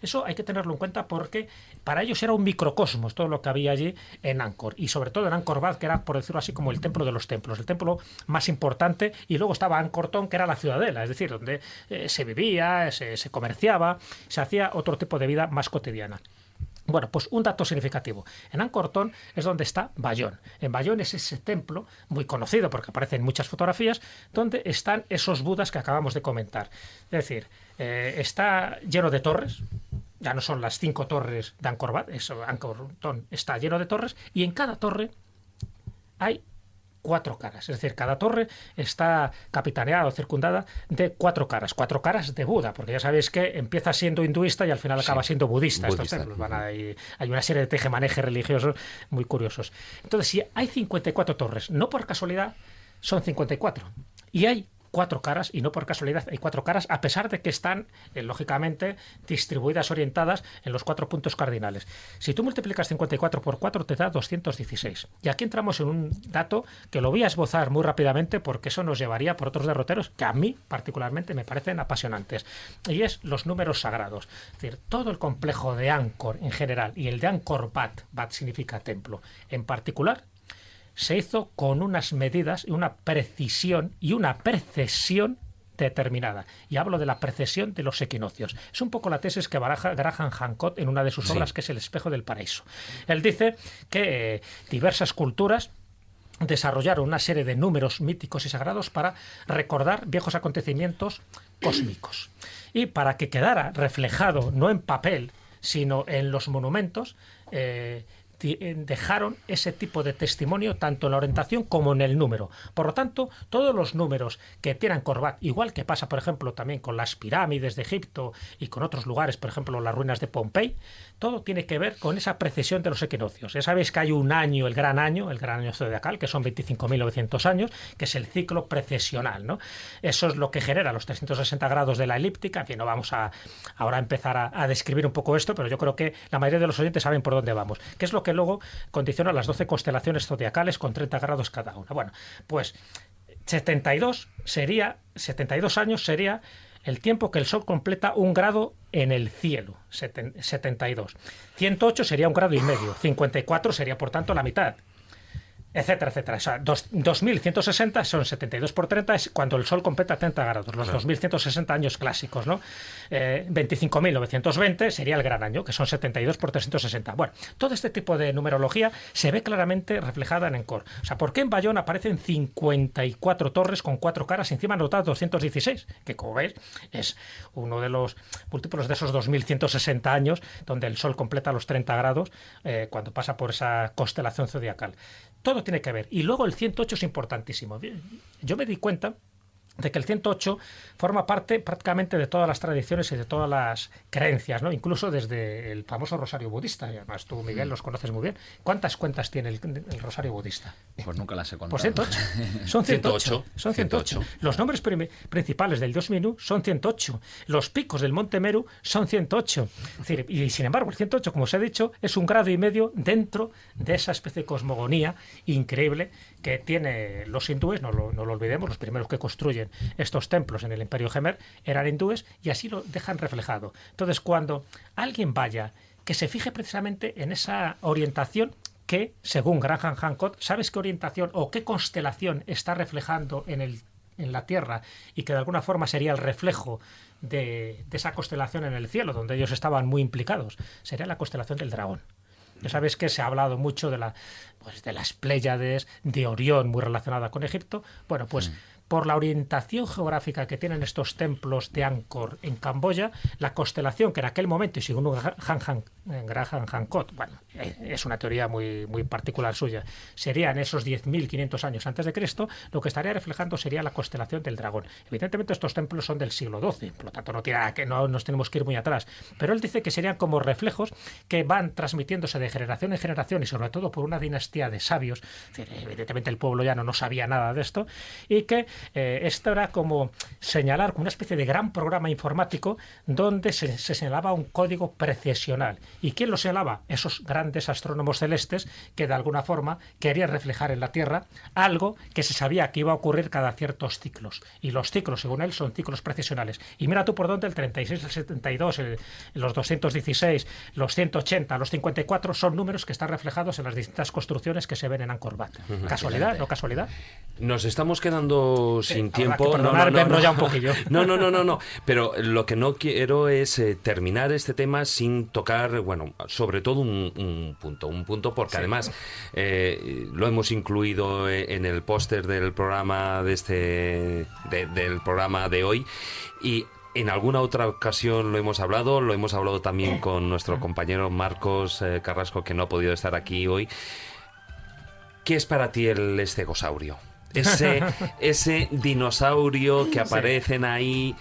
Eso hay que tenerlo en cuenta porque para ellos era un microcosmos todo lo que había allí en Angkor, y sobre todo en Angkor Wat, que era, por decirlo así, como el templo de los templos, el templo más importante, y luego estaba Angkor Thom, que era la ciudadela, es decir, donde se vivía, se comerciaba, se hacía otro tipo de vida más cotidiana. Bueno, pues un dato significativo. En Angkor Thom es donde está Bayón. En Bayón es ese templo muy conocido porque aparece en muchas fotografías donde están esos budas que acabamos de comentar. Es decir, está lleno de torres. Ya no son las 5 torres de Angkor Wat, Angkor Thom está lleno de torres y en cada torre hay 4 caras, es decir, cada torre está capitaneada o circundada de 4 caras de Buda, porque ya sabéis que empieza siendo hinduista y al final acaba siendo budista. Estos templos hay una serie de tejemanejes religiosos muy curiosos. Entonces, si hay 54 torres, no por casualidad son 54, y hay 4 caras, y no por casualidad hay 4 caras, a pesar de que están, lógicamente, distribuidas, orientadas en los 4 puntos cardinales. Si tú multiplicas 54 por 4 te da 216. Y aquí entramos en un dato que lo voy a esbozar muy rápidamente porque eso nos llevaría por otros derroteros que a mí particularmente me parecen apasionantes. Y es los números sagrados. Es decir, todo el complejo de Angkor en general y el de Angkor Wat, Wat significa templo, en particular, se hizo con unas medidas y una precisión y una precesión determinada. Y hablo de la precesión de los equinoccios. Es un poco la tesis que baraja Graham Hancock en una de sus obras, que es El espejo del paraíso. Él dice que diversas culturas desarrollaron una serie de números míticos y sagrados para recordar viejos acontecimientos cósmicos. Y para que quedara reflejado, no en papel, sino en los monumentos, dejaron ese tipo de testimonio tanto en la orientación como en el número. Por lo tanto, todos los números que tiene Angkor Wat, igual que pasa, por ejemplo, también con las pirámides de Egipto y con otros lugares, por ejemplo, las ruinas de Pompey, todo tiene que ver con esa precesión de los equinoccios. Ya sabéis que hay un año, el gran año zodiacal, que son 25.900 años, que es el ciclo precesional, ¿no? Eso es lo que genera los 360 grados de la elíptica. En fin, no vamos a ahora empezar a describir un poco esto, pero yo creo que la mayoría de los oyentes saben por dónde vamos, que es lo que luego condiciona las 12 constelaciones zodiacales con 30 grados cada una. Bueno, pues 72 años sería el tiempo que el Sol completa un grado en el cielo, 72. 108 sería 1,5 grados, 54 sería, por tanto, la mitad, etcétera, etcétera. O sea, 2160 son 72 por 30, es cuando el Sol completa 30 grados, los 2160 años clásicos, ¿no? 25.920 sería el gran año, que son 72 por 360. Bueno, todo este tipo de numerología se ve claramente reflejada en Angkor. O sea, ¿por qué en Bayón aparecen 54 torres con 4 caras y encima anotadas 216? Que, como veis, es uno de los múltiplos de esos 2160 años donde el Sol completa los 30 grados cuando pasa por esa constelación zodiacal. Todo tiene que ver. Y luego el 108 es importantísimo. Yo me di cuenta de que el 108 forma parte prácticamente de todas las tradiciones y de todas las creencias, ¿no? Incluso desde el famoso rosario budista. Y además tú, Miguel, los conoces muy bien. ¿Cuántas cuentas tiene el rosario budista? Pues nunca las he contado. Pues 108. Son 108. Son 108. Los nombres principales del dios Minu son 108. Los picos del monte Meru son 108. Es decir, y sin embargo, el 108, como os he dicho, es 1,5 grados dentro de esa especie de cosmogonía increíble que tiene los hindúes. No lo olvidemos, los primeros que construyen estos templos en el Imperio Jemer eran hindúes y así lo dejan reflejado. Entonces, cuando alguien vaya, que se fije precisamente en esa orientación que, según Graham Hancock, ¿sabes qué orientación o qué constelación está reflejando en la Tierra y que de alguna forma sería el reflejo de esa constelación en el cielo, donde ellos estaban muy implicados? Sería la constelación del dragón. Ya sabéis que se ha hablado mucho de las Pléyades, de Orión, muy relacionada con Egipto. Bueno, pues por la orientación geográfica que tienen estos templos de Angkor en Camboya, la constelación que en aquel momento, y según Graham Hancock, bueno, es una teoría muy, muy particular suya, sería en esos 10.500 años antes de Cristo, lo que estaría reflejando sería la constelación del dragón. Evidentemente estos templos son del siglo XII, por lo tanto no nos tenemos que ir muy atrás, pero él dice que serían como reflejos que van transmitiéndose de generación en generación y sobre todo por una dinastía de sabios. Evidentemente el pueblo llano no sabía nada de esto y que esto era como señalar como una especie de gran programa informático donde se señalaba un código precesional. ¿Y quién lo señalaba? Esos grandes astrónomos celestes que de alguna forma querían reflejar en la Tierra algo que se sabía que iba a ocurrir cada ciertos ciclos. Y los ciclos, según él, son ciclos precesionales. Y mira tú por dónde el 36, el 72, los 216, los 180, los 54 son números que están reflejados en las distintas construcciones que se ven en Angkor Wat. ¿Casualidad? ¿No casualidad? Nos estamos quedando sin tiempo. Perdonad, me he enrollado un poquillo. No. Pero lo que no quiero es terminar este tema sin tocar, bueno, sobre todo un punto, porque además lo hemos incluido en el póster del programa del programa de hoy y en alguna otra ocasión lo hemos hablado también con nuestro compañero Marcos Carrasco, que no ha podido estar aquí hoy. ¿Qué es para ti el estegosaurio? Ese dinosaurio que aparecen ahí,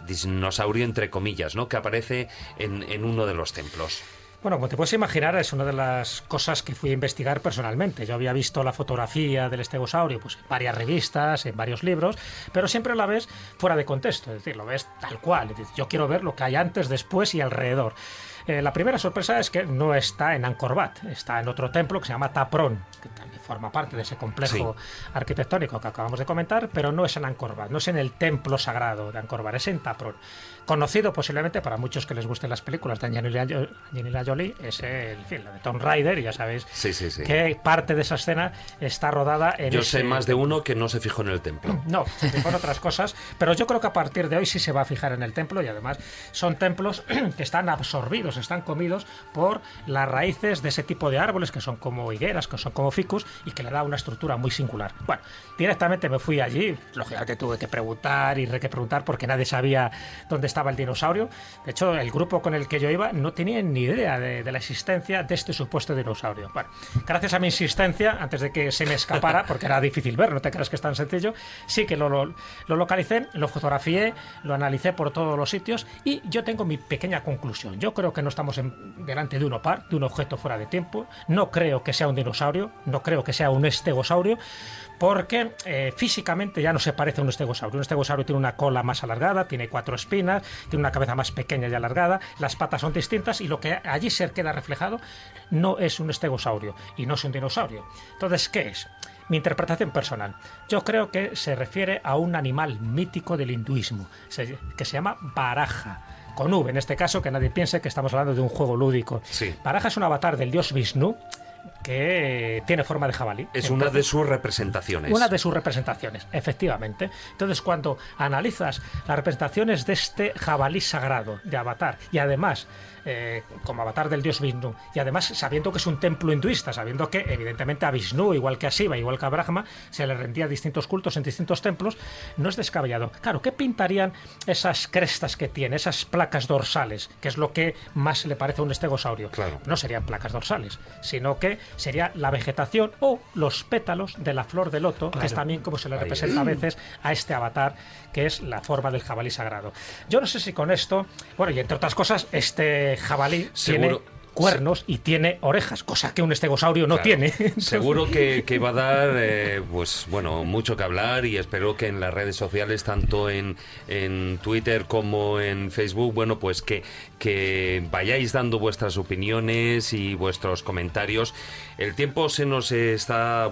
dinosaurio entre comillas, ¿no? Que aparece en uno de los templos. Bueno, como te puedes imaginar, es una de las cosas que fui a investigar personalmente. Yo había visto la fotografía del estegosaurio pues, en varias revistas, en varios libros, pero siempre la ves fuera de contexto, es decir, lo ves tal cual. Es decir, yo quiero ver lo que hay antes, después y alrededor. La primera sorpresa es que no está en Angkor Wat, está en otro templo que se llama Ta Prohm, que también forma parte de ese complejo arquitectónico que acabamos de comentar, pero no es en Angkor Wat, no es en el templo sagrado de Angkor Wat, es en Ta Prohm. Conocido posiblemente para muchos que les gusten las películas de Angelina Jolie, es la de Tomb Raider, y ya sabéis que parte de esa escena está rodada en Yo sé más de uno que no se fijó en el templo. No, se fijó en otras cosas, pero yo creo que a partir de hoy sí se va a fijar en el templo, y además son templos que están absorbidos ciclos están comidos por las raíces de ese tipo de árboles que son como higueras, que son como ficus y que le da una estructura muy singular. Bueno, directamente me fui allí, lógicamente tuve que preguntar y preguntar porque nadie sabía dónde estaba el dinosaurio. De hecho, el grupo con el que yo iba no tenía ni idea de la existencia de este supuesto dinosaurio. Bueno, gracias a mi insistencia, antes de que se me escapara, porque era difícil ver, no te creas que es tan sencillo, sí que lo localicé, lo fotografié, lo analicé por todos los sitios y yo tengo mi pequeña conclusión. Yo creo que no estamos delante de un opar, de un objeto fuera de tiempo. No creo que sea un dinosaurio, no creo que sea un estegosaurio, porque físicamente ya no se parece a un estegosaurio. Un estegosaurio tiene una cola más alargada, tiene 4 espinas, tiene una cabeza más pequeña y alargada, las patas son distintas y lo que allí se queda reflejado no es un estegosaurio y no es un dinosaurio. Entonces, ¿qué es? Mi interpretación personal. Yo creo que se refiere a un animal mítico del hinduismo, que se llama Varaha. Con V, en este caso, que nadie piense que estamos hablando de un juego lúdico. Sí. Varaha es un avatar del dios Vishnu que tiene forma de jabalí. Es una de sus representaciones. Una de sus representaciones, efectivamente. Entonces, cuando analizas las representaciones de este jabalí sagrado de avatar, y además como avatar del dios Vishnu, y además sabiendo que es un templo hinduista, sabiendo que evidentemente a Vishnu, igual que a Shiva, igual que a Brahma, se le rendía distintos cultos en distintos templos, no es descabellado. Claro, ¿qué pintarían esas crestas que tiene, esas placas dorsales, que es lo que más le parece a un estegosaurio? Claro. No serían placas dorsales, sino que sería la vegetación o los pétalos de la flor de loto, claro, que es también como se le representa a veces a este avatar, que es la forma del jabalí sagrado. Yo no sé si con esto, bueno, y entre otras cosas, este jabalí tiene cuernos y tiene orejas, cosa que un estegosaurio no tiene. Entonces... Seguro que va a dar pues bueno, mucho que hablar, y espero que en las redes sociales, tanto en Twitter como en Facebook, bueno, pues que vayáis dando vuestras opiniones y vuestros comentarios. El tiempo se nos está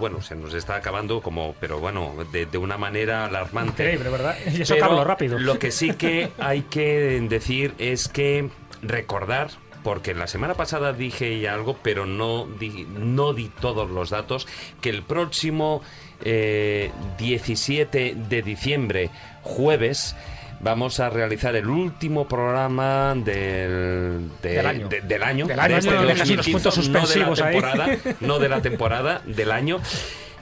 acabando, pero bueno, de una manera alarmante. Increíble, ¿verdad? Y eso acaba rápido. Lo que sí que hay que decir es que recordar, porque la semana pasada dije ya algo, pero no di todos los datos, que el próximo 17 de diciembre, jueves, vamos a realizar el último programa del año. Del año, los puntos suspensivos no de la temporada, del año.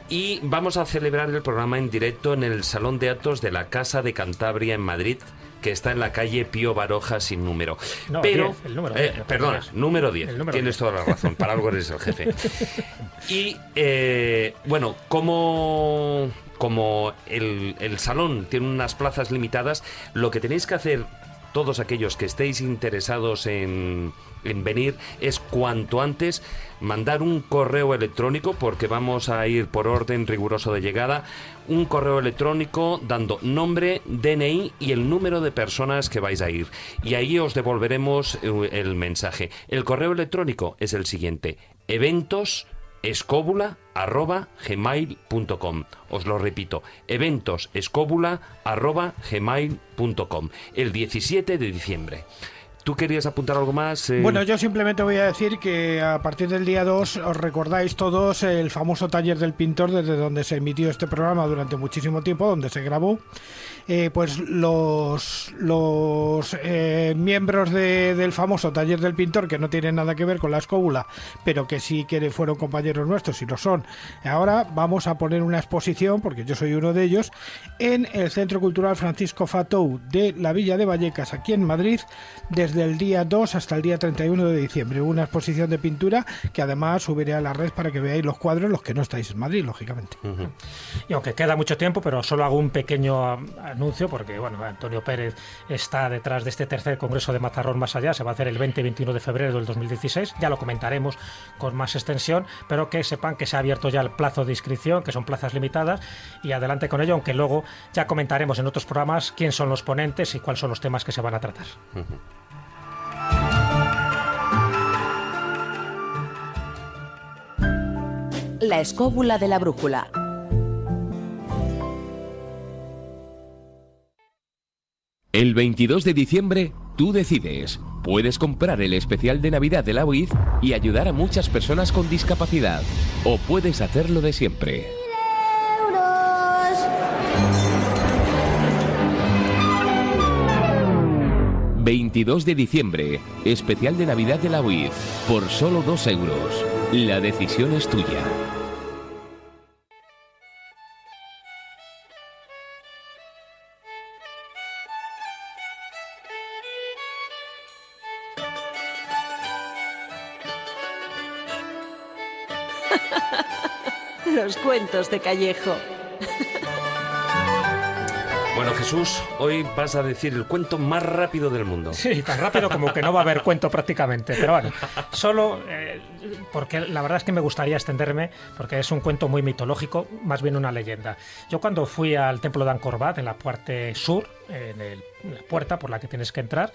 Y vamos a celebrar el programa en directo en el Salón de Actos de la Casa de Cantabria en Madrid, que está en la calle Pío Baroja sin número. No, pero 10, el número 10, perdona, número 10. Tienes 10. toda la razón, para algo eres el jefe. Y bueno, como el salón tiene unas plazas limitadas, lo que tenéis que hacer todos aquellos que estéis interesados en venir es cuanto antes mandar un correo electrónico, porque vamos a ir por orden riguroso de llegada, un correo electrónico dando nombre, DNI y el número de personas que vais a ir, y ahí os devolveremos el mensaje. El correo electrónico es el siguiente: eventosescobula@gmail.com. Os lo repito, eventosescobula@gmail.com. El 17 de diciembre. ¿Tú querías apuntar algo más? Bueno, yo simplemente voy a decir que a partir del día 2 os recordáis todos el famoso taller del pintor, desde donde se emitió este programa durante muchísimo tiempo, donde se grabó. Pues los miembros del famoso taller del pintor, que no tienen nada que ver con la escóbula, pero que sí que fueron compañeros nuestros y lo son, ahora vamos a poner una exposición, porque yo soy uno de ellos, en el Centro Cultural Francisco Fatou de la Villa de Vallecas, aquí en Madrid, desde el día 2 hasta el día 31 de diciembre. Una exposición de pintura que además subiré a la red para que veáis los cuadros, los que no estáis en Madrid, lógicamente. Uh-huh. Y aunque queda mucho tiempo, pero solo hago un pequeño anuncio, porque bueno, Antonio Pérez está detrás de este tercer congreso de Mazarrón Más Allá. Se va a hacer el 20 y 21 de febrero del 2016. Ya lo comentaremos con más extensión, pero que sepan que se ha abierto ya el plazo de inscripción, que son plazas limitadas, y adelante con ello, aunque luego ya comentaremos en otros programas quién son los ponentes y cuáles son los temas que se van a tratar. Uh-huh. La escóbula de la brújula. El 22 de diciembre, tú decides. Puedes comprar el especial de Navidad de la UIF y ayudar a muchas personas con discapacidad. O puedes hacerlo de siempre. 22 de diciembre, especial de Navidad de la UIF, por solo 2 euros. La decisión es tuya. Los cuentos de Callejo. Bueno, Jesús, hoy vas a decir el cuento más rápido del mundo. Sí, tan rápido como que no va a haber cuento prácticamente. Pero bueno, solo porque la verdad es que me gustaría extenderme, porque es un cuento muy mitológico, más bien una leyenda. Yo cuando fui al templo de Angkor Wat, en la parte sur, en la puerta por la que tienes que entrar,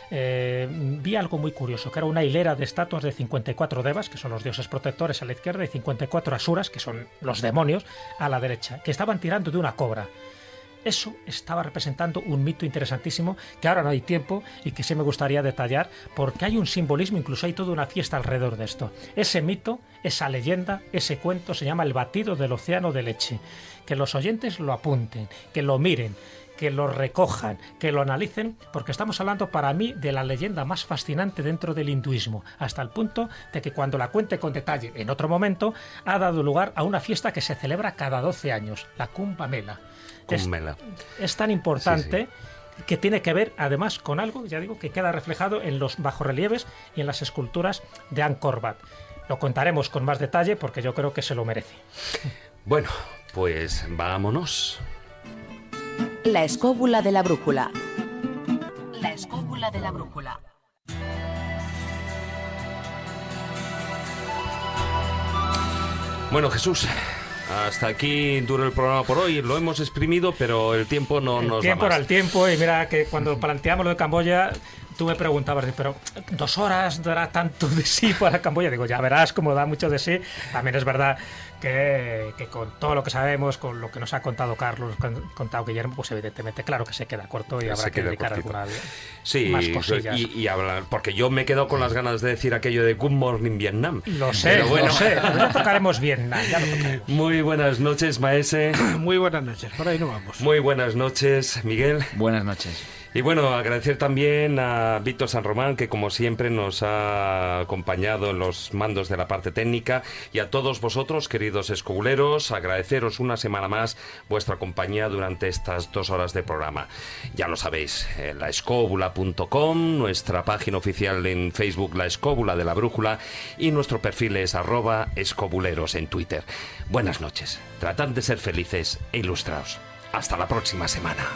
vi algo muy curioso, que era una hilera de estatuas de 54 devas, que son los dioses protectores, a la izquierda, y 54 asuras, que son los demonios, a la derecha, que estaban tirando de una cobra. Eso estaba representando un mito interesantísimo que ahora no hay tiempo y que sí me gustaría detallar, porque hay un simbolismo, incluso hay toda una fiesta alrededor de esto. Ese mito, esa leyenda, ese cuento se llama El batido del océano de leche. Que los oyentes lo apunten, que lo miren, que lo recojan, que lo analicen, porque estamos hablando para mí de la leyenda más fascinante dentro del hinduismo, hasta el punto de que cuando la cuente con detalle en otro momento, ha dado lugar a una fiesta que se celebra cada 12 años, la Kumbh Mela. Es tan importante, sí, que tiene que ver además con algo, ya digo, que queda reflejado en los bajorrelieves y en las esculturas de Angkor Wat. Lo contaremos con más detalle porque yo creo que se lo merece. Bueno, pues vámonos. La escóbula de la brújula. La escóbula de la brújula. Bueno, Jesús, hasta aquí dura el programa por hoy. Lo hemos exprimido, pero el tiempo no nos da más. El tiempo era el tiempo, y mira que cuando planteamos lo de Camboya, tú me preguntabas, pero 2 horas dará tanto de sí para Camboya. Digo, ya verás cómo da mucho de sí. También es verdad que con todo lo que sabemos, con lo que nos ha contado Carlos, contado Guillermo, pues evidentemente, claro que se queda corto y habrá que dedicar alguna más cosillas. Y hablar, porque yo me quedo con las ganas de decir aquello de Good Morning Vietnam. Lo sé, pero bueno. Lo sé. Ya tocaremos Vietnam, ya lo tocaremos. Muy buenas noches, Maese. Muy buenas noches, por ahí no vamos. Muy buenas noches, Miguel. Buenas noches. Y bueno, agradecer también a Víctor San Román, que como siempre nos ha acompañado en los mandos de la parte técnica, y a todos vosotros, queridos escobuleros, agradeceros una semana más vuestra compañía durante estas 2 horas de programa. Ya lo sabéis, laescobula.com, nuestra página oficial en Facebook, La Escóbula de la Brújula, y nuestro perfil es @escobuleros en Twitter. Buenas noches, tratad de ser felices e ilustraos. Hasta la próxima semana.